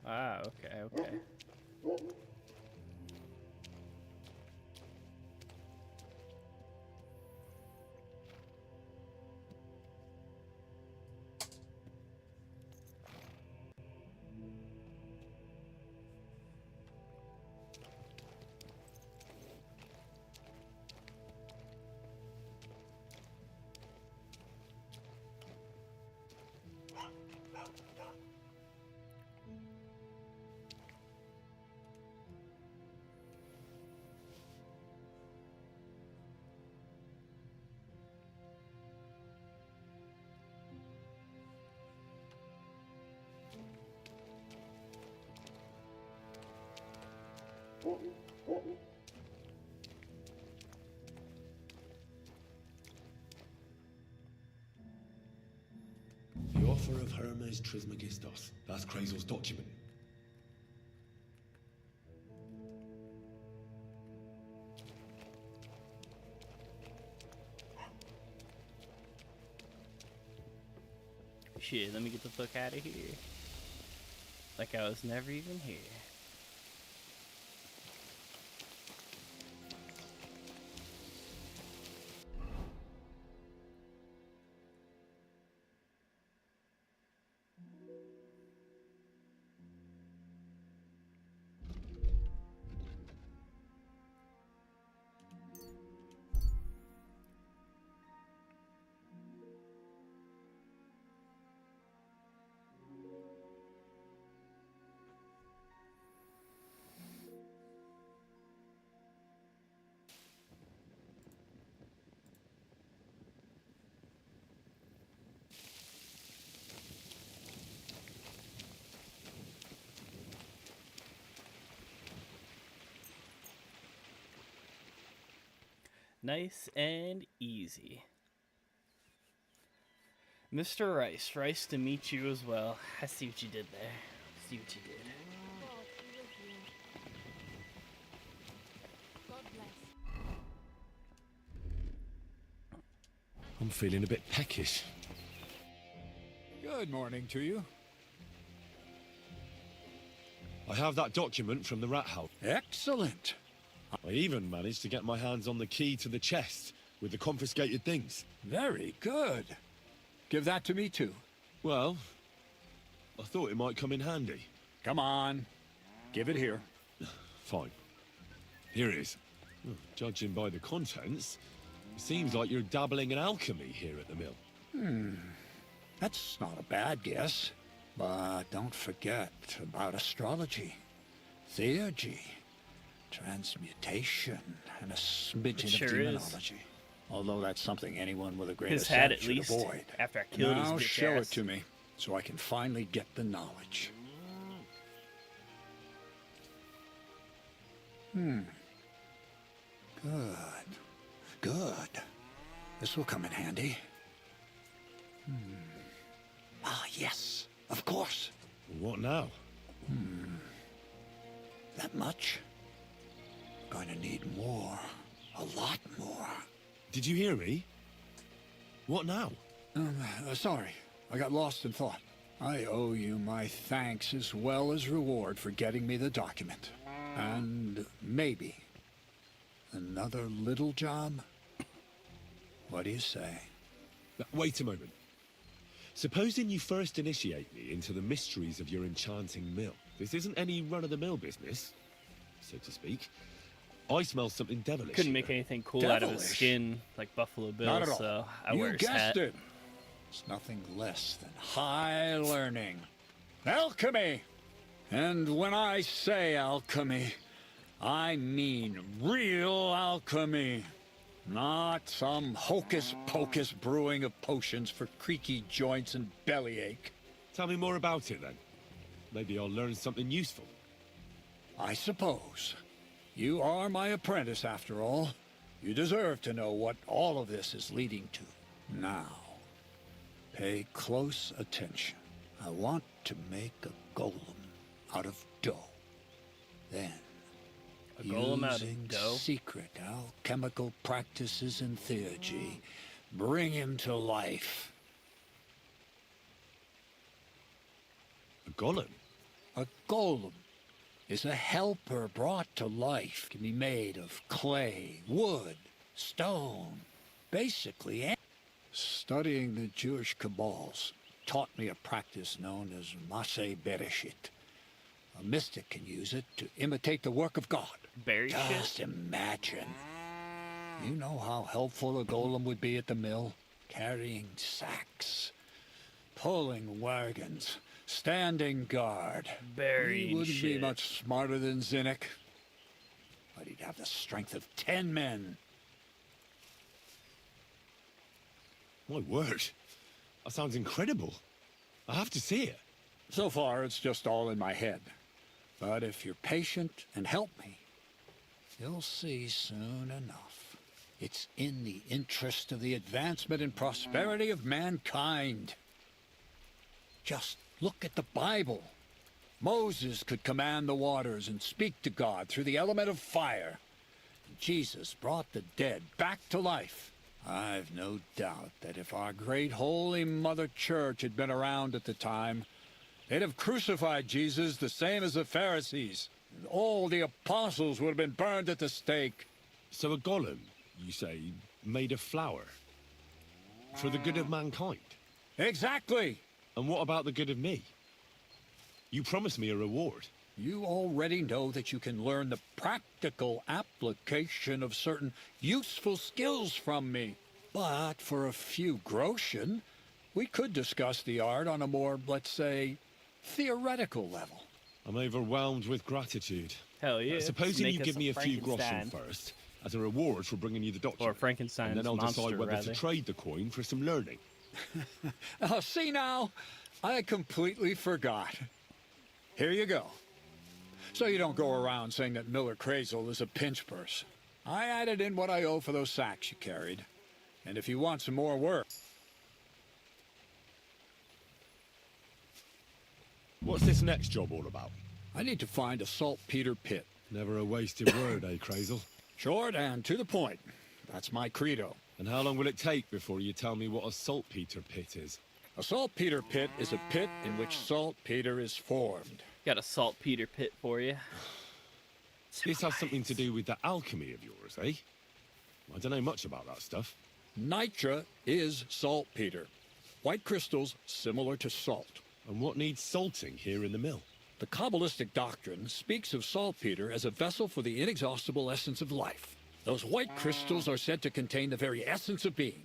Ah, okay, okay.
The offer of Hermes Trismegistos. That's Krazel's document.
Shit, let me get the fuck out of here. Like I was never even here. Nice and easy. Mr. Rice, Rice to meet you as well. I see what you did there. See what you did.
I'm feeling a bit peckish.
Good morning to you.
I have that document from the rat house.
Excellent.
I even managed to get my hands on the key to the chest with the confiscated things.
Very good. Give that to me too.
Well, I thought it might come in handy.
Come on. Give it here.
Fine. Here it is. Judging by the contents, it seems like you're dabbling in alchemy here at the mill.
That's not a bad guess. But don't forget about astrology, theurgy, transmutation, and a smidgen
It sure
of
is.
demonology. Although that's something anyone with a grain
His
of
hat
salt
at
should
least,
avoid.
after I killed his
Now
bitch
show
ass.
it to me, so I can finally get the knowledge. Good. Good. This will come in handy. Ah, yes. Of course.
What now?
That much? Going to need more. A lot more.
Did you hear me? What now?
Sorry. I got lost in thought. I owe you my thanks as well as reward for getting me the document. And maybe another little job? What do you say?
Wait a moment. Supposing you first initiate me into the mysteries of your enchanting mill. This isn't any run-of-the-mill business, so to speak. I smell something devilish.
Couldn't make anything cool out of his skin like Buffalo Bill,
Not at all.
so I
You
wear his
guessed
hat.
it. It's nothing less than high learning. Alchemy! And when I say alchemy, I mean real alchemy. Not some hocus-pocus brewing of potions for creaky joints and bellyache.
Tell me more about it, then. Maybe I'll learn something useful.
I suppose. You are my apprentice, after all. You deserve to know what all of this is leading to. Now, pay close attention. I want to make a golem out of dough. Then,
A golem out of
using
dough?
secret alchemical practices and theurgy, bring him to life.
A golem?
A golem is a helper brought to life. Can be made of clay, wood, stone, basically. Studying the Jewish Kabbals taught me a practice known as Maseh Bereshit. A mystic can use it to imitate the work of God. Just imagine. You know how helpful a golem would be at the mill? Carrying sacks, pulling wagons, standing guard. He wouldn't be much smarter than Zinnik, but he'd have the strength of 10 men.
My word. That sounds incredible. I have to see it.
So far, it's just all in my head. But if you're patient and help me, you'll see soon enough. It's in the interest of the advancement and prosperity of mankind. Just look at the Bible. Moses could command the waters and speak to God through the element of fire. Jesus brought the dead back to life. I've no doubt that if our great holy Mother Church had been around at the time, they'd have crucified Jesus the same as the Pharisees. And all the apostles would have been burned at the stake.
So a golem, you say, made of flour? For the good of mankind?
Exactly!
And what about the good of me? You promised me a reward.
You already know that you can learn the practical application of certain useful skills from me. But for a few groschen, we could discuss the art on a more, let's say, theoretical level.
I'm overwhelmed with gratitude.
Hell yeah.
Supposing
Make
you
us
give
a
me a few groschen
Frankenstein.
first, as a reward for bringing you the document.
Or Frankenstein's
And then I'll
monster,
decide whether
rather.
to trade the coin for some learning.
Oh, see now, I completely forgot. Here you go. So you don't go around saying that Miller Crazel is a pinch purse. I added in what I owe for those sacks you carried. And if you want some more work...
What's this next job all about?
I need to find a saltpeter pit.
Never a wasted word, eh, Crazel?
Short and to the point. That's my credo.
And how long will it take before you tell me what a saltpeter pit is?
A saltpeter pit is a pit in which saltpeter is formed.
Got a saltpeter pit for you.
This has something to do with that alchemy of yours, eh? I don't know much about that stuff.
Nitra is saltpeter. White crystals similar to salt.
And what needs salting here in the mill?
The Kabbalistic doctrine speaks of saltpeter as a vessel for the inexhaustible essence of life. Those white crystals are said to contain the very essence of being.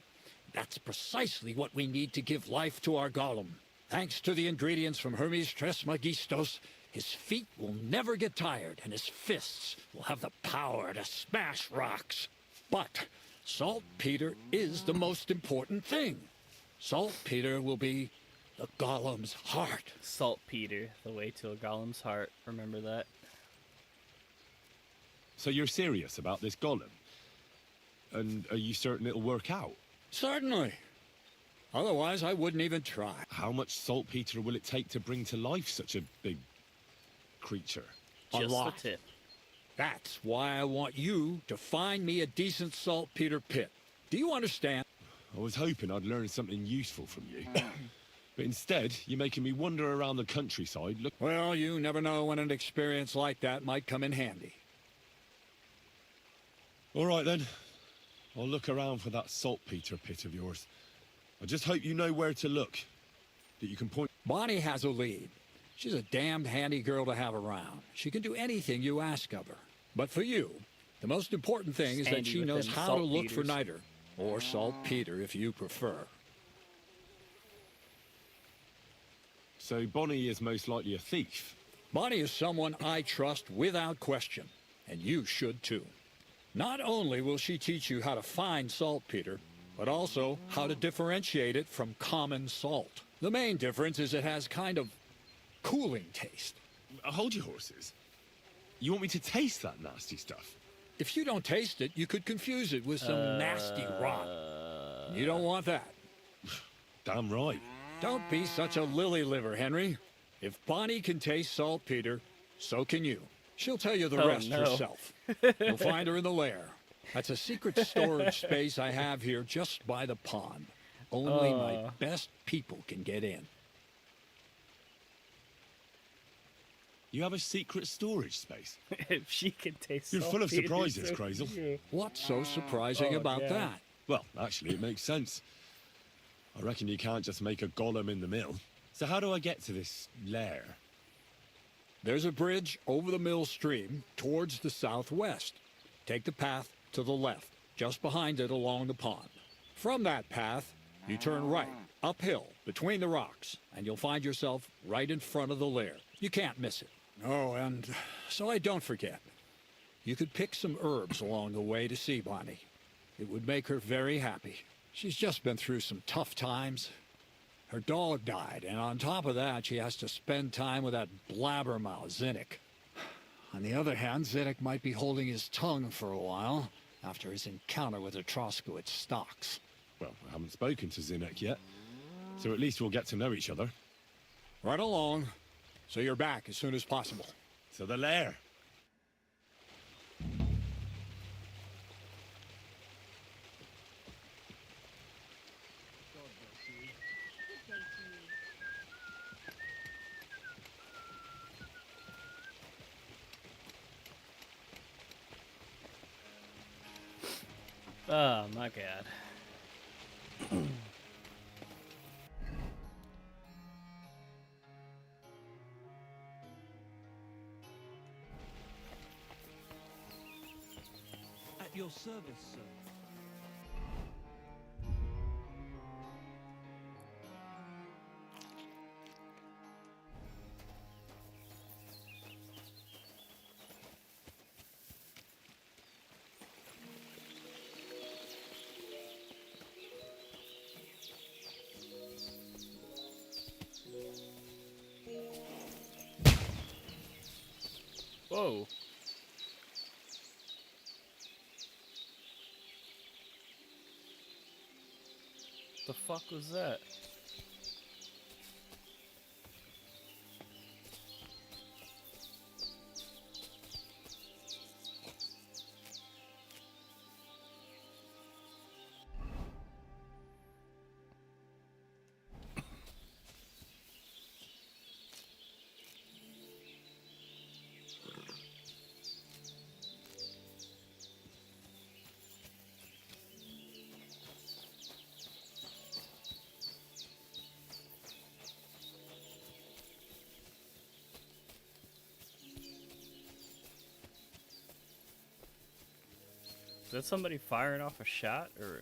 That's precisely what we need to give life to our golem. Thanks to the ingredients from Hermes Trismegistos, his feet will never get tired, and his fists will have the power to smash rocks. But saltpeter is the most important thing. Saltpeter will be the golem's heart.
Saltpeter, the way to a golem's heart. Remember that.
So you're serious about this golem? And are you certain it'll work out?
Certainly. Otherwise, I wouldn't even try.
How much saltpeter will it take to bring to life such a big creature?
A
Just
lot.
the tip.
That's why I want you to find me a decent saltpeter pit. Do you understand?
I was hoping I'd learn something useful from you. But instead, you're making me wander around the countryside. Look.
Well, you never know when an experience like that might come in handy.
All right, then. I'll look around for that saltpeter pit of yours. I just hope you know where to look. That you can point...
Bonnie has a lead. She's a damned handy girl to have around. She can do anything you ask of her. But for you, the most important thing is that she knows how to look for niter, or saltpeter if you prefer.
So Bonnie is most likely a thief?
Bonnie is someone I trust without question, and you should too. Not only will she teach you how to find saltpeter, but also how to differentiate it from common salt. The main difference is it has kind of cooling taste.
Hold your horses. You want me to taste that nasty stuff?
If you don't taste it, you could confuse it with some nasty rot. You don't want that.
Damn right.
Don't be such a lily liver, Henry. If Bonnie can taste saltpeter, so can you. She'll tell you the rest herself. You'll find her in the lair. That's a secret storage space I have here just by the pond. Only my best people can get in.
You have a secret storage space?
If she can taste
You're full of
saltpeter,
surprises,
so
Crazel.
cute.
What's so surprising about that?
Well, actually, it makes sense. I reckon you can't just make a golem in the mill. So how do I get to this lair?
There's a bridge over the mill stream towards the southwest. Take the path to the left, just behind it along the pond. From that path, you turn right, uphill, between the rocks, and you'll find yourself right in front of the lair. You can't miss it. Oh, and so I don't forget. You could pick some herbs along the way to see Bonnie. It would make her very happy. She's just been through some tough times. Her dog died, and on top of that, she has to spend time with that blabbermouth, Zinnik. On the other hand, Zinnik might be holding his tongue for a while after his encounter with Etrosco at Stocks.
Well, I haven't spoken to Zinnik yet, so at least we'll get to know each other.
Right along, so you're back as soon as possible.
To the lair.
Oh my god.
At your service, sir.
Whoa. The fuck was that? Is that somebody firing off a shot, or?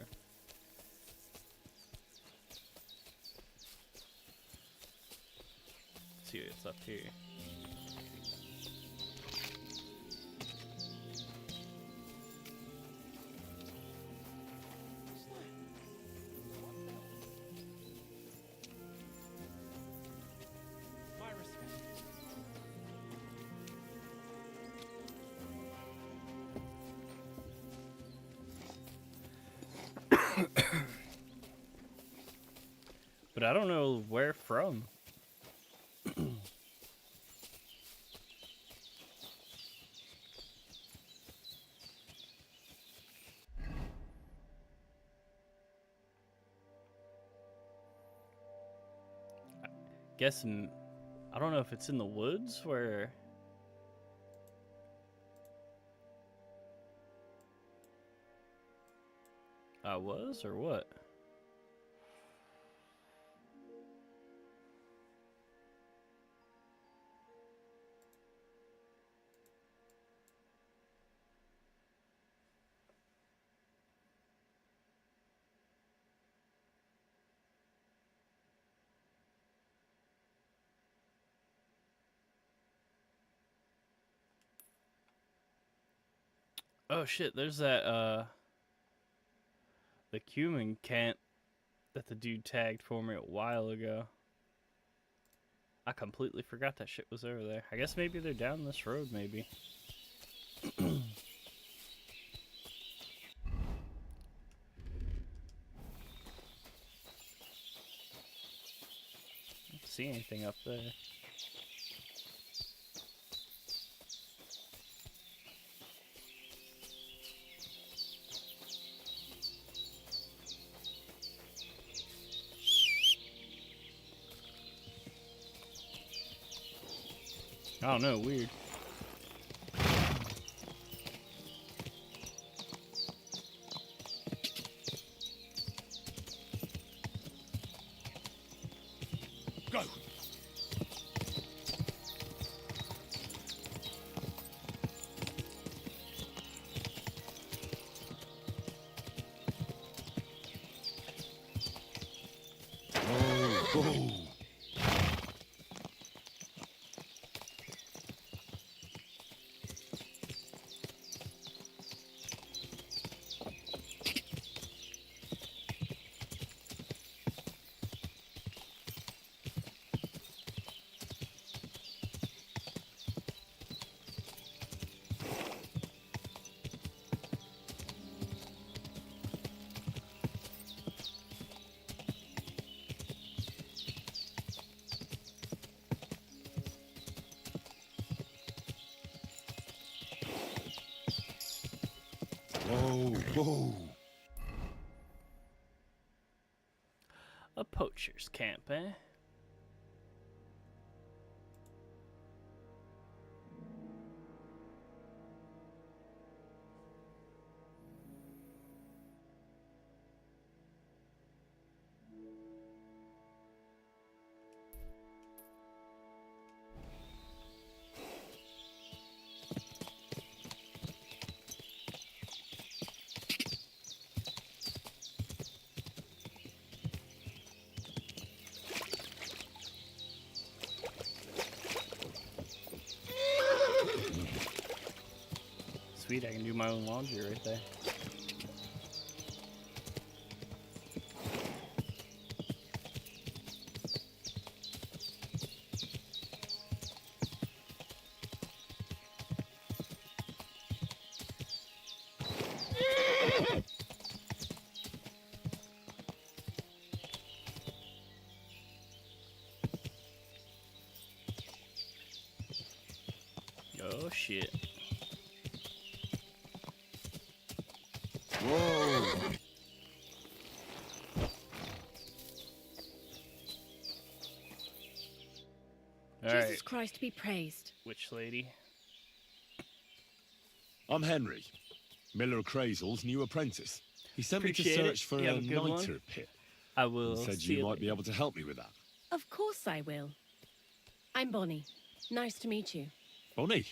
Let's see what's up here. But I don't know where from. Guessing, I don't know if it's in the woods where I was or what. Oh shit, there's that the cumin camp that the dude tagged for me a while ago. I completely forgot that shit was over there. I guess maybe they're down this road, maybe. Don't see anything up there. I don't know, weird.
Go!
Oh. Whoa, whoa.
A poacher's camp, eh? Sweet, I can do my own laundry right there. Oh shit.
Whoa.
Alright.
Christ be praised.
Witch lady.
I'm Henry, Miller Crazel's new apprentice. He sent me
Appreciate
to
it.
search for
You
a
have a good one.
niter pit.
I will.
He said
see
you might
later.
be able to help me with that.
Of course I will. I'm Bonnie. Nice to meet you.
Bonnie?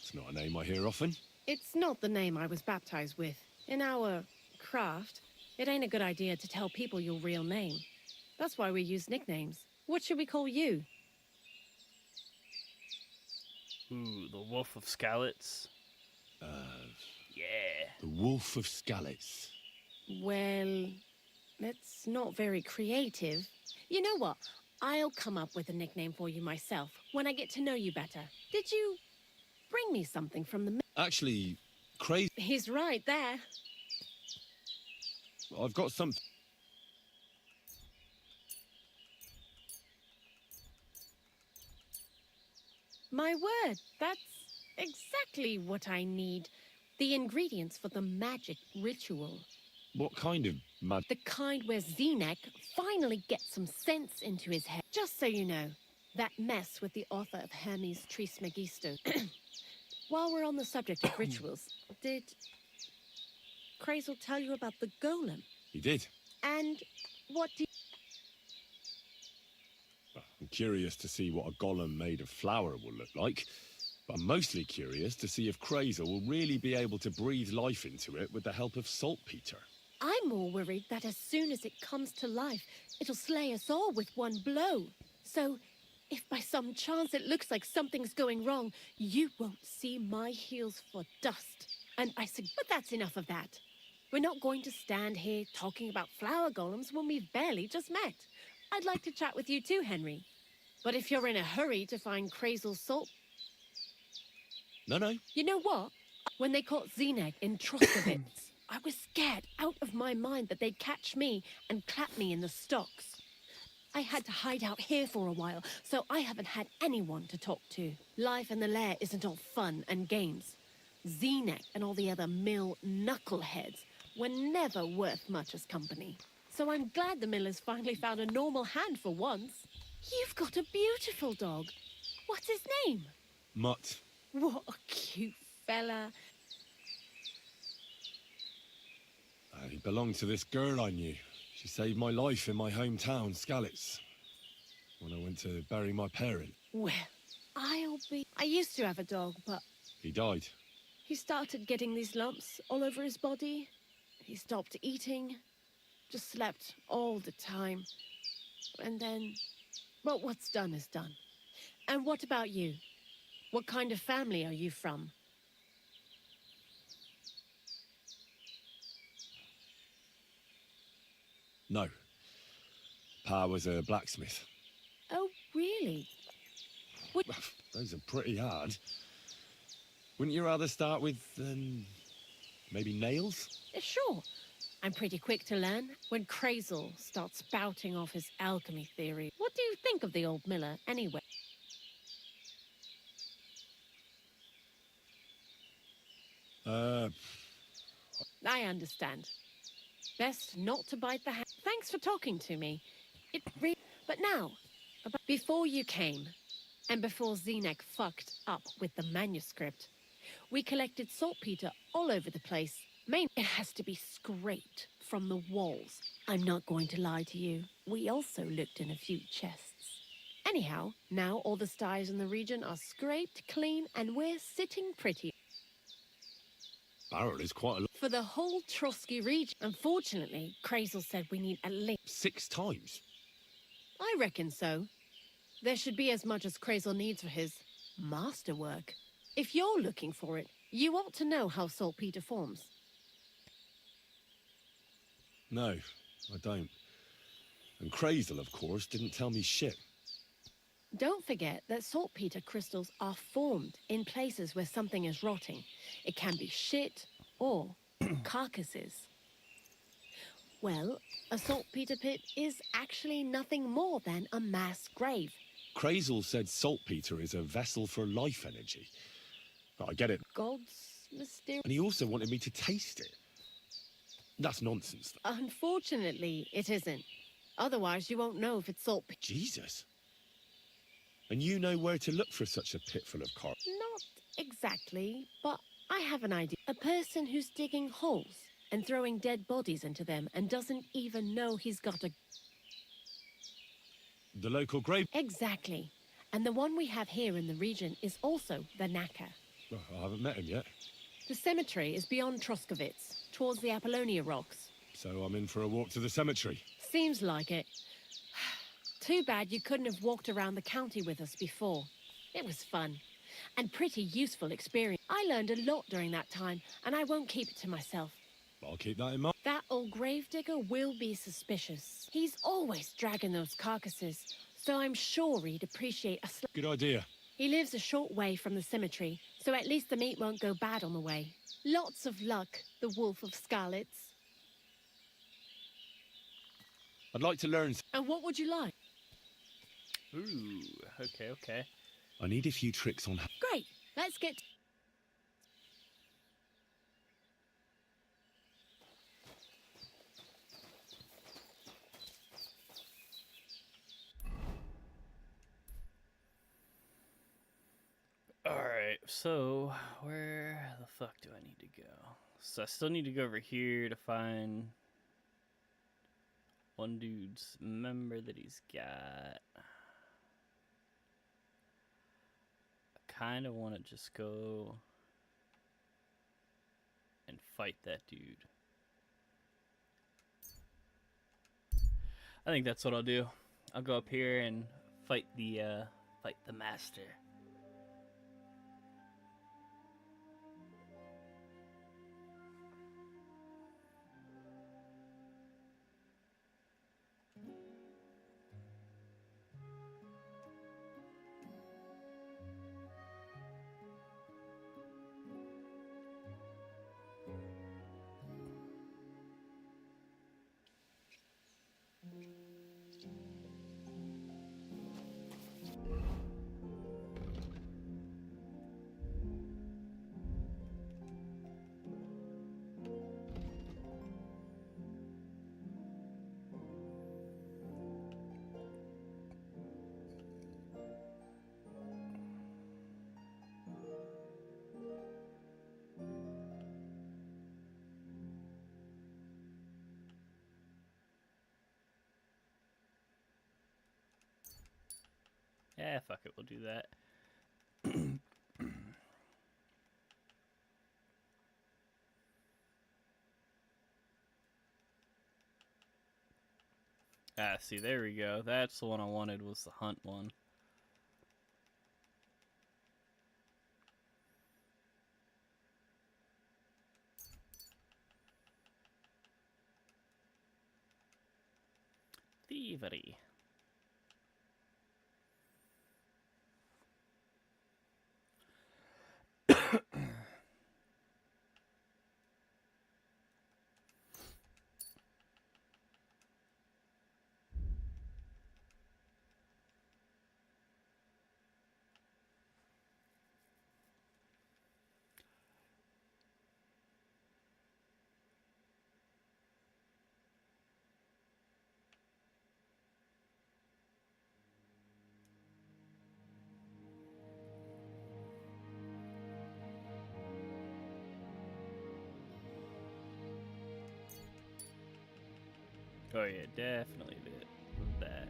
It's not a name I hear often.
It's not the name I was baptized with. In our craft, it ain't a good idea to tell people your real name. That's why we use nicknames. What should we call you?
Ooh, the Wolf of Skalitz. Yeah.
The Wolf of Skalitz.
Well, that's not very creative. You know what? I'll come up with a nickname for you myself when I get to know you better. Did you bring me something from the...
Actually, crazy.
He's right there.
I've got something.
My word, that's exactly what I need. The ingredients for the magic ritual.
What kind of mad...
The kind where Zenek finally gets some sense into his head. Just so you know, that mess with the author of Hermes Trismegisto. While we're on the subject of rituals, did Krazel tell you about the golem?
He did.
And what do you...
I'm curious to see what a golem made of flour will look like. But I'm mostly curious to see if Krazel will really be able to breathe life into it with the help of saltpeter.
I'm more worried that as soon as it comes to life, it'll slay us all with one blow. So, if by some chance it looks like something's going wrong, you won't see my heels for dust. And but that's enough of that. We're not going to stand here talking about flower golems when we've barely just met. I'd like to chat with you too, Henry. But if you're in a hurry to find Krazel's salt...
No.
You know what? When they caught Zenek in Troskovitz, I was scared out of my mind that they'd catch me and clap me in the stocks. I had to hide out here for a while, so I haven't had anyone to talk to. Life in the lair isn't all fun and games. Zenek and all the other mill knuckleheads were never worth much as company. So I'm glad the miller's finally found a normal hand for once. You've got a beautiful dog. What's his name?
Mutt.
What a cute fella.
He belonged to this girl I knew. She saved my life in my hometown, Skalitz, when I went to bury my parent.
Well, I used to have a dog, but...
He died.
He started getting these lumps all over his body. He stopped eating. Just slept all the time. And then... Well, what's done is done. And what about you? What kind of family are you from?
No. Pa was a blacksmith.
Oh, really?
Those are pretty hard. Wouldn't you rather start with, maybe nails?
Sure. I'm pretty quick to learn when Krazel starts spouting off his alchemy theory. What do you think of the old miller, anyway? I understand. Best not to bite the hand. Thanks for talking to me. But now, before you came, and before Zenek fucked up with the manuscript, we collected saltpeter all over the place. It has to be scraped from the walls. I'm not going to lie to you. We also looked in a few chests. Anyhow, now all the styes in the region are scraped clean and we're sitting pretty.
Barrel is quite a lot.
For the whole Trotsky region. Unfortunately, Krazel said we need at least
6 times.
I reckon so. There should be as much as Krazel needs for his masterwork. If you're looking for it, you ought to know how saltpeter forms.
No, I don't. And Krazel, of course, didn't tell me shit.
Don't forget that saltpeter crystals are formed in places where something is rotting. It can be shit or carcasses. Well, a saltpeter pit is actually nothing more than a mass grave.
Krazel said saltpeter is a vessel for life energy. I get it.
God's mysterious...
And he also wanted me to taste it. That's nonsense.
Unfortunately, it isn't. Otherwise, you won't know if it's saltpeter.
Jesus. And you know where to look for such a pit full of carp?
Not exactly, but I have an idea. A person who's digging holes and throwing dead bodies into them and doesn't even know he's got a...
The local grave?
Exactly. And the one we have here in the region is also the Knacker.
Well, I haven't met him yet.
The cemetery is beyond Troskovitz, towards the Apollonia Rocks.
So I'm in for a walk to the cemetery.
Seems like it. Too bad you couldn't have walked around the county with us before. It was fun. And pretty useful experience. I learned a lot during that time, and I won't keep it to myself.
I'll keep that in mind.
That old gravedigger will be suspicious. He's always dragging those carcasses, so I'm sure he'd appreciate a
Good idea.
He lives a short way from the cemetery, so at least the meat won't go bad on the way. Lots of luck, the Wolf of Skalitz.
I'd like to learn...
And what would you like?
Ooh, okay.
I need a few tricks on...
Great, let's get...
so where the fuck do I need to go? So I still need to go over here to find one dude's member that he's got. I kind of want to just go and fight that dude. I think that's what I'll do. I'll go up here and fight the master. Yeah, fuck it, we'll do that. Ah, see, there we go. That's the one I wanted, was the hunt one. Thievery. Oh yeah, definitely did that.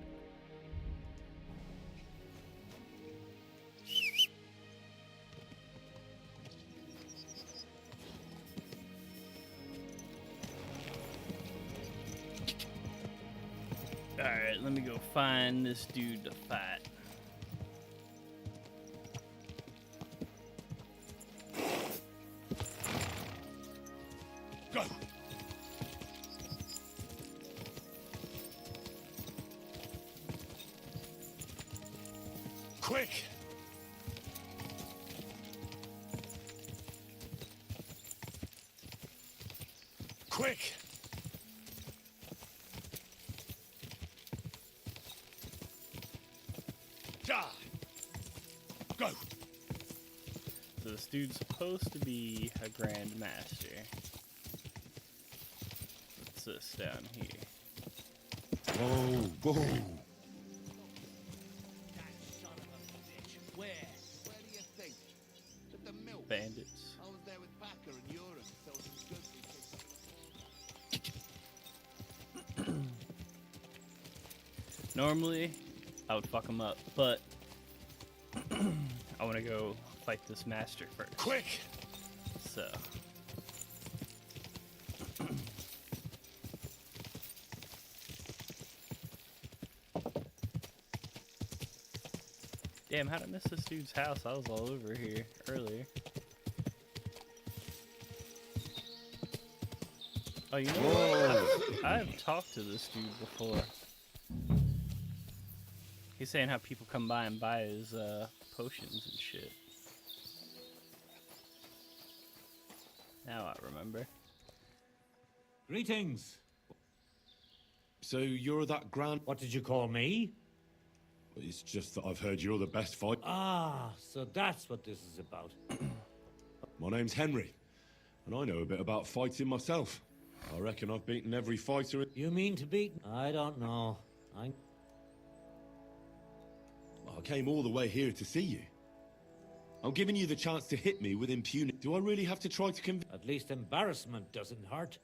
Alright, let me go find this dude to fight.
Go! Quick! Quick! Die! Go!
So this dude's supposed to be a Grand Master. What's this down here?
Whoa, whoa!
Where? Where do you think? At the mill.
Bandits.
I was there with Packer in Europe. Sold some goods he picked up.
Normally, I would fuck him up, but I want to go fight this master first.
Quick!
So. Damn, how'd I miss this dude's house? I was all over here earlier. Oh, you know what? I've talked to this dude before. He's saying how people come by and buy his potions and shit. Now I remember.
Greetings.
So you're that grand...
What did you call me?
It's just that I've heard you're the best fighter.
Ah, so that's what this is about.
My name's Henry, and I know a bit about fighting myself. I reckon I've beaten every fighter in...
You mean to beat? I don't know.
I came all the way here to see you. I'm giving you the chance to hit me with impunity. Do I really have to try to convince...
At least embarrassment doesn't hurt.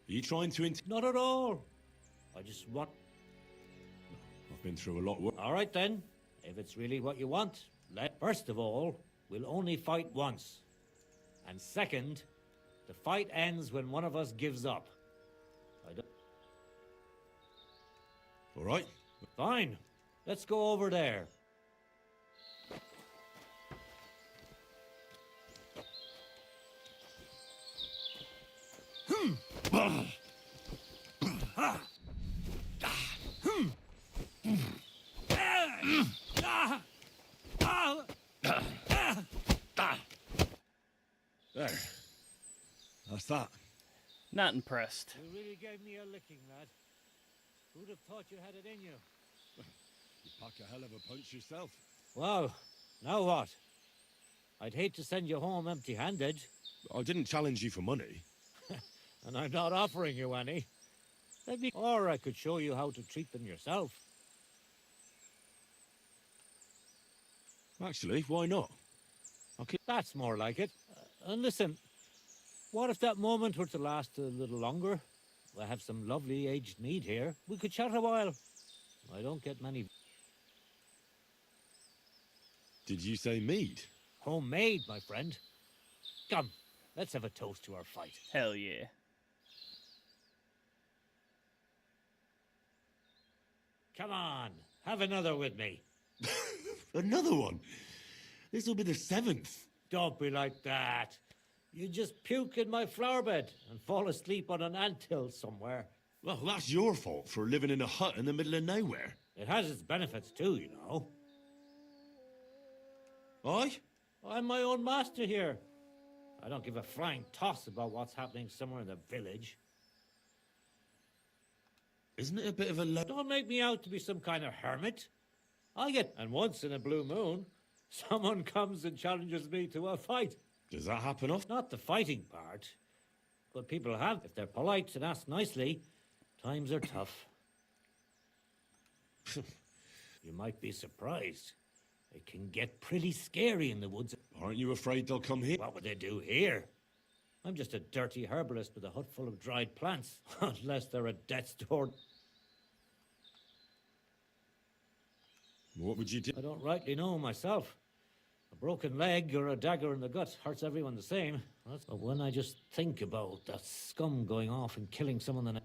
Are you trying to...
Not at all. I just want...
I've been through a lot worse.
All right, then. If it's really what you want, First of all, we'll only fight once. And second, the fight ends when one of us gives up.
All right.
Fine. Let's go over there.
There. That's that.
Not impressed.
You really gave me a licking, lad. Who'd have thought you had it in you?
You pack a hell of a punch yourself.
Well, now what? I'd hate to send you home empty-handed.
I didn't challenge you for money.
And I'm not offering you any. Or I could show you how to treat them yourself.
Actually, why not?
That's more like it. And listen, what if that moment were to last a little longer? I have some lovely aged mead here. We could chat a while. I don't get many...
Did you say mead?
Homemade, my friend. Come, let's have a toast to our fight.
Hell yeah.
Come on, have another with me.
Another one? This'll be the 7th.
Don't be like that. You just puke in my flower bed and fall asleep on an anthill somewhere.
Well, that's your fault for living in a hut in the middle of nowhere.
It has its benefits too, you know.
Aye?
I'm my own master here. I don't give a flying toss about what's happening somewhere in the village.
Isn't it a bit of a...
Don't make me out to be some kind of hermit. And once in a blue moon, someone comes and challenges me to a fight.
Does that happen often?
Not the fighting part, but people have. If they're polite and ask nicely, times are tough. You might be surprised. It can get pretty scary in the woods.
Aren't you afraid they'll come here?
What would they do here? I'm just a dirty herbalist with a hut full of dried plants, unless they're at death's door.
What would you do?
I don't rightly know myself. A broken leg or a dagger in the gut hurts everyone the same. But when I just think about that scum going off and killing someone, then...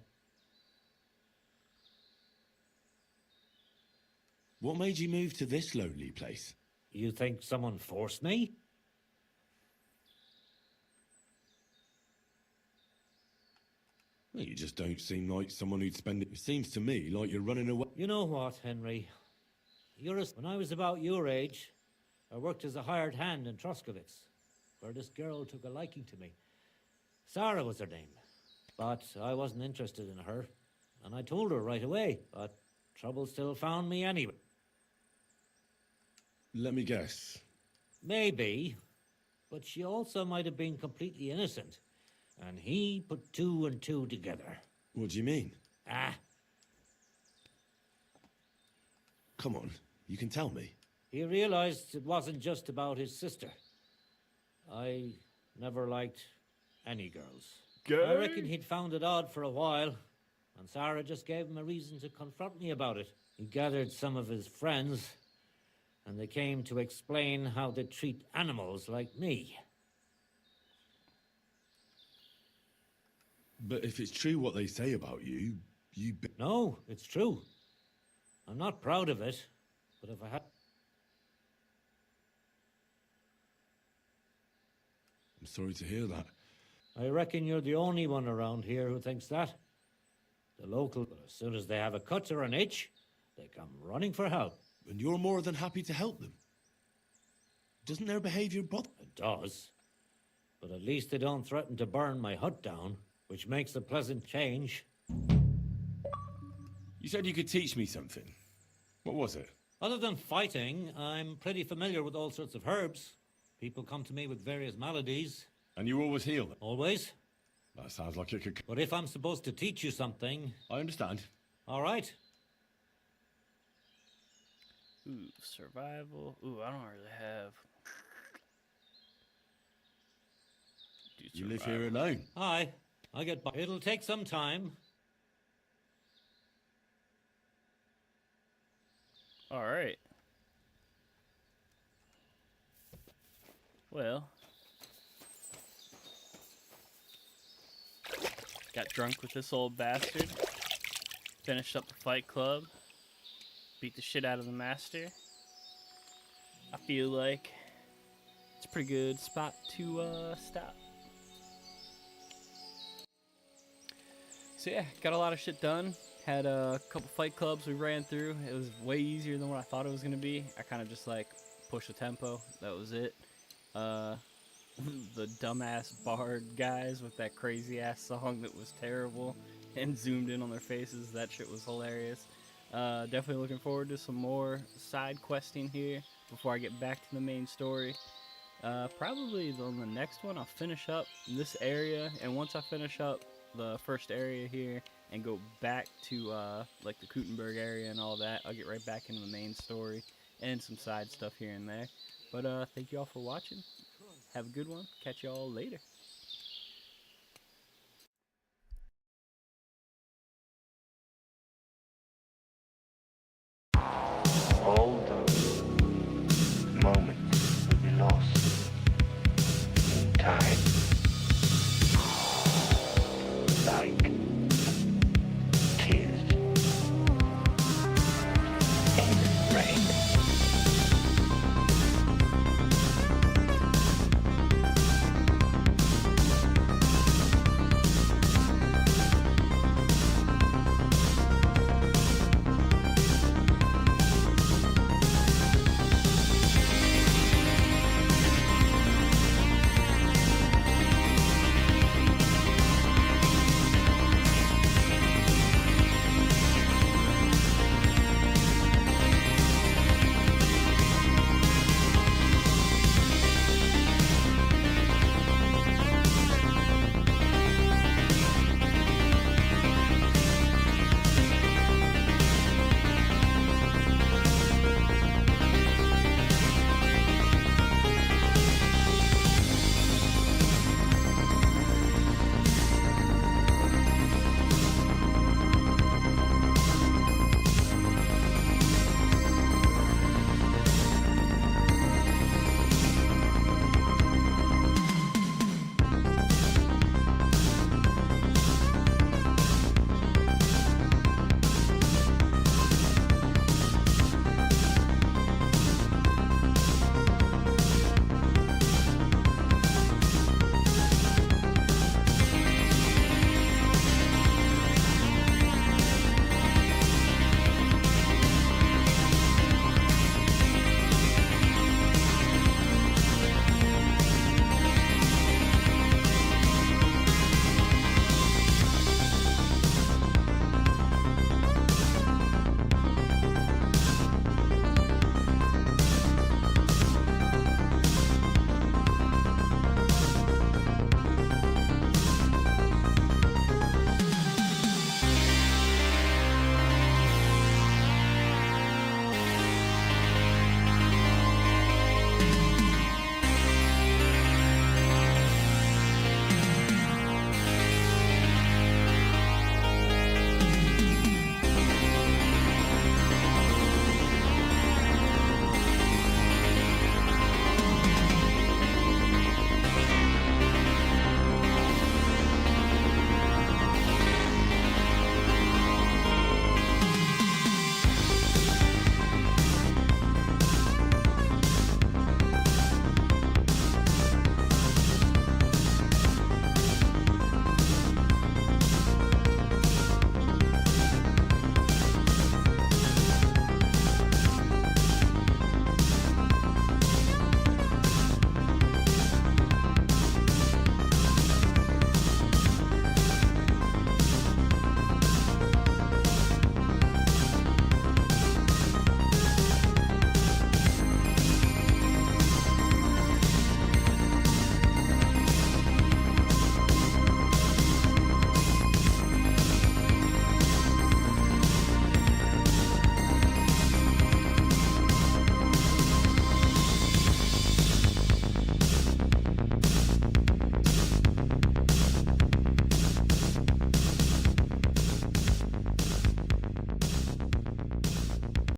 What made you move to this lonely place?
You think someone forced me?
Well, you just don't seem like someone who'd spend it. It seems to me like you're running away.
You know what, Henry? When I was about your age, I worked as a hired hand in Troskowitz, where this girl took a liking to me. Sarah was her name. But I wasn't interested in her, and I told her right away, but trouble still found me anyway.
Let me guess.
Maybe, but she also might have been completely innocent, and he put 2 and 2 together.
What do you mean? Come on, you can tell me.
He realized it wasn't just about his sister. I never liked any girls. I reckon he'd found it odd for a while, and Sarah just gave him a reason to confront me about it. He gathered some of his friends, and they came to explain how they treat animals like me.
But if it's true what they say about you,
No, it's true. I'm not proud of it, but if I had...
I'm sorry to hear that.
I reckon you're the only one around here who thinks that. The local, as soon as they have a cut or an itch, they come running for help.
And you're more than happy to help them. Doesn't their behavior bother?
It does. But at least they don't threaten to burn my hut down, which makes a pleasant change.
You said you could teach me something. What was it?
Other than fighting, I'm pretty familiar with all sorts of herbs. People come to me with various maladies.
And you always heal them?
Always.
That sounds like it could...
But if I'm supposed to teach you something...
I understand.
All right.
Ooh, survival. Ooh, I don't really have.
You live here alone?
Aye, I get by. It'll take some time.
All right. Well, got drunk with this old bastard. Finished up the fight club. Beat the shit out of the master. I feel like it's a pretty good spot to stop. So yeah, got a lot of shit done. Had a couple fight clubs we ran through. It was way easier than what I thought it was going to be. I kind of just like pushed the tempo. That was it. The dumbass bard guys with that crazy ass song that was terrible and zoomed in on their faces. That shit was hilarious. Definitely looking forward to some more side questing here before I get back to the main story. Probably on the next one I'll finish up this area, and once I finish up the first area here and go back to like the Kutenberg area and all that, I'll get right back into the main story and some side stuff here and there. But thank you all for watching. Have a good one. Catch you all later.